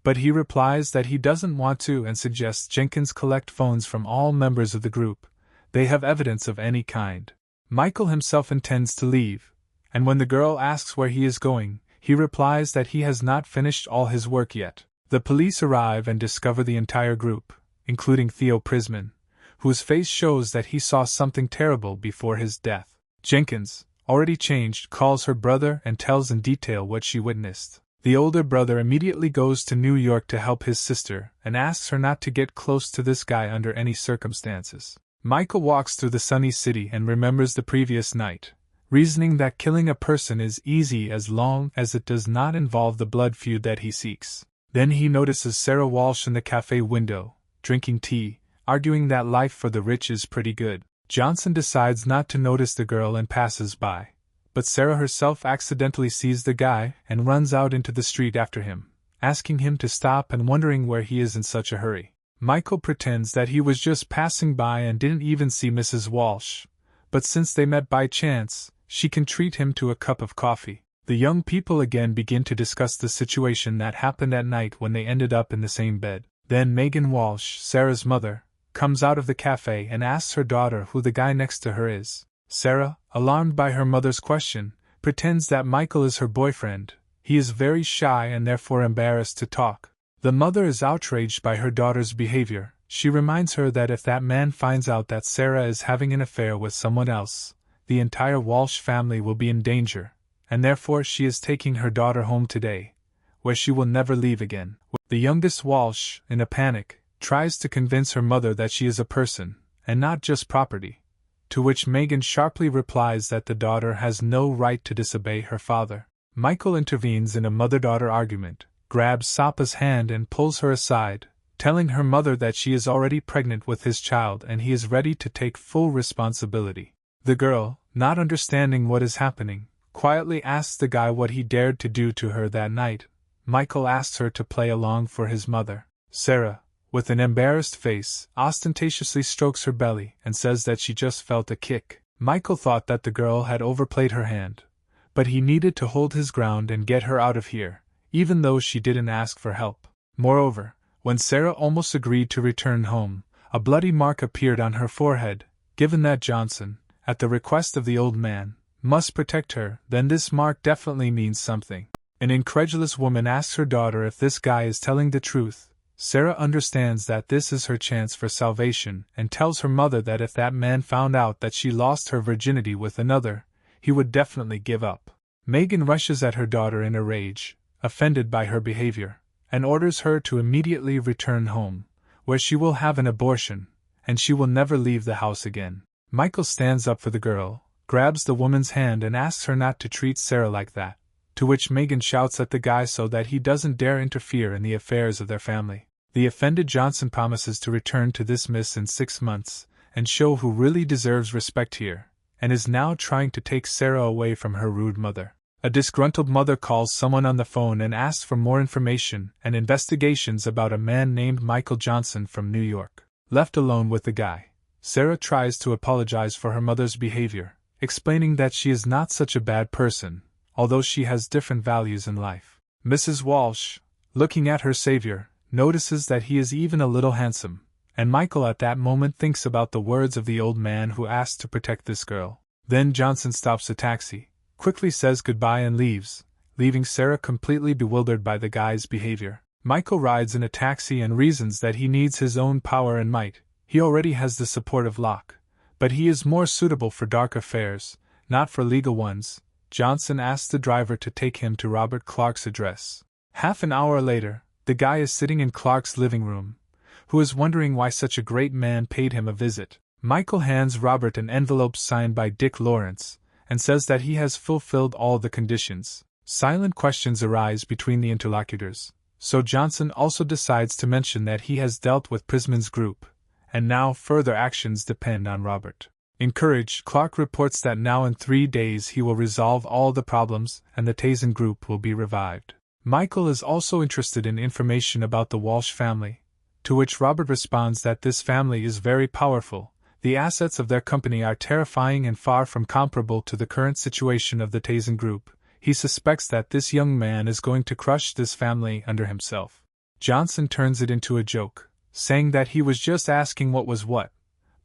But he replies that he doesn't want to and suggests Jenkins collect phones from all members of the group. They have evidence of any kind. Michael himself intends to leave, and when the girl asks where he is going, he replies that he has not finished all his work yet. The police arrive and discover the entire group, including Theo Prisman, whose face shows that he saw something terrible before his death. Jenkins, already changed, calls her brother and tells in detail what she witnessed. The older brother immediately goes to New York to help his sister and asks her not to get close to this guy under any circumstances. Michael walks through the sunny city and remembers the previous night, reasoning that killing a person is easy as long as it does not involve the blood feud that he seeks. Then he notices Sarah Walsh in the cafe window, drinking tea, arguing that life for the rich is pretty good. Johnson decides not to notice the girl and passes by, but Sarah herself accidentally sees the guy and runs out into the street after him, asking him to stop and wondering where he is in such a hurry. Michael pretends that he was just passing by and didn't even see Mrs. Walsh, but since they met by chance, she can treat him to a cup of coffee. The young people again begin to discuss the situation that happened at night when they ended up in the same bed. Then Megan Walsh, Sarah's mother, comes out of the cafe and asks her daughter who the guy next to her is. Sarah, alarmed by her mother's question, pretends that Michael is her boyfriend. He is very shy and therefore embarrassed to talk. The mother is outraged by her daughter's behavior. She reminds her that if that man finds out that Sarah is having an affair with someone else, the entire Walsh family will be in danger, and therefore she is taking her daughter home today, where she will never leave again. The youngest Walsh, in a panic, tries to convince her mother that she is a person, and not just property, to which Megan sharply replies that the daughter has no right to disobey her father. Michael intervenes in a mother-daughter argument, grabs Sapa's hand and pulls her aside, telling her mother that she is already pregnant with his child and he is ready to take full responsibility. The girl, not understanding what is happening, quietly asks the guy what he dared to do to her that night. Michael asks her to play along for his mother. Sarah, with an embarrassed face, ostentatiously strokes her belly and says that she just felt a kick. Michael thought that the girl had overplayed her hand, but he needed to hold his ground and get her out of here, even though she didn't ask for help. Moreover, when Sarah almost agreed to return home, a bloody mark appeared on her forehead. Given that Johnson, at the request of the old man, must protect her, then this mark definitely means something. An incredulous woman asks her daughter if this guy is telling the truth. Sarah understands that this is her chance for salvation and tells her mother that if that man found out that she lost her virginity with another, he would definitely give up. Megan rushes at her daughter in a rage, offended by her behavior, and orders her to immediately return home, where she will have an abortion, and she will never leave the house again. Michael stands up for the girl, grabs the woman's hand and asks her not to treat Sarah like that, to which Megan shouts at the guy so that he doesn't dare interfere in the affairs of their family. The offended Johnson promises to return to this miss in 6 months, and show who really deserves respect here, and is now trying to take Sarah away from her rude mother. A disgruntled mother calls someone on the phone and asks for more information and investigations about a man named Michael Johnson from New York. Left alone with the guy, Sarah tries to apologize for her mother's behavior, explaining that she is not such a bad person, although she has different values in life. Mrs. Walsh, looking at her savior, notices that he is even a little handsome, and Michael at that moment thinks about the words of the old man who asked to protect this girl. Then Johnson stops a taxi, quickly says goodbye and leaves, leaving Sarah completely bewildered by the guy's behavior. Michael rides in a taxi and reasons that he needs his own power and might. He already has the support of Locke, but he is more suitable for dark affairs, not for legal ones. Johnson asks the driver to take him to Robert Clark's address. Half an hour later, The guy is sitting in Clark's living room, who is wondering why such a great man paid him a visit. Michael hands Robert an envelope signed by Dick Lawrence, and says that he has fulfilled all the conditions. Silent questions arise between the interlocutors, so Johnson also decides to mention that he has dealt with Prisman's group, and now further actions depend on Robert. Encouraged, Clark reports that now in 3 days he will resolve all the problems and the Tazen group will be revived. Michael is also interested in information about the Walsh family, to which Robert responds that this family is very powerful. The assets of their company are terrifying and far from comparable to the current situation of the Tazen group. He suspects that this young man is going to crush this family under himself. Johnson turns it into a joke, saying that he was just asking what was what,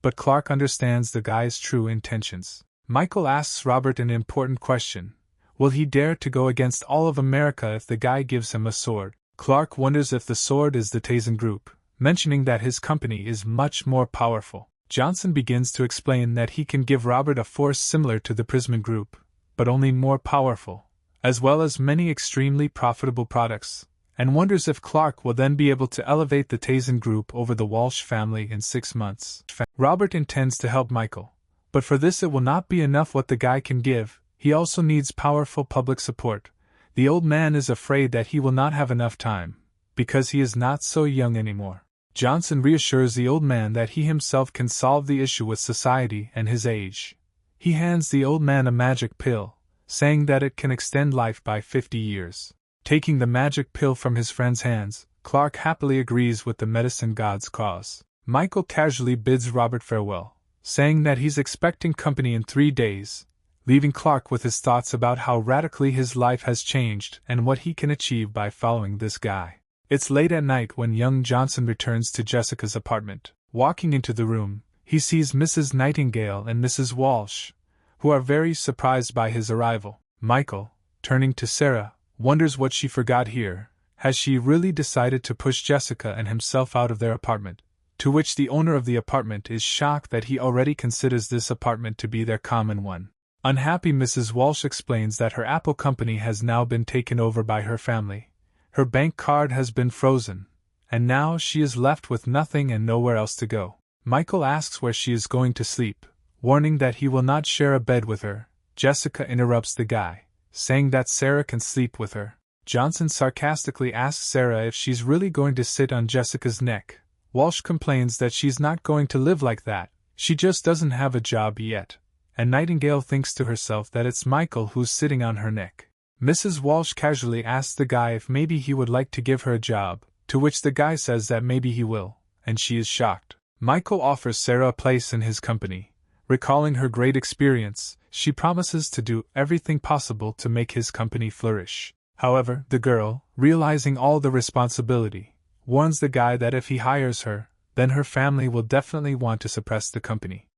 but Clark understands the guy's true intentions. Michael asks Robert an important question. Will he dare to go against all of America if the guy gives him a sword? Clark wonders if the sword is the Tazen group, mentioning that his company is much more powerful. Johnson begins to explain that he can give Robert a force similar to the Prisman group, but only more powerful, as well as many extremely profitable products, and wonders if Clark will then be able to elevate the Tazen group over the Walsh family in 6 months. Robert intends to help Michael, but for this it will not be enough what the guy can give. He also needs powerful public support. The old man is afraid that he will not have enough time, because he is not so young anymore. Johnson reassures the old man that he himself can solve the issue with society and his age. He hands the old man a magic pill, saying that it can extend life by 50 years. Taking the magic pill from his friend's hands, Clark happily agrees with the medicine god's cause. Michael casually bids Robert farewell, saying that he's expecting company in 3 days, leaving Clark with his thoughts about how radically his life has changed and what he can achieve by following this guy. It's late at night when young Johnson returns to Jessica's apartment. Walking into the room, he sees Mrs. Nightingale and Mrs. Walsh, who are very surprised by his arrival. Michael, turning to Sarah, wonders what she forgot here. Has she really decided to push Jessica and himself out of their apartment? To which the owner of the apartment is shocked that he already considers this apartment to be their common one. Unhappy, Mrs. Walsh explains that her Apple company has now been taken over by her family. Her bank card has been frozen, and now she is left with nothing and nowhere else to go. Michael asks where she is going to sleep, warning that he will not share a bed with her. Jessica interrupts the guy, saying that Sarah can sleep with her. Johnson sarcastically asks Sarah if she's really going to sit on Jessica's neck. Walsh complains that she's not going to live like that, she just doesn't have a job yet, and Nightingale thinks to herself that it's Michael who's sitting on her neck. Mrs. Walsh casually asks the guy if maybe he would like to give her a job, to which the guy says that maybe he will, and she is shocked. Michael offers Sarah a place in his company. Recalling her great experience, she promises to do everything possible to make his company flourish. However, the girl, realizing all the responsibility, warns the guy that if he hires her, then her family will definitely want to suppress the company.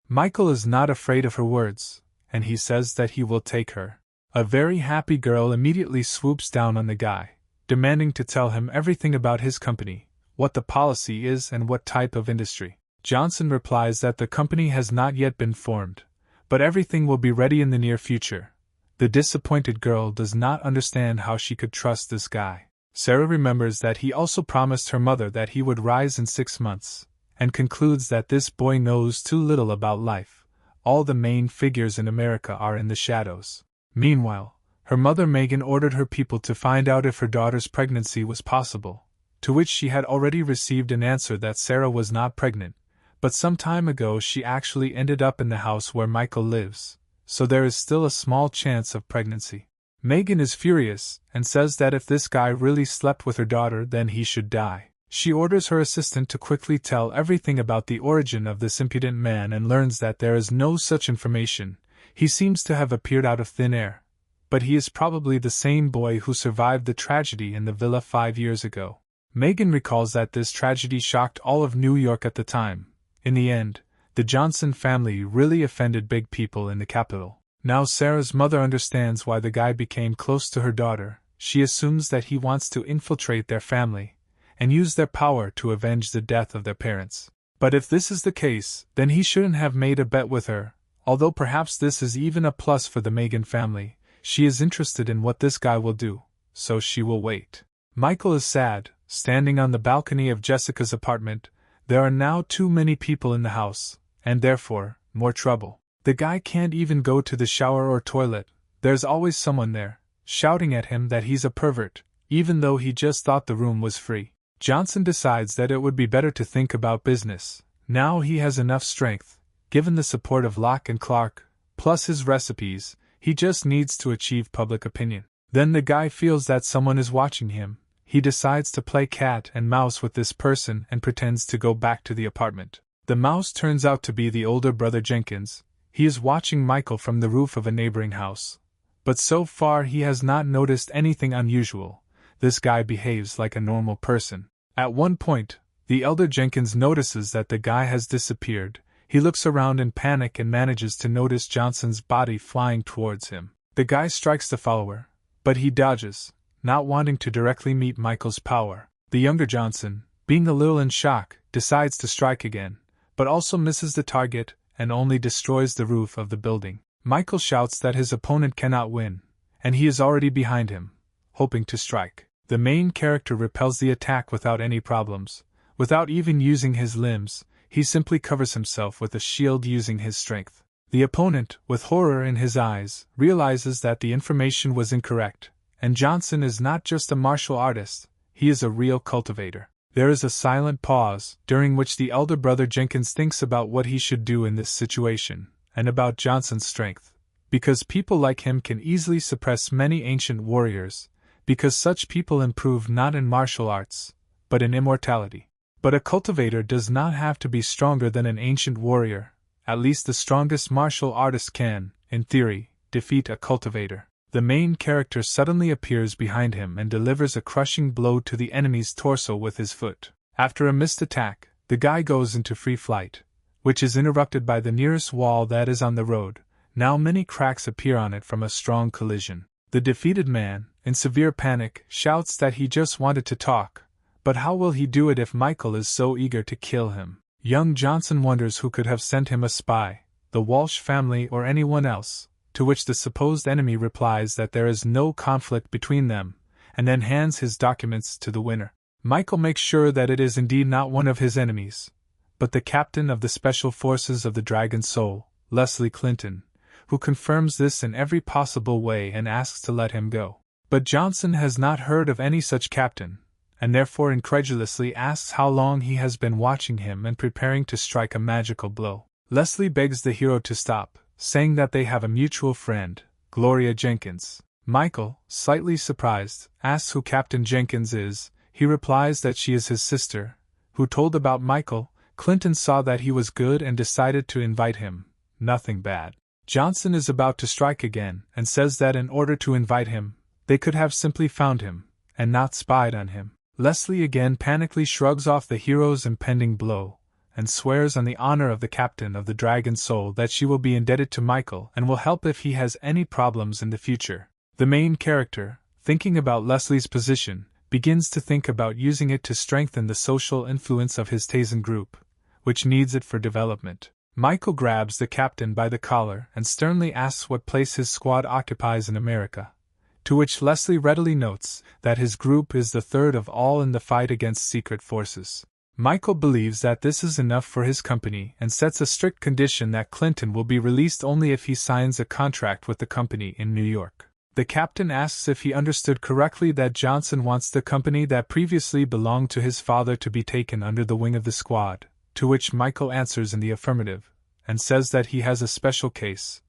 Michael is not afraid of her words, and he says that he will take her. A very happy girl immediately swoops down on the guy, demanding to tell him everything about his company, what the policy is and what type of industry. Johnson replies that the company has not yet been formed, but everything will be ready in the near future. The disappointed girl does not understand how she could trust this guy. Sarah remembers that he also promised her mother that he would rise in 6 months, and concludes that this boy knows too little about life. All the main figures in America are in the shadows. Meanwhile, her mother Megan ordered her people to find out if her daughter's pregnancy was possible, to which she had already received an answer that Sarah was not pregnant, but some time ago she actually ended up in the house where Michael lives, so there is still a small chance of pregnancy. Megan is furious, and says that if this guy really slept with her daughter then he should die. She orders her assistant to quickly tell everything about the origin of this impudent man and learns that there is no such information. He seems to have appeared out of thin air, but he is probably the same boy who survived the tragedy in the villa 5 years ago. Megan recalls that this tragedy shocked all of New York at the time. In the end, the Johnson family really offended big people in the capital. Now Sarah's mother understands why the guy became close to her daughter. She assumes that he wants to infiltrate their family and use their power to avenge the death of their parents. But if this is the case, then he shouldn't have made a bet with her. Although perhaps this is even a plus for the Megan family, she is interested in what this guy will do, so she will wait. Michael is sad, standing on the balcony of Jessica's apartment. There are now too many people in the house, and therefore, more trouble. The guy can't even go to the shower or toilet. There's always someone there, shouting at him that he's a pervert, even though he just thought the room was free. Johnson decides that it would be better to think about business. Now he has enough strength, given the support of Locke and Clark, plus his recipes, he just needs to achieve public opinion. Then the guy feels that someone is watching him. He decides to play cat and mouse with this person and pretends to go back to the apartment. The mouse turns out to be the older brother Jenkins. He is watching Michael from the roof of a neighboring house. But so far he has not noticed anything unusual. This guy behaves like a normal person. At one point, the elder Jenkins notices that the guy has disappeared. He looks around in panic and manages to notice Johnson's body flying towards him. The guy strikes the follower, but he dodges, not wanting to directly meet Michael's power. The younger Johnson, being a little in shock, decides to strike again, but also misses the target and only destroys the roof of the building. Michael shouts that his opponent cannot win, and he is already behind him, hoping to strike. The main character repels the attack without any problems. Without even using his limbs, he simply covers himself with a shield using his strength. The opponent, with horror in his eyes, realizes that the information was incorrect, and Johnson is not just a martial artist, he is a real cultivator. There is a silent pause, during which the elder brother Jenkins thinks about what he should do in this situation, and about Johnson's strength. Because people like him can easily suppress many ancient warriors, because such people improve not in martial arts, but in immortality. But a cultivator does not have to be stronger than an ancient warrior. At least the strongest martial artist can, in theory, defeat a cultivator. The main character suddenly appears behind him and delivers a crushing blow to the enemy's torso with his foot. After a missed attack, the guy goes into free flight, which is interrupted by the nearest wall that is on the road. Now many cracks appear on it from a strong collision. The defeated man, in severe panic, shouts that he just wanted to talk, but how will he do it if Michael is so eager to kill him? Young Johnson wonders who could have sent him a spy, the Walsh family or anyone else, to which the supposed enemy replies that there is no conflict between them, and then hands his documents to the winner. Michael makes sure that it is indeed not one of his enemies, but the captain of the Special Forces of the Dragon Soul, Leslie Clinton, who confirms this in every possible way and asks to let him go. But Johnson has not heard of any such captain, and therefore incredulously asks how long he has been watching him and preparing to strike a magical blow. Leslie begs the hero to stop, saying that they have a mutual friend, Gloria Jenkins. Michael, slightly surprised, asks who Captain Jenkins is. He replies that she is his sister, who told about Michael. Clinton saw that he was good and decided to invite him. Nothing bad. Johnson is about to strike again and says that in order to invite him, they could have simply found him, and not spied on him. Leslie again panically shrugs off the hero's impending blow, and swears on the honor of the captain of the Dragon Soul that she will be indebted to Michael and will help if he has any problems in the future. The main character, thinking about Leslie's position, begins to think about using it to strengthen the social influence of his Tazen group, which needs it for development. Michael grabs the captain by the collar and sternly asks what place his squad occupies in America, to which Leslie readily notes that his group is the third of all in the fight against secret forces. Michael believes that this is enough for his company and sets a strict condition that Clinton will be released only if he signs a contract with the company in New York. The captain asks if he understood correctly that Johnson wants the company that previously belonged to his father to be taken under the wing of the squad, to which Michael answers in the affirmative, and says that he has a special case,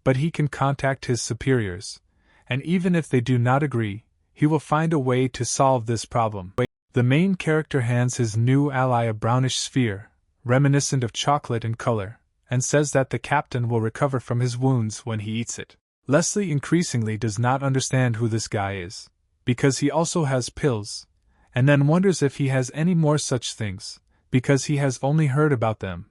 but he can contact his superiors, and even if they do not agree, he will find a way to solve this problem. The main character hands his new ally a brownish sphere, reminiscent of chocolate in color, and says that the captain will recover from his wounds when he eats it. Leslie increasingly does not understand who this guy is, because he also has pills, and then wonders if he has any more such things, because he has only heard about them,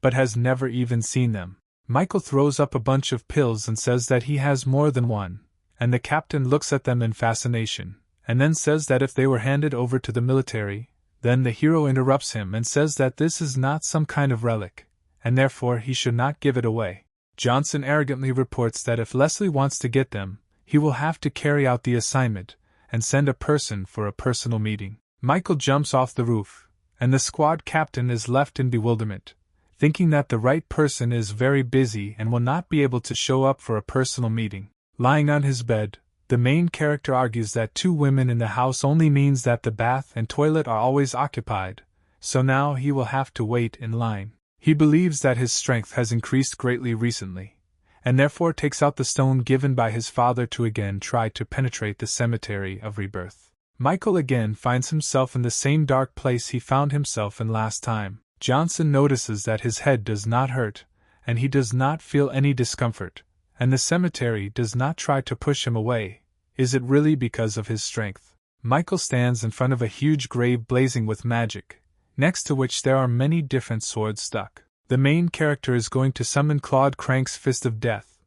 but has never even seen them. Michael throws up a bunch of pills and says that he has more than one, and the captain looks at them in fascination, and then says that if they were handed over to the military, then the hero interrupts him and says that this is not some kind of relic, and therefore he should not give it away. Johnson arrogantly reports that if Leslie wants to get them, he will have to carry out the assignment, and send a person for a personal meeting. Michael jumps off the roof, and the squad captain is left in bewilderment, thinking that the right person is very busy and will not be able to show up for a personal meeting. Lying on his bed, the main character argues that 2 women in the house only means that the bath and toilet are always occupied, so now he will have to wait in line. He believes that his strength has increased greatly recently, and therefore takes out the stone given by his father to again try to penetrate the cemetery of rebirth. Michael again finds himself in the same dark place he found himself in last time. Johnson notices that his head does not hurt, and he does not feel any discomfort, and the cemetery does not try to push him away. Is it really because of his strength? Michael stands in front of a huge grave blazing with magic, next to which there are many different swords stuck. The main character is going to summon Claude Crank's Fist of Death,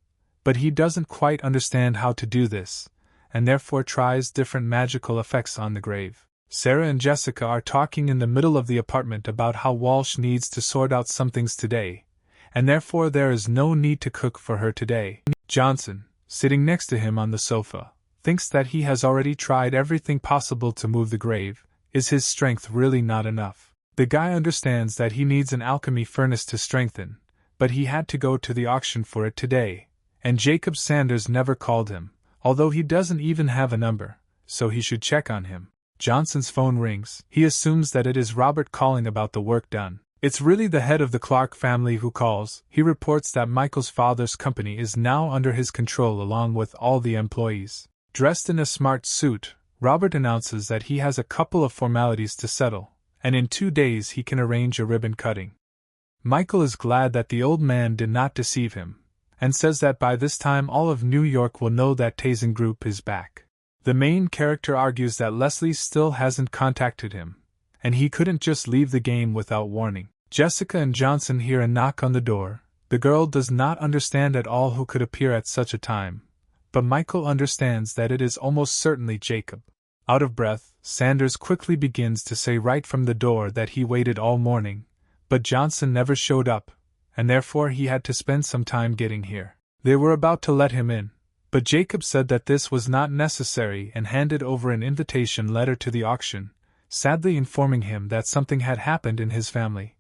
but he doesn't quite understand how to do this, and therefore tries different magical effects on the grave. Sarah and Jessica are talking in the middle of the apartment about how Walsh needs to sort out some things today, and therefore there is no need to cook for her today. Johnson, sitting next to him on the sofa, thinks that he has already tried everything possible to move the grave. Is his strength really not enough? The guy understands that he needs an alchemy furnace to strengthen, but he had to go to the auction for it today, and Jacob Sanders never called him, although he doesn't even have a number, so he should check on him. Johnson's phone rings. He assumes that it is Robert calling about the work done. It's really the head of the Clark family who calls. He reports that Michael's father's company is now under his control along with all the employees. Dressed in a smart suit, Robert announces that he has a couple of formalities to settle, and in 2 days he can arrange a ribbon cutting. Michael is glad that the old man did not deceive him, and says that by this time all of New York will know that Tazen Group is back. The main character argues that Leslie still hasn't contacted him, and he couldn't just leave the game without warning. Jessica and Johnson hear a knock on the door. The girl does not understand at all who could appear at such a time, but Michael understands that it is almost certainly Jacob. Out of breath, Sanders quickly begins to say right from the door that he waited all morning, but Johnson never showed up, and therefore he had to spend some time getting here. They were about to let him in, but Jacob said that this was not necessary and handed over an invitation letter to the auction, sadly informing him that something had happened in his family,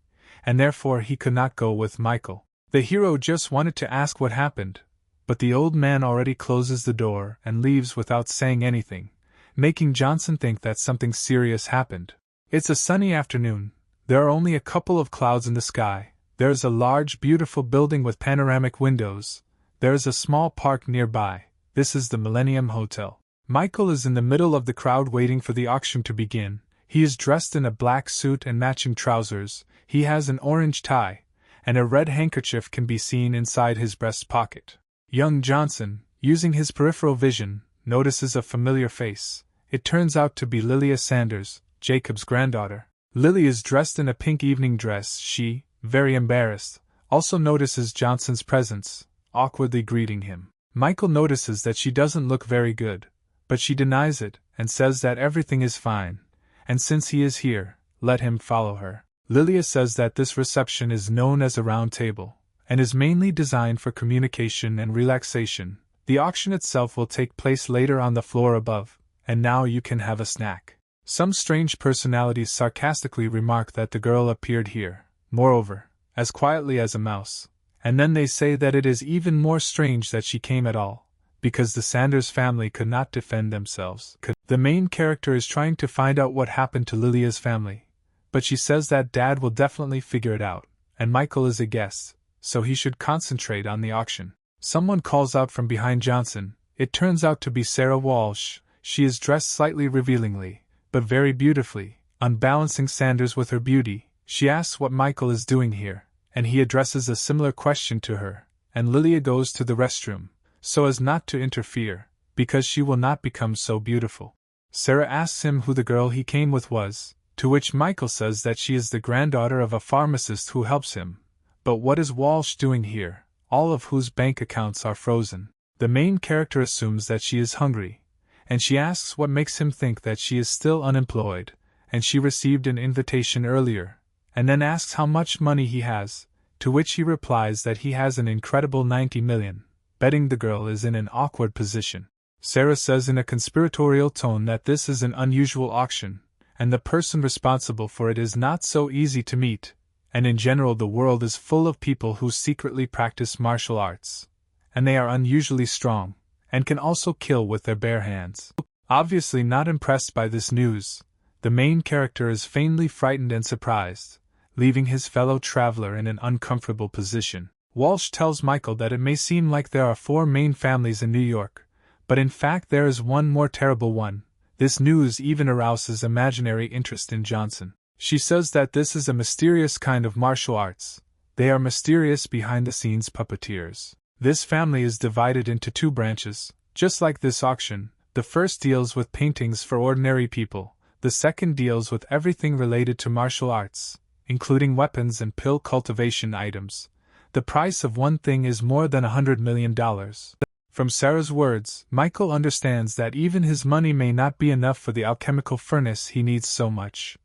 and therefore he could not go with Michael. The hero just wanted to ask what happened, but the old man already closes the door and leaves without saying anything, making Johnson think that something serious happened. It's a sunny afternoon. There are only a couple of clouds in the sky. There is a large, beautiful building with panoramic windows. There is a small park nearby. This is the Millennium Hotel. Michael is in the middle of the crowd waiting for the auction to begin. He is dressed in a black suit and matching trousers. He has an orange tie, and a red handkerchief can be seen inside his breast pocket. Young Johnson, using his peripheral vision, notices a familiar face. It turns out to be Lilia Sanders, Jacob's granddaughter. Lily is dressed in a pink evening dress. She, very embarrassed, also notices Johnson's presence, awkwardly greeting him. Michael notices that she doesn't look very good, but she denies it and says that everything is fine, and since he is here, let him follow her. Lilia says that this reception is known as a round table, and is mainly designed for communication and relaxation. The auction itself will take place later on the floor above, and now you can have a snack. Some strange personalities sarcastically remark that the girl appeared here, moreover, as quietly as a mouse, and then they say that it is even more strange that she came at all, because the Sanders family could not defend themselves. The main character is trying to find out what happened to Lilia's family, but she says that Dad will definitely figure it out, and Michael is a guest, so he should concentrate on the auction. Someone calls out from behind Johnson. It turns out to be Sarah Walsh. She is dressed slightly revealingly, but very beautifully, unbalancing Sanders with her beauty. She asks what Michael is doing here, and he addresses a similar question to her, and Lilia goes to the restroom, so as not to interfere, because she will not become so beautiful. Sarah asks him who the girl he came with was, to which Michael says that she is the granddaughter of a pharmacist who helps him. But what is Walsh doing here, all of whose bank accounts are frozen? The main character assumes that she is hungry, and she asks what makes him think that she is still unemployed, and she received an invitation earlier, and then asks how much money he has, to which he replies that he has an incredible 90 million, betting the girl is in an awkward position. Sarah says in a conspiratorial tone that this is an unusual auction, and the person responsible for it is not so easy to meet, and in general the world is full of people who secretly practice martial arts, and they are unusually strong, and can also kill with their bare hands. Obviously not impressed by this news, the main character is faintly frightened and surprised, leaving his fellow traveler in an uncomfortable position. Walsh tells Michael that it may seem like there are 4 main families in New York, but in fact there is one more terrible one. This news even arouses imaginary interest in Johnson. She says that this is a mysterious kind of martial arts. They are mysterious behind-the-scenes puppeteers. This family is divided into 2 branches, just like this auction. The first deals with paintings for ordinary people, the second deals with everything related to martial arts, including weapons and pill cultivation items. The price of one thing is more than $100 million. From Sarah's words, Michael understands that even his money may not be enough for the alchemical furnace he needs so much,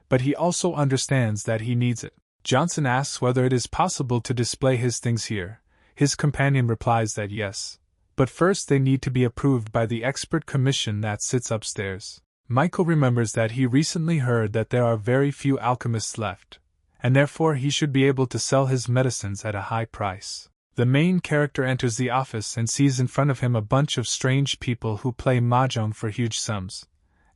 but he also understands that he needs it. Johnson asks whether it is possible to display his things here. His companion replies that yes, but first they need to be approved by the expert commission that sits upstairs. Michael remembers that he recently heard that there are very few alchemists left, and therefore he should be able to sell his medicines at a high price. The main character enters the office and sees in front of him a bunch of strange people who play mahjong for huge sums,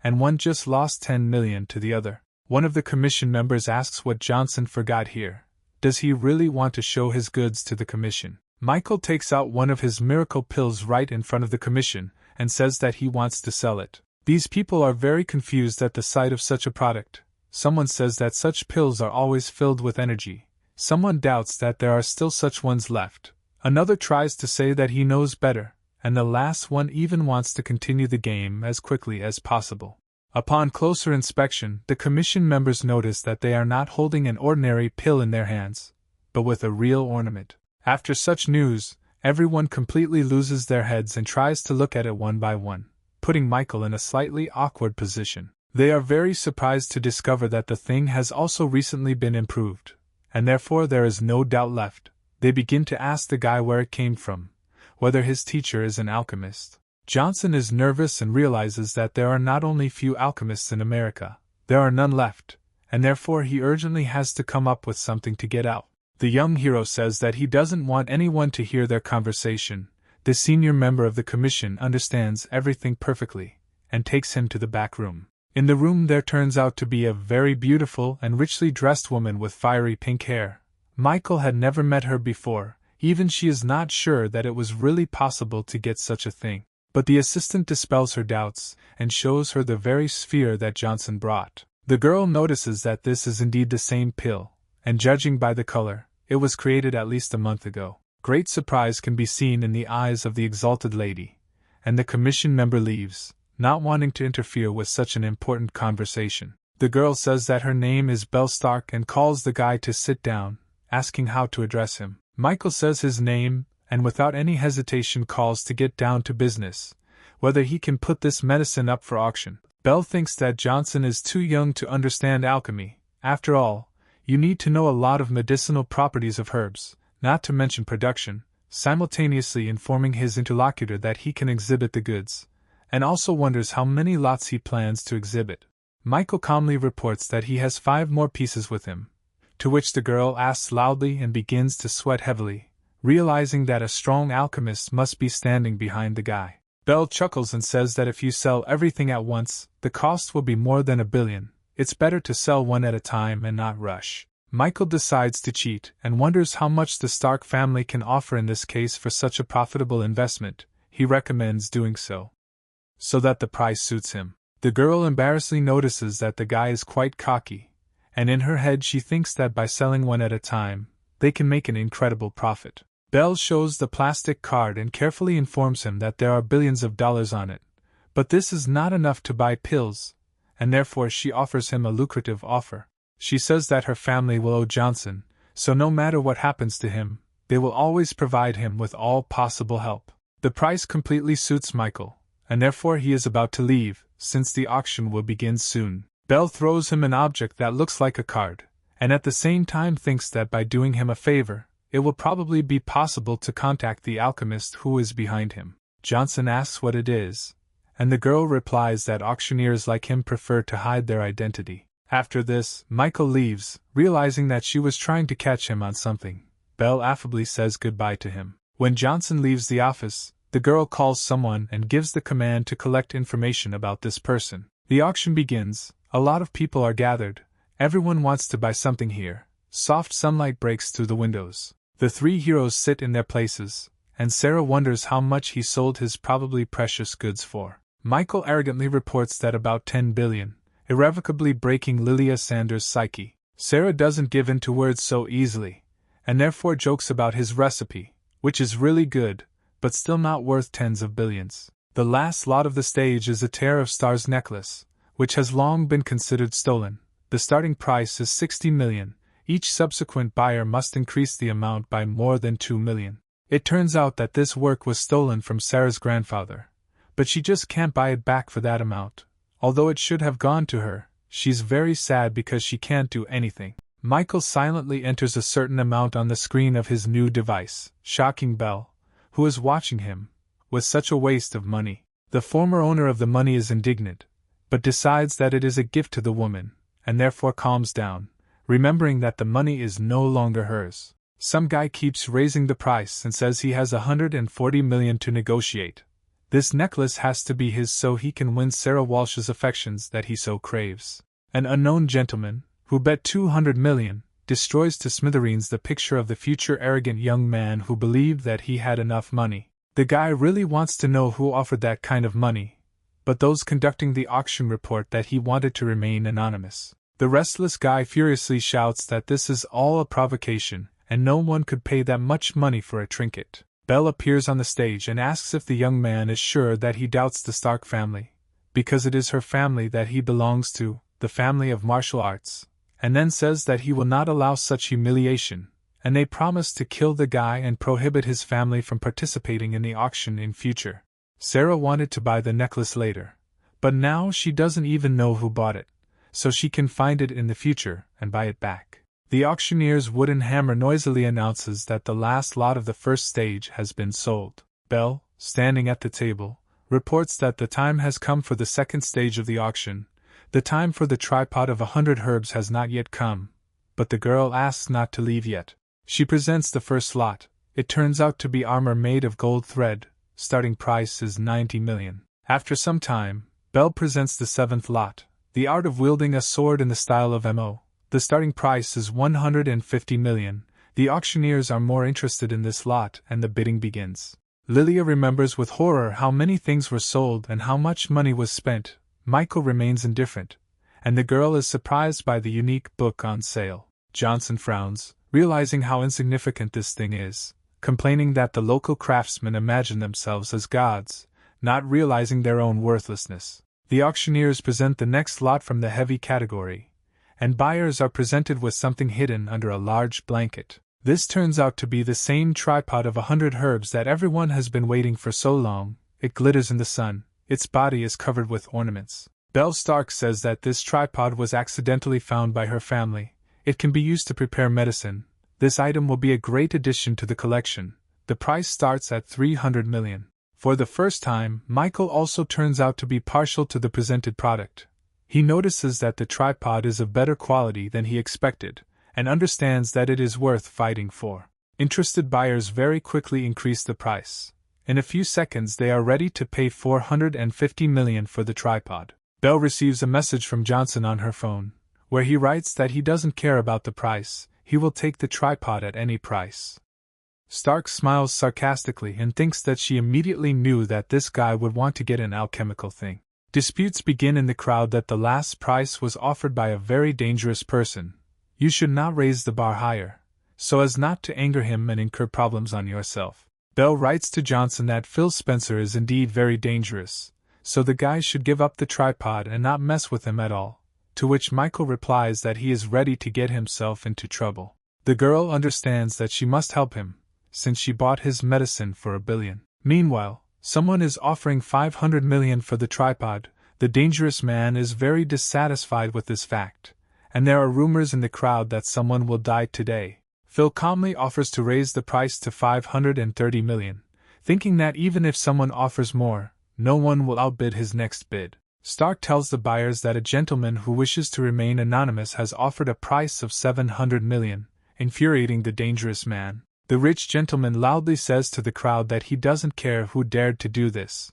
and one just lost 10 million to the other. One of the commission members asks what Johnson forgot here. Does he really want to show his goods to the commission? Michael takes out one of his miracle pills right in front of the commission and says that he wants to sell it. These people are very confused at the sight of such a product. Someone says that such pills are always filled with energy. Someone doubts that there are still such ones left. Another tries to say that he knows better, and the last one even wants to continue the game as quickly as possible. Upon closer inspection, the commission members notice that they are not holding an ordinary pill in their hands, but with a real ornament. After such news, everyone completely loses their heads and tries to look at it one by one, putting Michael in a slightly awkward position. They are very surprised to discover that the thing has also recently been improved, and therefore there is no doubt left. They begin to ask the guy where it came from, whether his teacher is an alchemist. Johnson is nervous and realizes that there are not only few alchemists in America, there are none left, and therefore he urgently has to come up with something to get out. The young hero says that he doesn't want anyone to hear their conversation. The senior member of the commission understands everything perfectly, and takes him to the back room. In the room there turns out to be a very beautiful and richly dressed woman with fiery pink hair. Michael had never met her before, even she is not sure that it was really possible to get such a thing. But the assistant dispels her doubts, and shows her the very sphere that Johnson brought. The girl notices that this is indeed the same pill, and judging by the color, it was created at least a month ago. Great surprise can be seen in the eyes of the exalted lady, and the commission member leaves, not wanting to interfere with such an important conversation. The girl says that her name is Belle Stark and calls the guy to sit down, asking how to address him. Michael says his name, and without any hesitation calls to get down to business, whether he can put this medicine up for auction. Belle thinks that Johnson is too young to understand alchemy. After all, you need to know a lot of medicinal properties of herbs, not to mention production, simultaneously informing his interlocutor that he can exhibit the goods, and also wonders how many lots he plans to exhibit. Michael calmly reports that he has 5 more pieces with him, to which the girl asks loudly and begins to sweat heavily, realizing that a strong alchemist must be standing behind the guy. Belle chuckles and says that if you sell everything at once, the cost will be more than $1 billion. It's better to sell one at a time and not rush. Michael decides to cheat and wonders how much the Stark family can offer in this case for such a profitable investment. He recommends doing so that the price suits him. The girl embarrassedly notices that the guy is quite cocky, and in her head she thinks that by selling one at a time, they can make an incredible profit. Belle shows the plastic card and carefully informs him that there are billions of dollars on it, but this is not enough to buy pills, and therefore she offers him a lucrative offer. She says that her family will owe Johnson, so no matter what happens to him, they will always provide him with all possible help. The price completely suits Michael, and therefore he is about to leave, since the auction will begin soon. Belle throws him an object that looks like a card, and at the same time thinks that by doing him a favor, it will probably be possible to contact the alchemist who is behind him. Johnson asks what it is, and the girl replies that auctioneers like him prefer to hide their identity. After this, Michael leaves, realizing that she was trying to catch him on something. Belle affably says goodbye to him. When Johnson leaves the office, the girl calls someone and gives the command to collect information about this person. The auction begins, a lot of people are gathered, everyone wants to buy something here. Soft sunlight breaks through the windows. The three heroes sit in their places, and Sarah wonders how much he sold his probably precious goods for. Michael arrogantly reports that about 10 billion, irrevocably breaking Lilia Sanders' psyche. Sarah doesn't give in to words so easily, and therefore jokes about his recipe, which is really good, but still not worth tens of billions. The last lot of the stage is a Tear of Stars necklace, which has long been considered stolen. The starting price is 60 million. Each subsequent buyer must increase the amount by more than 2 million. It turns out that this work was stolen from Sarah's grandfather, but she just can't buy it back for that amount. Although it should have gone to her, she's very sad because she can't do anything. Michael silently enters a certain amount on the screen of his new device, shocking Belle, who is watching him, with such a waste of money. The former owner of the money is indignant, but decides that it is a gift to the woman, and therefore calms down, remembering that the money is no longer hers. Some guy keeps raising the price and says he has 140 million to negotiate. This necklace has to be his so he can win Sarah Walsh's affections that he so craves. An unknown gentleman, who bet 200 million, destroys to smithereens the picture of the future arrogant young man who believed that he had enough money. The guy really wants to know who offered that kind of money, but those conducting the auction report that he wanted to remain anonymous. The restless guy furiously shouts that this is all a provocation, and no one could pay that much money for a trinket. Belle appears on the stage and asks if the young man is sure that he doubts the Stark family, because it is her family that he belongs to, the family of martial arts, and then says that he will not allow such humiliation, and they promise to kill the guy and prohibit his family from participating in the auction in future. Sarah wanted to buy the necklace later, but now she doesn't even know who bought it, so she can find it in the future and buy it back. The auctioneer's wooden hammer noisily announces that the last lot of the first stage has been sold. Belle, standing at the table, reports that the time has come for the second stage of the auction. The time for the tripod of 100 herbs has not yet come, but the girl asks not to leave yet. She presents the first lot. It turns out to be armor made of gold thread. Starting price is 90 million. After some time, Belle presents the seventh lot, the art of wielding a sword in the style of M.O. The starting price is 150 million. The auctioneers are more interested in this lot and the bidding begins. Lilia remembers with horror how many things were sold and how much money was spent. Michael remains indifferent, and the girl is surprised by the unique book on sale. Johnson frowns, realizing how insignificant this thing is, complaining that the local craftsmen imagine themselves as gods, not realizing their own worthlessness. The auctioneers present the next lot from the heavy category, and buyers are presented with something hidden under a large blanket. This turns out to be the same tripod of 100 herbs that everyone has been waiting for so long. It glitters in the sun, its body is covered with ornaments. Belle Stark says that this tripod was accidentally found by her family. It can be used to prepare medicine. This item will be a great addition to the collection. The price starts at 300 million. For the first time, Michael also turns out to be partial to the presented product. He notices that the tripod is of better quality than he expected, and understands that it is worth fighting for. Interested buyers very quickly increase the price. In a few seconds they are ready to pay 450 million for the tripod. Belle receives a message from Johnson on her phone, where he writes that he doesn't care about the price, he will take the tripod at any price. Stark smiles sarcastically and thinks that she immediately knew that this guy would want to get an alchemical thing. Disputes begin in the crowd that the last price was offered by a very dangerous person. You should not raise the bar higher, so as not to anger him and incur problems on yourself. Belle writes to Johnson that Phil Spencer is indeed very dangerous, so the guy should give up the tripod and not mess with him at all, to which Michael replies that he is ready to get himself into trouble. The girl understands that she must help him, since she bought his medicine for 1 billion. Meanwhile, someone is offering 500 million for the tripod. The dangerous man is very dissatisfied with this fact, and there are rumors in the crowd that someone will die today. Phil calmly offers to raise the price to 530 million, thinking that even if someone offers more, no one will outbid his next bid. Stark tells the buyers that a gentleman who wishes to remain anonymous has offered a price of 700 million, infuriating the dangerous man. The rich gentleman loudly says to the crowd that he doesn't care who dared to do this,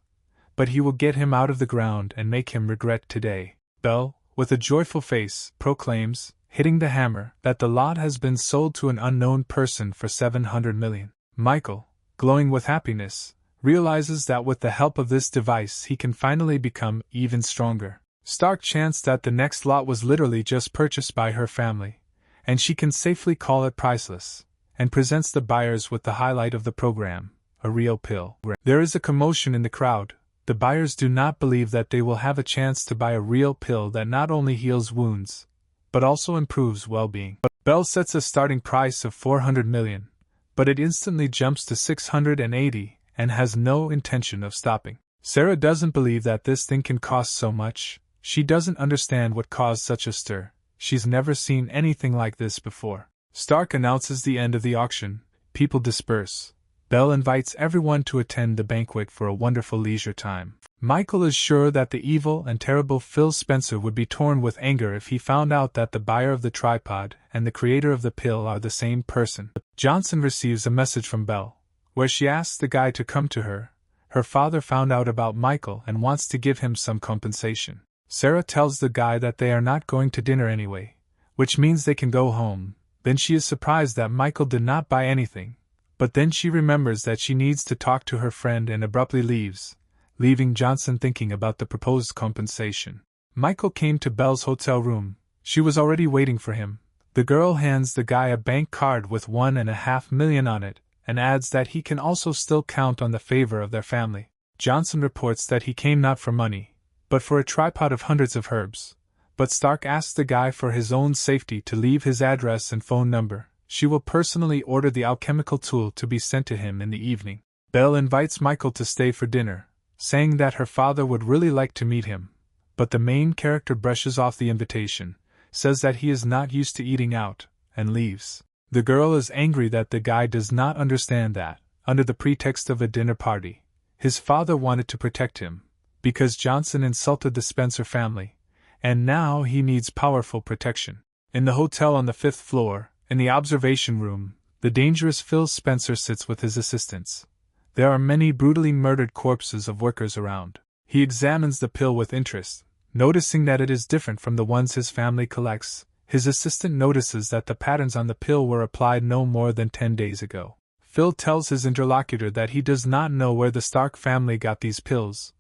but he will get him out of the ground and make him regret today. Belle, with a joyful face, proclaims, hitting the hammer, that the lot has been sold to an unknown person for 700 million. Michael, glowing with happiness, realizes that with the help of this device he can finally become even stronger. Stark chants that the next lot was literally just purchased by her family, and she can safely call it priceless, and presents the buyers with the highlight of the program, a real pill. There is a commotion in the crowd. The buyers do not believe that they will have a chance to buy a real pill that not only heals wounds, but also improves well-being. Belle sets a starting price of 400 million, but it instantly jumps to 680 and has no intention of stopping. Sarah doesn't believe that this thing can cost so much. She doesn't understand what caused such a stir. She's never seen anything like this before. Stark announces the end of the auction. People disperse. Belle invites everyone to attend the banquet for a wonderful leisure time. Michael is sure that the evil and terrible Phil Spencer would be torn with anger if he found out that the buyer of the tripod and the creator of the pill are the same person. Johnson receives a message from Belle, where she asks the guy to come to her. Her father found out about Michael and wants to give him some compensation. Sarah tells the guy that they are not going to dinner anyway, which means they can go home. Then she is surprised that Michael did not buy anything, but then she remembers that she needs to talk to her friend and abruptly leaves, leaving Johnson thinking about the proposed compensation. Michael came to Belle's hotel room. She was already waiting for him. The girl hands the guy a bank card with 1.5 million on it, and adds that he can also still count on the favor of their family. Johnson reports that he came not for money, but for a tripod of hundreds of herbs. But Stark asks the guy for his own safety to leave his address and phone number. She will personally order the alchemical tool to be sent to him in the evening. Belle invites Michael to stay for dinner, saying that her father would really like to meet him, but the main character brushes off the invitation, says that he is not used to eating out, and leaves. The girl is angry that the guy does not understand that, under the pretext of a dinner party, his father wanted to protect him, because Johnson insulted the Spencer family, and now he needs powerful protection. In the hotel on the 5th floor, in the observation room, the dangerous Phil Spencer sits with his assistants. There are many brutally murdered corpses of workers around. He examines the pill with interest, noticing that it is different from the ones his family collects. His assistant notices that the patterns on the pill were applied no more than 10 days ago. Phil tells his interlocutor that he does not know where the Stark family got these pills,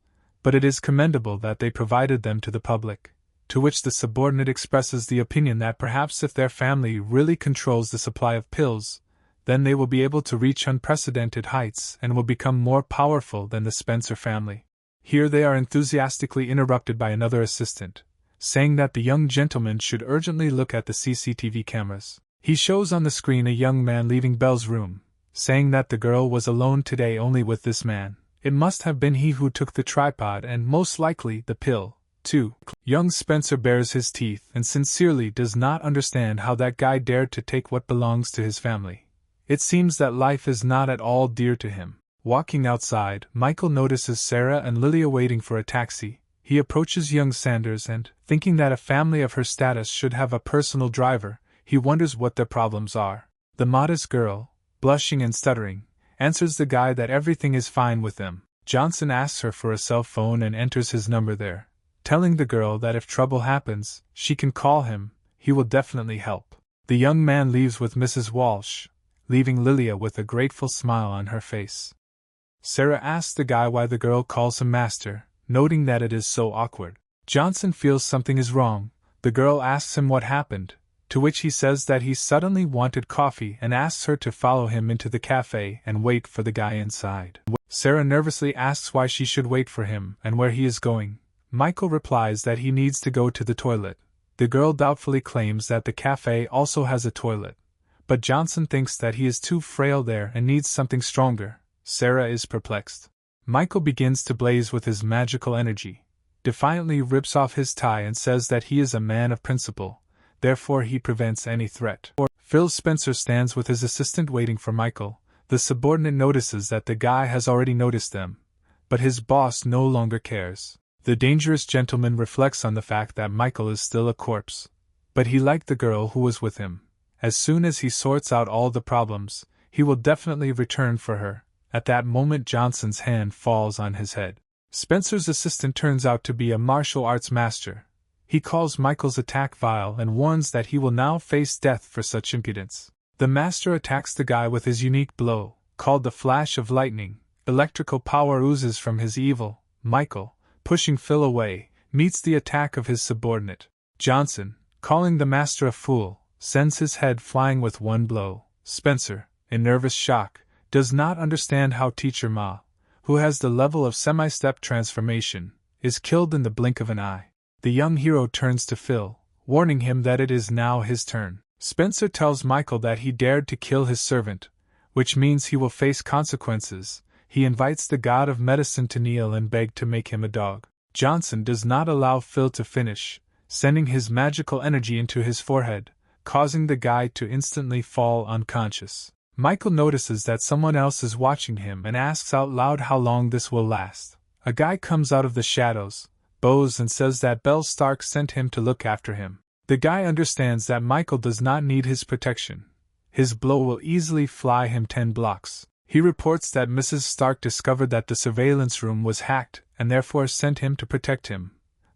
but it is commendable that they provided them to the public, to which the subordinate expresses the opinion that perhaps if their family really controls the supply of pills, then they will be able to reach unprecedented heights and will become more powerful than the Spencer family. Here they are enthusiastically interrupted by another assistant, saying that the young gentleman should urgently look at the CCTV cameras. He shows on the screen a young man leaving Belle's room, saying that the girl was alone today only with this man. It must have been he who took the tripod and most likely the pill, too. Young Spencer bares his teeth and sincerely does not understand how that guy dared to take what belongs to his family. It seems that life is not at all dear to him. Walking outside, Michael notices Sarah and Lilia waiting for a taxi. He approaches young Sanders and, thinking that a family of her status should have a personal driver, he wonders what their problems are. The modest girl, blushing and stuttering, answers the guy that everything is fine with them. Johnson asks her for a cell phone and enters his number there, telling the girl that if trouble happens, she can call him, he will definitely help. The young man leaves with Mrs. Walsh, leaving Lilia with a grateful smile on her face. Sarah asks the guy why the girl calls him master, noting that it is so awkward. Johnson feels something is wrong. The girl asks him what happened, to which he says that he suddenly wanted coffee and asks her to follow him into the cafe and wait for the guy inside. Sarah nervously asks why she should wait for him and where he is going. Michael replies that he needs to go to the toilet. The girl doubtfully claims that the cafe also has a toilet, but Johnson thinks that he is too frail there and needs something stronger. Sarah is perplexed. Michael begins to blaze with his magical energy, defiantly rips off his tie and says that he is a man of principle, therefore he prevents any threat. Phil Spencer stands with his assistant waiting for Michael. The subordinate notices that the guy has already noticed them, but his boss no longer cares. The dangerous gentleman reflects on the fact that Michael is still a corpse, but he liked the girl who was with him. As soon as he sorts out all the problems, he will definitely return for her. At that moment, Johnson's hand falls on his head. Spencer's assistant turns out to be a martial arts master. He calls Michael's attack vile and warns that he will now face death for such impudence. The master attacks the guy with his unique blow, called the flash of lightning. Electrical power oozes from his evil. Michael, pushing Phil away, meets the attack of his subordinate. Johnson, calling the master a fool, sends his head flying with one blow. Spencer, in nervous shock, does not understand how Teacher Ma, who has the level of semi-step transformation, is killed in the blink of an eye. The young hero turns to Phil, warning him that it is now his turn. Spencer tells Michael that he dared to kill his servant, which means he will face consequences. He invites the god of medicine to kneel and beg to make him a dog. Johnson does not allow Phil to finish, sending his magical energy into his forehead, causing the guy to instantly fall unconscious. Michael notices that someone else is watching him and asks out loud how long this will last. A guy comes out of the shadows, bows and says that Belle Stark sent him to look after him. The guy understands that Michael does not need his protection. His blow will easily fly him 10 blocks. He reports that Mrs. Stark discovered that the surveillance room was hacked and therefore sent him to protect him.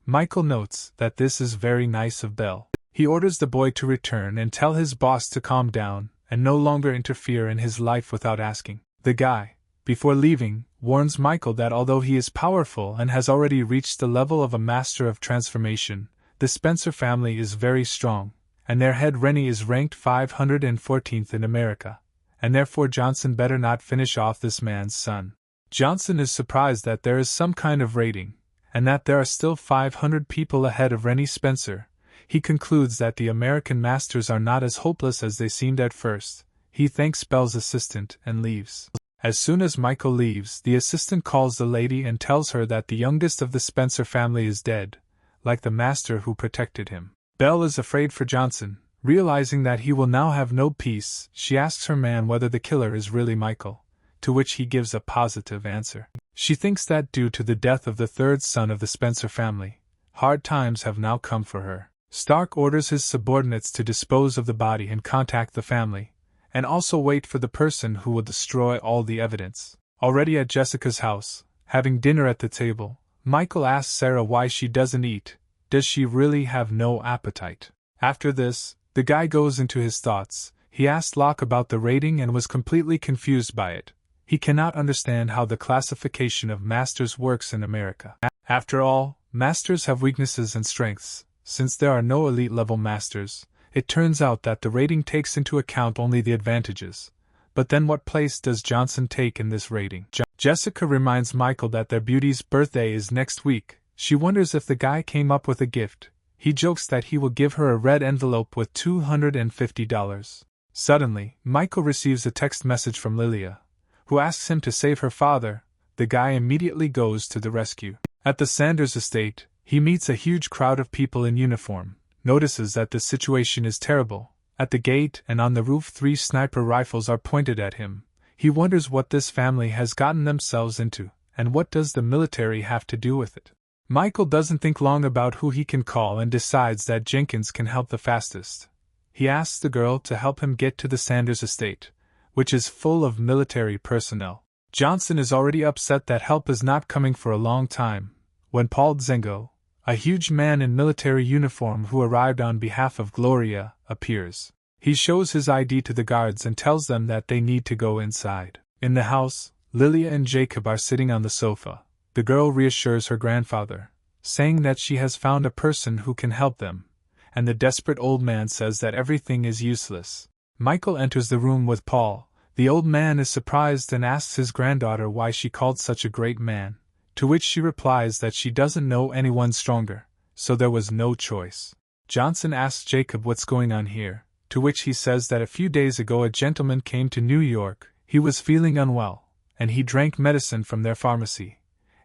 Michael notes that this is very nice of Belle. He orders the boy to return and tell his boss to calm down and no longer interfere in his life without asking. The guy, before leaving, warns Michael that although he is powerful and has already reached the level of a master of transformation, the Spencer family is very strong, and their head Rennie is ranked 514th in America, and therefore Johnson better not finish off this man's son. Johnson is surprised that there is some kind of rating, and that there are still 500 people ahead of Rennie Spencer. He concludes that the American masters are not as hopeless as they seemed at first. He thanks Belle's assistant and leaves. As soon as Michael leaves, the assistant calls the lady and tells her that the youngest of the Spencer family is dead, like the master who protected him. Belle is afraid for Johnson. Realizing that he will now have no peace, she asks her man whether the killer is really Michael, to which he gives a positive answer. She thinks that due to the death of the third son of the Spencer family, hard times have now come for her. Stark orders his subordinates to dispose of the body and contact the family, and also wait for the person who will destroy all the evidence. Already at Jessica's house, having dinner at the table, Michael asks Sarah why she doesn't eat. Does she really have no appetite? After this, the guy goes into his thoughts. He asked Locke about the rating and was completely confused by it. He cannot understand how the classification of masters works in America. After all, masters have weaknesses and strengths. Since there are no elite-level masters, it turns out that the rating takes into account only the advantages. But then what place does Johnson take in this rating? Jessica reminds Michael that their beauty's birthday is next week. She wonders if the guy came up with a gift. He jokes that he will give her a red envelope with $250. Suddenly, Michael receives a text message from Lilia, who asks him to save her father. The guy immediately goes to the rescue. At the Sanders estate, he meets a huge crowd of people in uniform, notices that the situation is terrible. At the gate and on the roof 3 sniper rifles are pointed at him. He wonders what this family has gotten themselves into, and what does the military have to do with it. Michael doesn't think long about who he can call and decides that Jenkins can help the fastest. He asks the girl to help him get to the Sanders estate, which is full of military personnel. Johnson is already upset that help is not coming for a long time, when Paul Zengo, a huge man in military uniform who arrived on behalf of Gloria, appears. He shows his ID to the guards and tells them that they need to go inside. In the house, Lilia and Jacob are sitting on the sofa. The girl reassures her grandfather, saying that she has found a person who can help them, and the desperate old man says that everything is useless. Michael enters the room with Paul. The old man is surprised and asks his granddaughter why she called such a great man, to which she replies that she doesn't know anyone stronger, so there was no choice. Johnson asks Jacob what's going on here, to which he says that a few days ago a gentleman came to New York. He was feeling unwell, and he drank medicine from their pharmacy.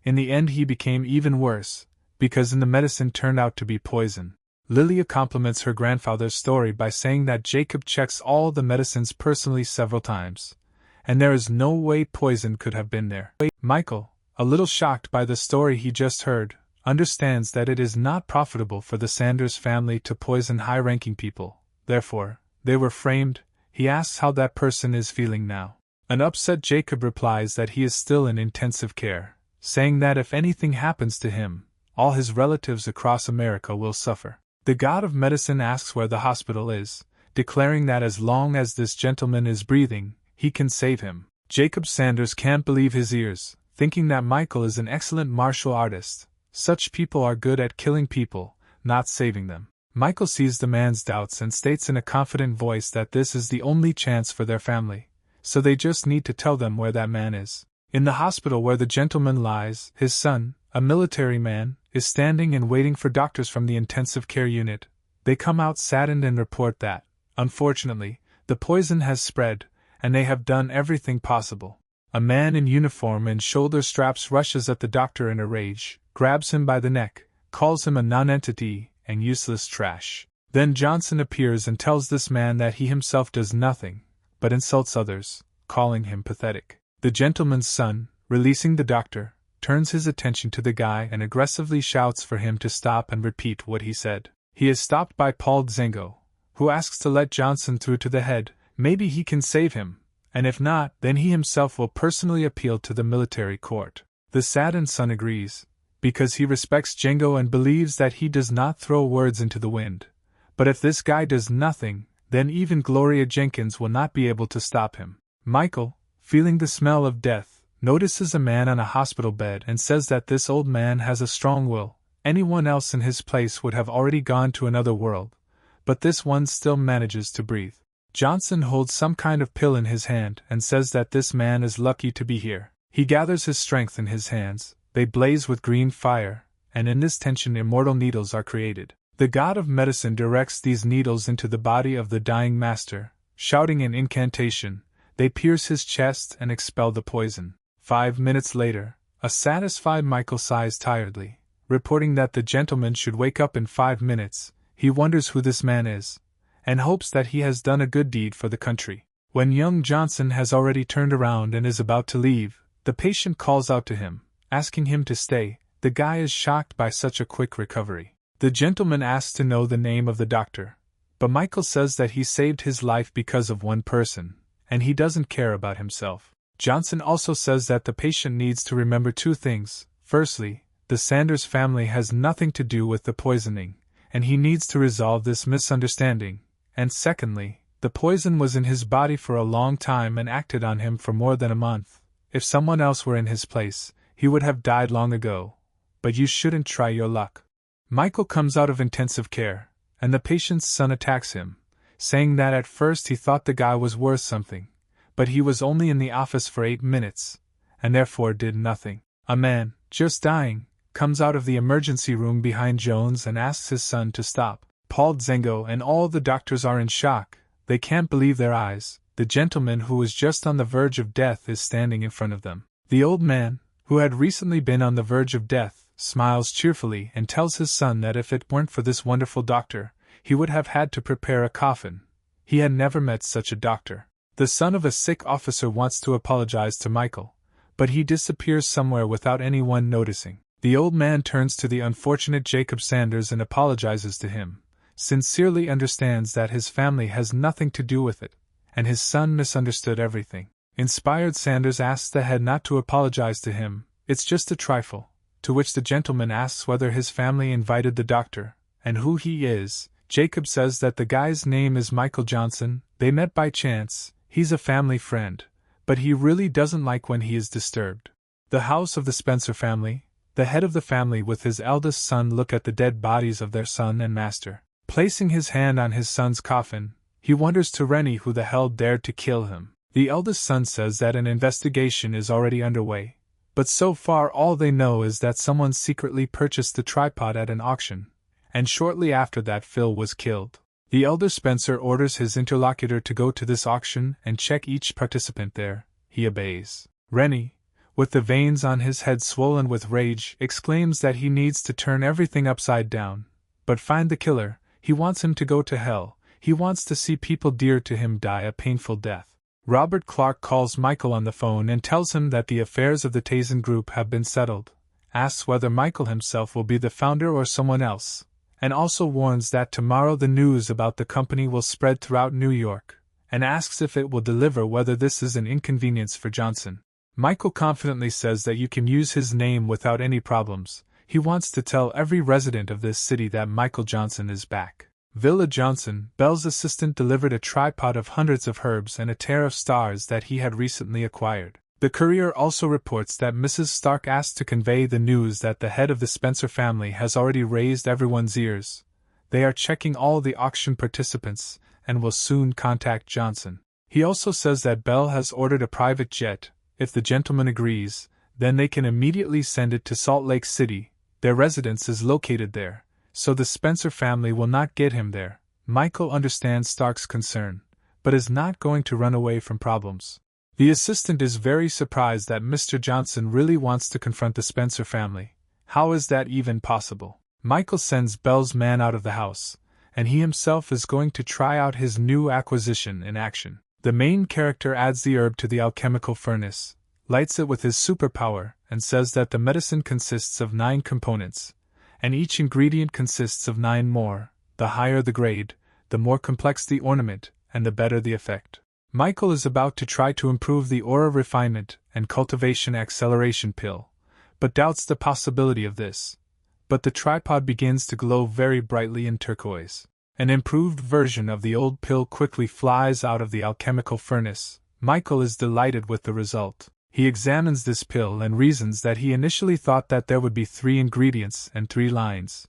In the end he became even worse, because the medicine turned out to be poison. Lilia compliments her grandfather's story by saying that Jacob checks all the medicines personally several times, and there is no way poison could have been there. Michael, a little shocked by the story he just heard, understands that it is not profitable for the Sanders family to poison high-ranking people, therefore, they were framed. He asks how that person is feeling now. An upset Jacob replies that he is still in intensive care, saying that if anything happens to him, all his relatives across America will suffer. The god of medicine asks where the hospital is, declaring that as long as this gentleman is breathing, he can save him. Jacob Sanders can't believe his ears, thinking that Michael is an excellent martial artist. Such people are good at killing people, not saving them. Michael sees the man's doubts and states in a confident voice that this is the only chance for their family, so they just need to tell them where that man is. In the hospital where the gentleman lies, his son, a military man, is standing and waiting for doctors from the intensive care unit. They come out saddened and report that, unfortunately, the poison has spread, and they have done everything possible. A man in uniform and shoulder straps rushes at the doctor in a rage, grabs him by the neck, calls him a nonentity and useless trash. Then Johnson appears and tells this man that he himself does nothing, but insults others, calling him pathetic. The gentleman's son, releasing the doctor, turns his attention to the guy and aggressively shouts for him to stop and repeat what he said. He is stopped by Paul Zengo, who asks to let Johnson through to the head. Maybe he can save him, and if not, then he himself will personally appeal to the military court. The saddened son agrees, because he respects Django and believes that he does not throw words into the wind. But if this guy does nothing, then even Gloria Jenkins will not be able to stop him. Michael, feeling the smell of death, notices a man on a hospital bed and says that this old man has a strong will. Anyone else in his place would have already gone to another world, but this one still manages to breathe. Johnson holds some kind of pill in his hand and says that this man is lucky to be here. He gathers his strength in his hands, they blaze with green fire, and in this tension immortal needles are created. The god of medicine directs these needles into the body of the dying master, shouting an incantation. They pierce his chest and expel the poison. 5 minutes later, a satisfied Michael sighs tiredly, reporting that the gentleman should wake up in 5 minutes. He wonders who this man is, and hopes that he has done a good deed for the country. When young Johnson has already turned around and is about to leave, the patient calls out to him, asking him to stay. The guy is shocked by such a quick recovery. The gentleman asks to know the name of the doctor, but Michael says that he saved his life because of one person, and he doesn't care about himself. Johnson also says that the patient needs to remember 2 things. Firstly, the Sanders family has nothing to do with the poisoning, and he needs to resolve this misunderstanding. And secondly, the poison was in his body for a long time and acted on him for more than a month. If someone else were in his place, he would have died long ago. But you shouldn't try your luck. Michael comes out of intensive care, and the patient's son attacks him, saying that at first he thought the guy was worth something, but he was only in the office for 8 minutes, and therefore did nothing. A man, just dying, comes out of the emergency room behind Jones and asks his son to stop. Paul Zengo and all the doctors are in shock. They can't believe their eyes. The gentleman who was just on the verge of death is standing in front of them. The old man, who had recently been on the verge of death, smiles cheerfully and tells his son that if it weren't for this wonderful doctor, he would have had to prepare a coffin. He had never met such a doctor. The son of a sick officer wants to apologize to Michael, but he disappears somewhere without anyone noticing. The old man turns to the unfortunate Jacob Sanders and apologizes to him, sincerely understands that his family has nothing to do with it, and his son misunderstood everything. Inspired, Sanders asks the head not to apologize to him, it's just a trifle, to which the gentleman asks whether his family invited the doctor, and who he is. Jacob says that the guy's name is Michael Johnson, they met by chance, he's a family friend, but he really doesn't like when he is disturbed. The house of the Spencer family, the head of the family with his eldest son look at the dead bodies of their son and master. Placing his hand on his son's coffin, he wonders to Rennie who the hell dared to kill him. The eldest son says that an investigation is already underway, but so far all they know is that someone secretly purchased the tripod at an auction, and shortly after that Phil was killed. The elder Spencer orders his interlocutor to go to this auction and check each participant there. He obeys. Rennie, with the veins on his head swollen with rage, exclaims that he needs to turn everything upside down, but find the killer. He wants him to go to hell. He wants to see people dear to him die a painful death. Robert Clark calls Michael on the phone and tells him that the affairs of the Tazen Group have been settled, asks whether Michael himself will be the founder or someone else, and also warns that tomorrow the news about the company will spread throughout New York, and asks if it will deliver whether this is an inconvenience for Johnson. Michael confidently says that you can use his name without any problems. He wants to tell every resident of this city that Michael Johnson is back. Villa Johnson, Belle's assistant, delivered a tripod of hundreds of herbs and a tear of stars that he had recently acquired. The courier also reports that Mrs. Stark asked to convey the news that the head of the Spencer family has already raised everyone's ears. They are checking all the auction participants and will soon contact Johnson. He also says that Belle has ordered a private jet. If the gentleman agrees, then they can immediately send it to Salt Lake City. Their residence is located there, so the Spencer family will not get him there. Michael understands Stark's concern, but is not going to run away from problems. The assistant is very surprised that Mr. Johnson really wants to confront the Spencer family. How is that even possible? Michael sends Belle's man out of the house, and he himself is going to try out his new acquisition in action. The main character adds the herb to the alchemical furnace, lights it with his superpower, and says that the medicine consists of 9 components, and each ingredient consists of 9 more. The higher the grade, the more complex the ornament, and the better the effect. Michael is about to try to improve the aura refinement and cultivation acceleration pill, but doubts the possibility of this. But the tripod begins to glow very brightly in turquoise. An improved version of the old pill quickly flies out of the alchemical furnace. Michael is delighted with the result. He examines this pill and reasons that he initially thought that there would be 3 ingredients and 3 lines.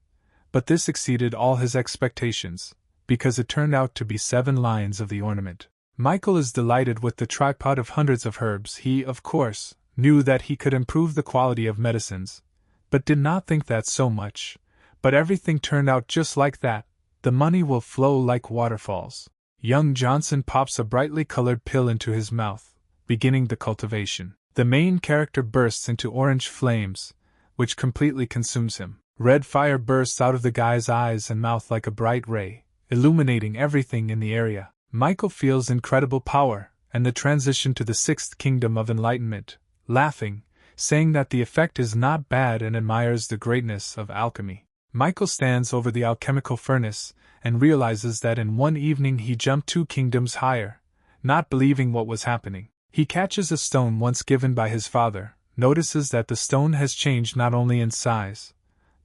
But this exceeded all his expectations, because it turned out to be 7 lines of the ornament. Michael is delighted with the tripod of hundreds of herbs. He, of course, knew that he could improve the quality of medicines, but did not think that so much. But everything turned out just like that. The money will flow like waterfalls. Young Johnson pops a brightly colored pill into his mouth, beginning the cultivation. The main character bursts into orange flames, which completely consumes him. Red fire bursts out of the guy's eyes and mouth like a bright ray, illuminating everything in the area. Michael feels incredible power, and the transition to the 6th kingdom of enlightenment, laughing, saying that the effect is not bad and admires the greatness of alchemy. Michael stands over the alchemical furnace and realizes that in one evening he jumped 2 kingdoms higher, not believing what was happening. He catches a stone once given by his father, notices that the stone has changed not only in size,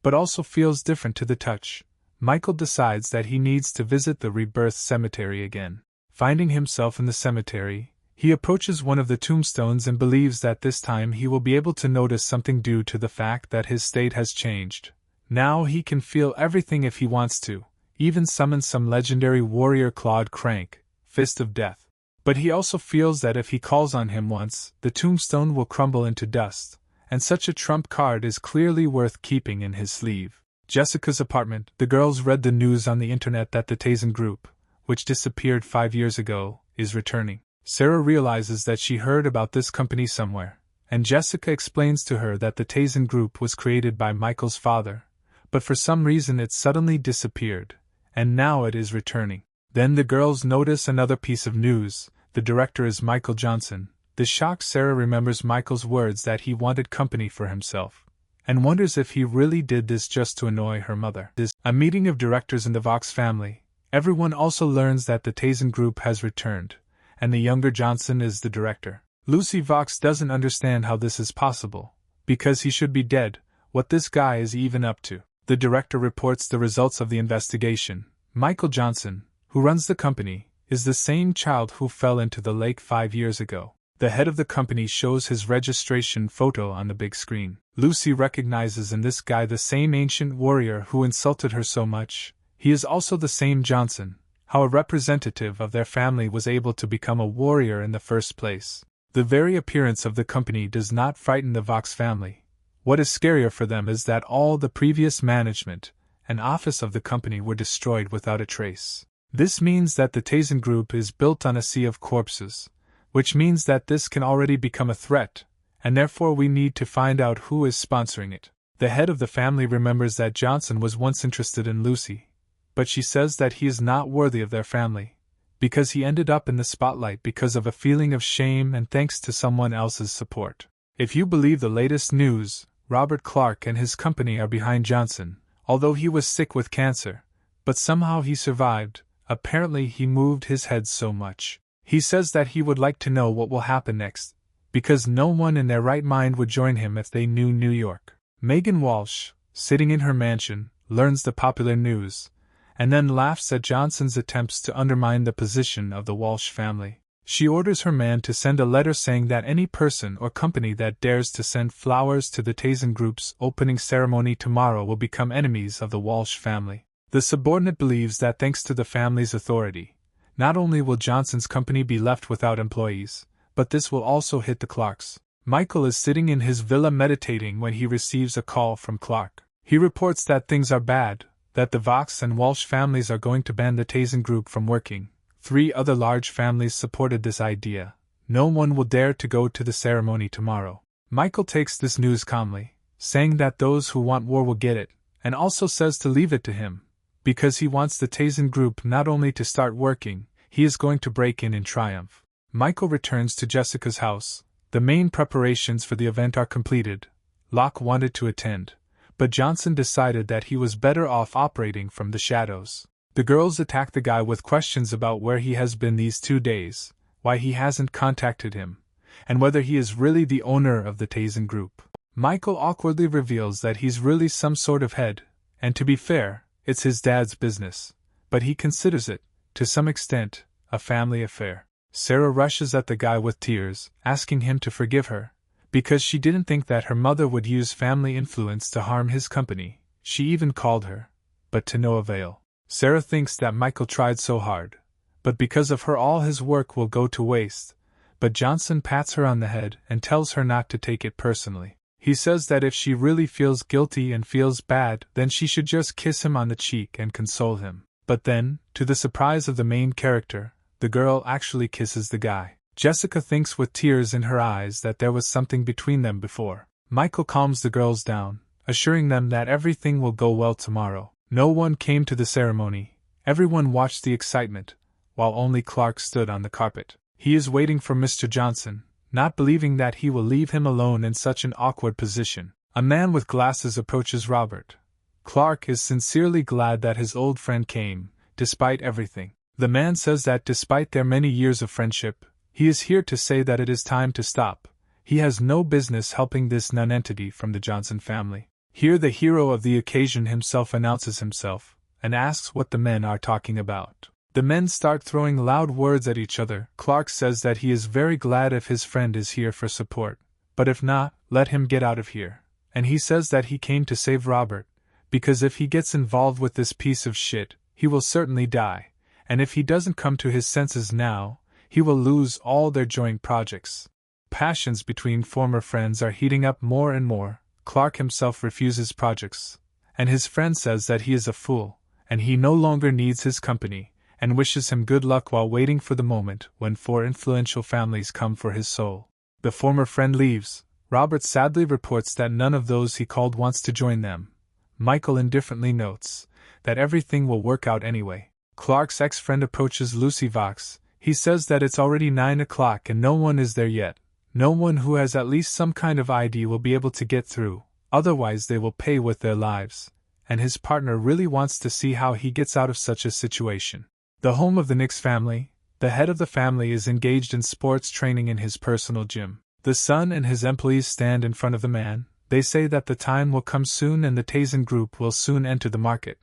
but also feels different to the touch. Michael decides that he needs to visit the rebirth cemetery again. Finding himself in the cemetery, he approaches one of the tombstones and believes that this time he will be able to notice something due to the fact that his state has changed. Now he can feel everything if he wants to, even summon some legendary warrior Claude Crank, Fist of Death. But he also feels that if he calls on him once, the tombstone will crumble into dust, and such a trump card is clearly worth keeping in his sleeve. Jessica's apartment. The girls read the news on the internet that the Tazen Group, which disappeared 5 years ago, is returning. Sarah realizes that she heard about this company somewhere, and Jessica explains to her that the Tazen Group was created by Michael's father, but for some reason it suddenly disappeared, and now it is returning. Then the girls notice another piece of news. The director is Michael Johnson. This shocks Sarah. Remembers Michael's words that he wanted company for himself, and wonders if he really did this just to annoy her mother. A meeting of directors in the Vox family. Everyone also learns that the Tazen Group has returned, and the younger Johnson is the director. Lucy Vox doesn't understand how this is possible, because he should be dead. What this guy is even up to. The director reports the results of the investigation. Michael Johnson, who runs the company, is the same child who fell into the lake 5 years ago. The head of the company shows his registration photo on the big screen. Lucy recognizes in this guy the same ancient warrior who insulted her so much. He is also the same Johnson. How a representative of their family was able to become a warrior in the first place. The very appearance of the company does not frighten the Vox family. What is scarier for them is that all the previous management and office of the company were destroyed without a trace. This means that the Tazen Group is built on a sea of corpses, which means that this can already become a threat, and therefore we need to find out who is sponsoring it. The head of the family remembers that Johnson was once interested in Lucy, but she says that he is not worthy of their family, because he ended up in the spotlight because of a feeling of shame and thanks to someone else's support. If you believe the latest news, Robert Clark and his company are behind Johnson, although he was sick with cancer, but somehow he survived. Apparently he moved his head so much. He says that he would like to know what will happen next, because no one in their right mind would join him if they knew New York. Megan Walsh, sitting in her mansion, learns the popular news, and then laughs at Johnson's attempts to undermine the position of the Walsh family. She orders her man to send a letter saying that any person or company that dares to send flowers to the TASEN Group's opening ceremony tomorrow will become enemies of the Walsh family. The subordinate believes that thanks to the family's authority, not only will Johnson's company be left without employees, but this will also hit the Clarks. Michael is sitting in his villa meditating when he receives a call from Clark. He reports that things are bad, that the Vox and Walsh families are going to ban the TASEN Group from working. 3 other large families supported this idea. No one will dare to go to the ceremony tomorrow. Michael takes this news calmly, saying that those who want war will get it, and also says to leave it to him, because he wants the TASEN Group not only to start working, he is going to break in triumph. Michael returns to Jessica's house. The main preparations for the event are completed. Locke wanted to attend, but Johnson decided that he was better off operating from the shadows. The girls attack the guy with questions about where he has been these 2 days, why he hasn't contacted him, and whether he is really the owner of the TASEN Group. Michael awkwardly reveals that he's really some sort of head, and to be fair, it's his dad's business, but he considers it, to some extent, a family affair. Sarah rushes at the guy with tears, asking him to forgive her, because she didn't think that her mother would use family influence to harm his company. She even called her, but to no avail. Sarah thinks that Michael tried so hard, but because of her all his work will go to waste, but Johnson pats her on the head and tells her not to take it personally. He says that if she really feels guilty and feels bad, then she should just kiss him on the cheek and console him. But then, to the surprise of the main character, the girl actually kisses the guy. Jessica thinks with tears in her eyes that there was something between them before. Michael calms the girls down, assuring them that everything will go well tomorrow. No one came to the ceremony. Everyone watched the excitement, while only Clark stood on the carpet. He is waiting for Mr. Johnson, not believing that he will leave him alone in such an awkward position. A man with glasses approaches Robert. Clark is sincerely glad that his old friend came, despite everything. The man says that despite their many years of friendship, he is here to say that it is time to stop. He has no business helping this nonentity from the Johnson family. Here the hero of the occasion himself announces himself, and asks what the men are talking about. The men start throwing loud words at each other. Clark says that he is very glad if his friend is here for support, but if not, let him get out of here. And he says that he came to save Robert, because if he gets involved with this piece of shit, he will certainly die, and if he doesn't come to his senses now, he will lose all their joint projects. Passions between former friends are heating up more and more. Clark himself refuses projects, and his friend says that he is a fool, and he no longer needs his company, and wishes him good luck while waiting for the moment when 4 influential families come for his soul. The former friend leaves. Robert sadly reports that none of those he called wants to join them. Michael indifferently notes that everything will work out anyway. Clark's ex-friend approaches Lucy Vox. He says that it's already 9 o'clock and no one is there yet. No one who has at least some kind of ID will be able to get through, otherwise they will pay with their lives, and his partner really wants to see how he gets out of such a situation. The home of the Nix family, the head of the family is engaged in sports training in his personal gym. The son and his employees stand in front of the man. They say that the time will come soon and the TASEN Group will soon enter the market.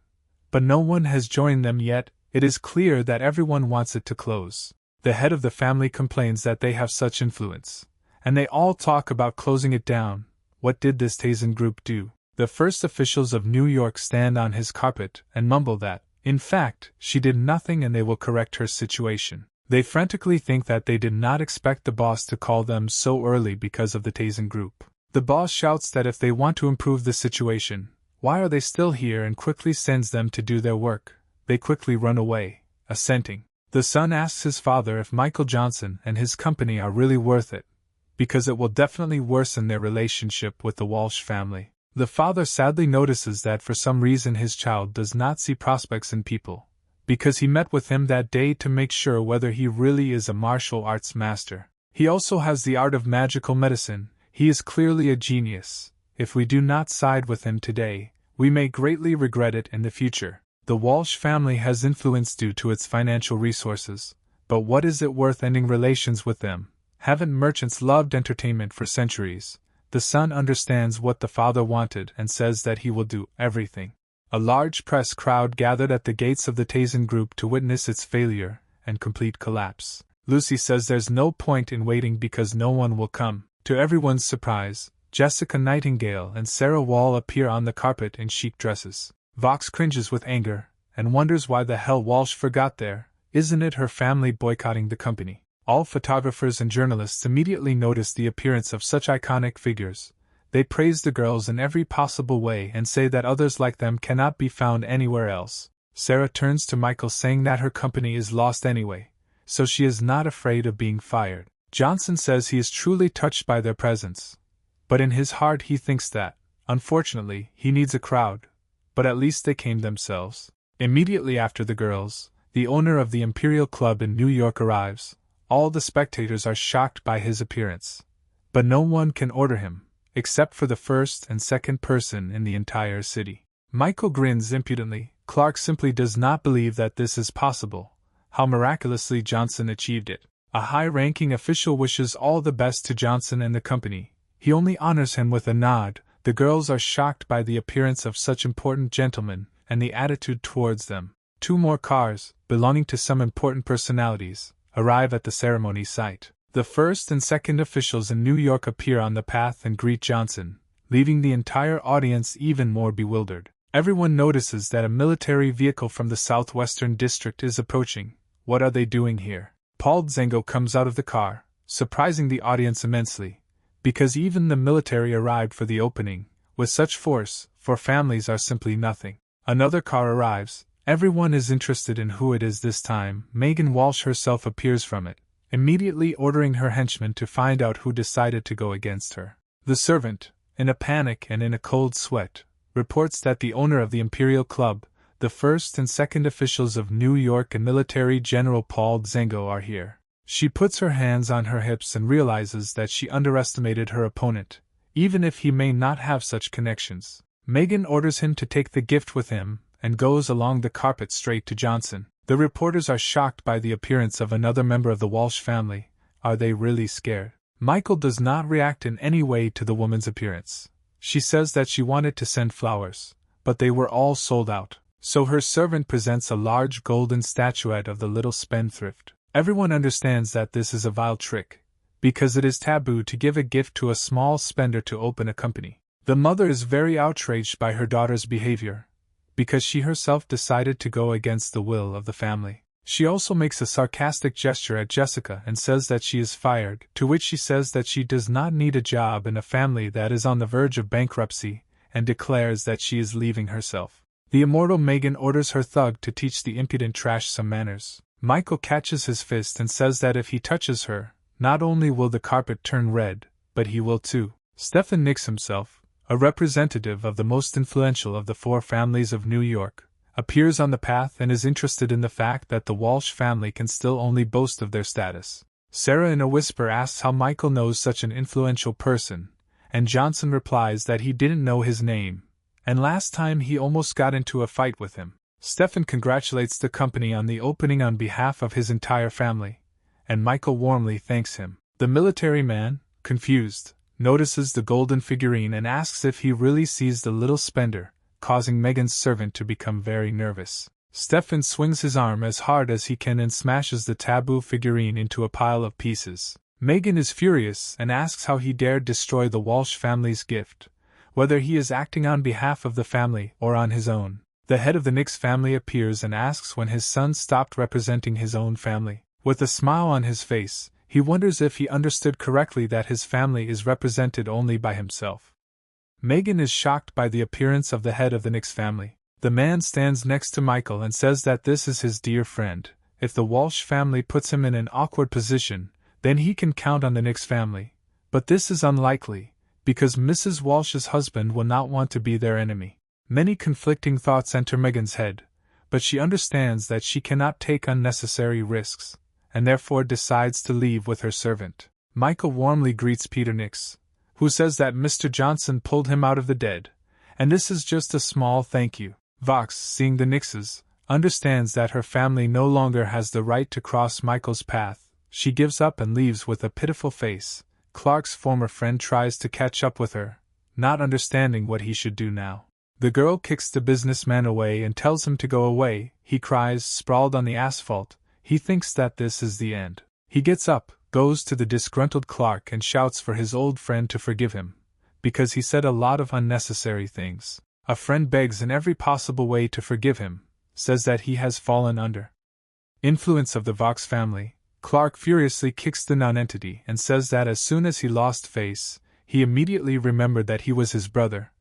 But no one has joined them yet. It is clear that everyone wants it to close. The head of the family complains that they have such influence, and they all talk about closing it down. What did this TASEN Group do? The first officials of New York stand on his carpet and mumble that, in fact, she did nothing and they will correct her situation. They frantically think that they did not expect the boss to call them so early because of the TASEN Group. The boss shouts that if they want to improve the situation, why are they still here, and quickly sends them to do their work. They quickly run away, assenting. The son asks his father if Michael Johnson and his company are really worth it, because it will definitely worsen their relationship with the Walsh family. The father sadly notices that for some reason his child does not see prospects in people, because he met with him that day to make sure whether he really is a martial arts master. He also has the art of magical medicine. He is clearly a genius. If we do not side with him today, we may greatly regret it in the future. The Walsh family has influence due to its financial resources, but what is it worth ending relations with them? Haven't merchants loved entertainment for centuries? The son understands what the father wanted and says that he will do everything. A large press crowd gathered at the gates of the Tazen group to witness its failure and complete collapse. Lucy says there's no point in waiting because no one will come. To everyone's surprise, Jessica Nightingale and Sarah Wall appear on the carpet in chic dresses. Vox cringes with anger and wonders why the hell Walsh forgot there. Isn't it her family boycotting the company? All photographers and journalists immediately notice the appearance of such iconic figures. They praise the girls in every possible way and say that others like them cannot be found anywhere else. Sarah turns to Michael saying that her company is lost anyway, so she is not afraid of being fired. Johnson says he is truly touched by their presence, but in his heart he thinks that, unfortunately, he needs a crowd, but at least they came themselves. Immediately after the girls, the owner of the Imperial Club in New York arrives. All the spectators are shocked by his appearance, but no one can order him, except for the first and second person in the entire city. Michael grins impudently. Clark simply does not believe that this is possible. How miraculously Johnson achieved it. A high-ranking official wishes all the best to Johnson and the company. He only honors him with a nod. The girls are shocked by the appearance of such important gentlemen and the attitude towards them. 2 more cars, belonging to some important personalities, arrive at the ceremony site. The first and second officials in New York appear on the path and greet Johnson, leaving the entire audience even more bewildered. Everyone notices that a military vehicle from the southwestern district is approaching. What are they doing here? Paul Zengo comes out of the car, surprising the audience immensely, because even the military arrived for the opening, with such force, for families are simply nothing. Another car arrives. Everyone is interested in who it is this time. Megan Walsh herself appears from it, immediately ordering her henchmen to find out who decided to go against her. The servant, in a panic and in a cold sweat, reports that the owner of the Imperial Club, the first and second officials of New York and Military General Paul Zengo are here. She puts her hands on her hips and realizes that she underestimated her opponent, even if he may not have such connections. Megan orders him to take the gift with him and goes along the carpet straight to Johnson. The reporters are shocked by the appearance of another member of the Walsh family. Are they really scared? Michael does not react in any way to the woman's appearance. She says that she wanted to send flowers, but they were all sold out. So her servant presents a large golden statuette of the little spendthrift. Everyone understands that this is a vile trick, because it is taboo to give a gift to a small spender to open a company. The mother is very outraged by her daughter's behavior, because she herself decided to go against the will of the family. She also makes a sarcastic gesture at Jessica and says that she is fired, to which she says that she does not need a job in a family that is on the verge of bankruptcy, and declares that she is leaving herself. The immortal Megan orders her thug to teach the impudent trash some manners. Michael catches his fist and says that if he touches her, not only will the carpet turn red, but he will too. Stephen Nicks himself, a representative of the most influential of the 4 families of New York, appears on the path and is interested in the fact that the Walsh family can still only boast of their status. Sarah in a whisper asks how Michael knows such an influential person, and Johnson replies that he didn't know his name, and last time he almost got into a fight with him. Stephen congratulates the company on the opening on behalf of his entire family, and Michael warmly thanks him. The military man, confused, notices the golden figurine and asks if he really sees the little spender, causing Megan's servant to become very nervous. Stefan swings his arm as hard as he can and smashes the taboo figurine into a pile of pieces. Megan is furious and asks how he dared destroy the Walsh family's gift, whether he is acting on behalf of the family or on his own. The head of the Nicks family appears and asks when his son stopped representing his own family. With a smile on his face, he wonders if he understood correctly that his family is represented only by himself. Megan is shocked by the appearance of the head of the Nicks family. The man stands next to Michael and says that this is his dear friend. If the Walsh family puts him in an awkward position, then he can count on the Nicks family. But this is unlikely, because Mrs. Walsh's husband will not want to be their enemy. Many conflicting thoughts enter Megan's head, but she understands that she cannot take unnecessary risks, and therefore decides to leave with her servant. Michael warmly greets Peter Nix, who says that Mr. Johnson pulled him out of the dead, and this is just a small thank you. Vox, seeing the Nixes, understands that her family no longer has the right to cross Michael's path. She gives up and leaves with a pitiful face. Clark's former friend tries to catch up with her, not understanding what he should do now. The girl kicks the businessman away and tells him to go away. He cries, sprawled on the asphalt. He thinks that this is the end. He gets up, goes to the disgruntled Clark and shouts for his old friend to forgive him, because he said a lot of unnecessary things. A friend begs in every possible way to forgive him, says that he has fallen under influence of the Vox family. Clark furiously kicks the nonentity and says that as soon as he lost face, he immediately remembered that he was his brother.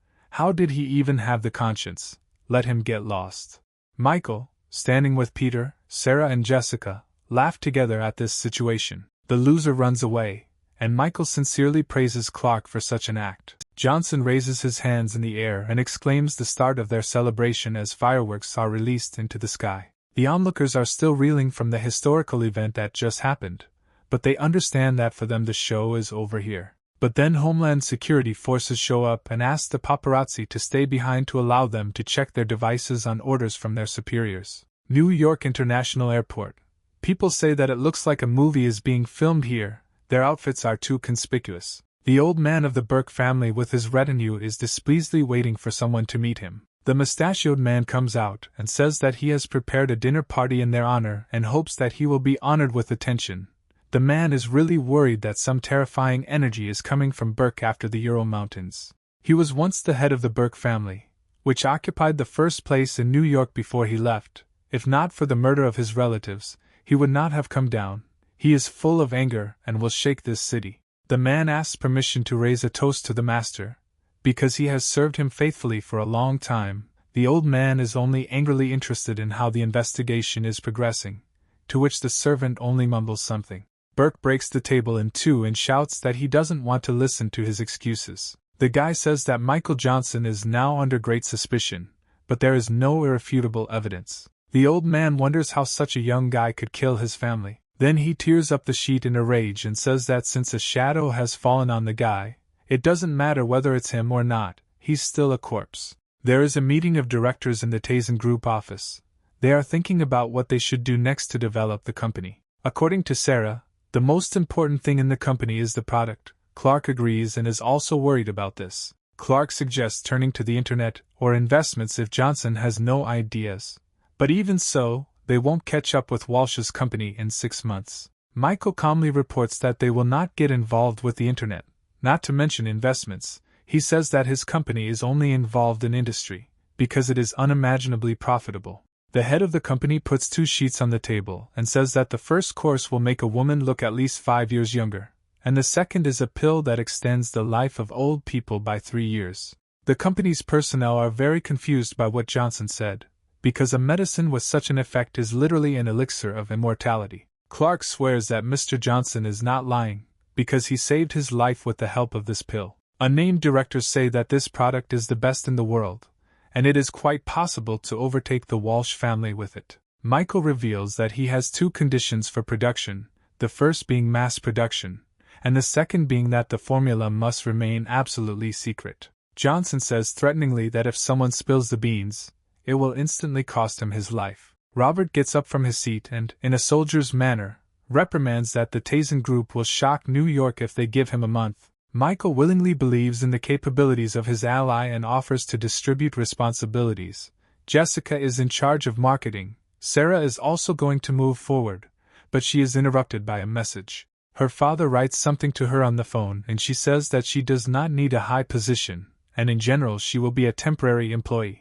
How did he even have the conscience? Let him get lost. Michael, standing with Peter, Sarah and Jessica, laugh together at this situation. The loser runs away, and Michael sincerely praises Clark for such an act. Johnson raises his hands in the air and exclaims the start of their celebration as fireworks are released into the sky. The onlookers are still reeling from the historical event that just happened, but they understand that for them the show is over here. But then Homeland Security forces show up and ask the paparazzi to stay behind to allow them to check their devices on orders from their superiors. New York International Airport. People say that it looks like a movie is being filmed here. Their outfits are too conspicuous. The old man of the Burke family with his retinue is displeasedly waiting for someone to meet him. The mustachioed man comes out and says that he has prepared a dinner party in their honor and hopes that he will be honored with attention. The man is really worried that some terrifying energy is coming from Burke after the Ural Mountains. He was once the head of the Burke family, which occupied the first place in New York before he left. If not for the murder of his relatives, he would not have come down. He is full of anger and will shake this city. The man asks permission to raise a toast to the master, because he has served him faithfully for a long time. The old man is only angrily interested in how the investigation is progressing, to which the servant only mumbles something. Burke breaks the table in two and shouts that he doesn't want to listen to his excuses. The guy says that Michael Johnson is now under great suspicion, but there is no irrefutable evidence. The old man wonders how such a young guy could kill his family. Then he tears up the sheet in a rage and says that since a shadow has fallen on the guy, it doesn't matter whether it's him or not, he's still a corpse. There is a meeting of directors in the Tazen Group office. They are thinking about what they should do next to develop the company. According to Sarah, the most important thing in the company is the product. Clark agrees and is also worried about this. Clark suggests turning to the internet or investments if Johnson has no ideas. But even so, they won't catch up with Walsh's company in 6 months. Michael calmly reports that they will not get involved with the internet, not to mention investments. He says that his company is only involved in industry, because it is unimaginably profitable. The head of the company puts 2 sheets on the table and says that the first course will make a woman look at least 5 years younger, and the second is a pill that extends the life of old people by 3 years. The company's personnel are very confused by what Johnson said, because a medicine with such an effect is literally an elixir of immortality. Clark swears that Mr. Johnson is not lying, because he saved his life with the help of this pill. Unnamed directors say that this product is the best in the world, and it is quite possible to overtake the Walsh family with it. Michael reveals that he has 2 conditions for production, the first being mass production, and the second being that the formula must remain absolutely secret. Johnson says threateningly that if someone spills the beans, it will instantly cost him his life. Robert gets up from his seat and, in a soldier's manner, reprimands that the Tazen Group will shock New York if they give him a month. Michael willingly believes in the capabilities of his ally and offers to distribute responsibilities. Jessica is in charge of marketing. Sarah is also going to move forward, but she is interrupted by a message. Her father writes something to her on the phone and she says that she does not need a high position, and in general she will be a temporary employee.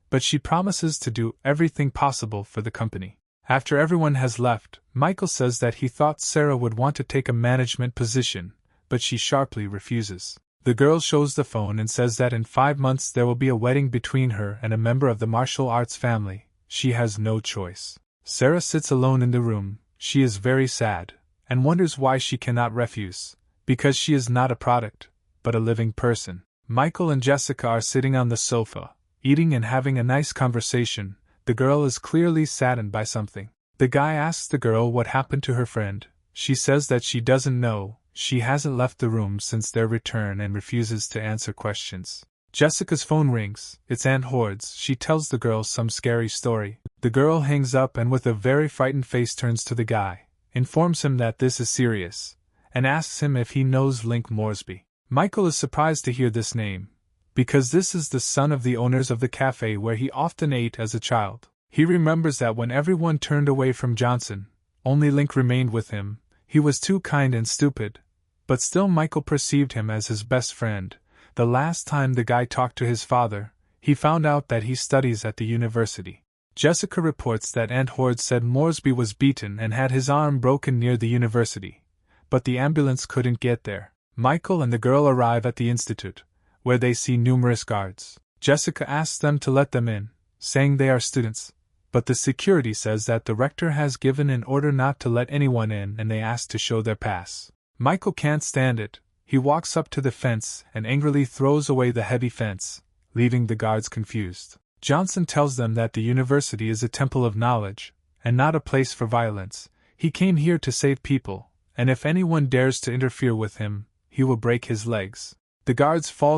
But she promises to do everything possible for the company. After everyone has left, Michael says that he thought Sarah would want to take a management position, but she sharply refuses. The girl shows the phone and says that in 5 months there will be a wedding between her and a member of the martial arts family. She has no choice. Sarah sits alone in the room. She is very sad, and wonders why she cannot refuse, because she is not a product, but a living person. Michael and Jessica are sitting on the sofa, eating and having a nice conversation. The girl is clearly saddened by something. The guy asks the girl what happened to her friend. She says that she doesn't know, she hasn't left the room since their return and refuses to answer questions. Jessica's phone rings. It's Aunt Hordes. She tells the girl some scary story. The girl hangs up and with a very frightened face turns to the guy, informs him that this is serious, and asks him if he knows Link Moresby. Michael is surprised to hear this name, because this is the son of the owners of the cafe where he often ate as a child. He remembers that when everyone turned away from Johnson, only Link remained with him. He was too kind and stupid, but still Michael perceived him as his best friend. The last time the guy talked to his father, he found out that he studies at the university. Jessica reports that Aunt Horde said Moresby was beaten and had his arm broken near the university, but the ambulance couldn't get there. Michael and the girl arrive at the institute, where they see numerous guards. Jessica asks them to let them in, saying they are students, but the security says that the rector has given an order not to let anyone in and they ask to show their pass. Michael can't stand it. He walks up to the fence and angrily throws away the heavy fence, leaving the guards confused. Johnson tells them that the university is a temple of knowledge, and not a place for violence. He came here to save people, and if anyone dares to interfere with him, he will break his legs. The guards fall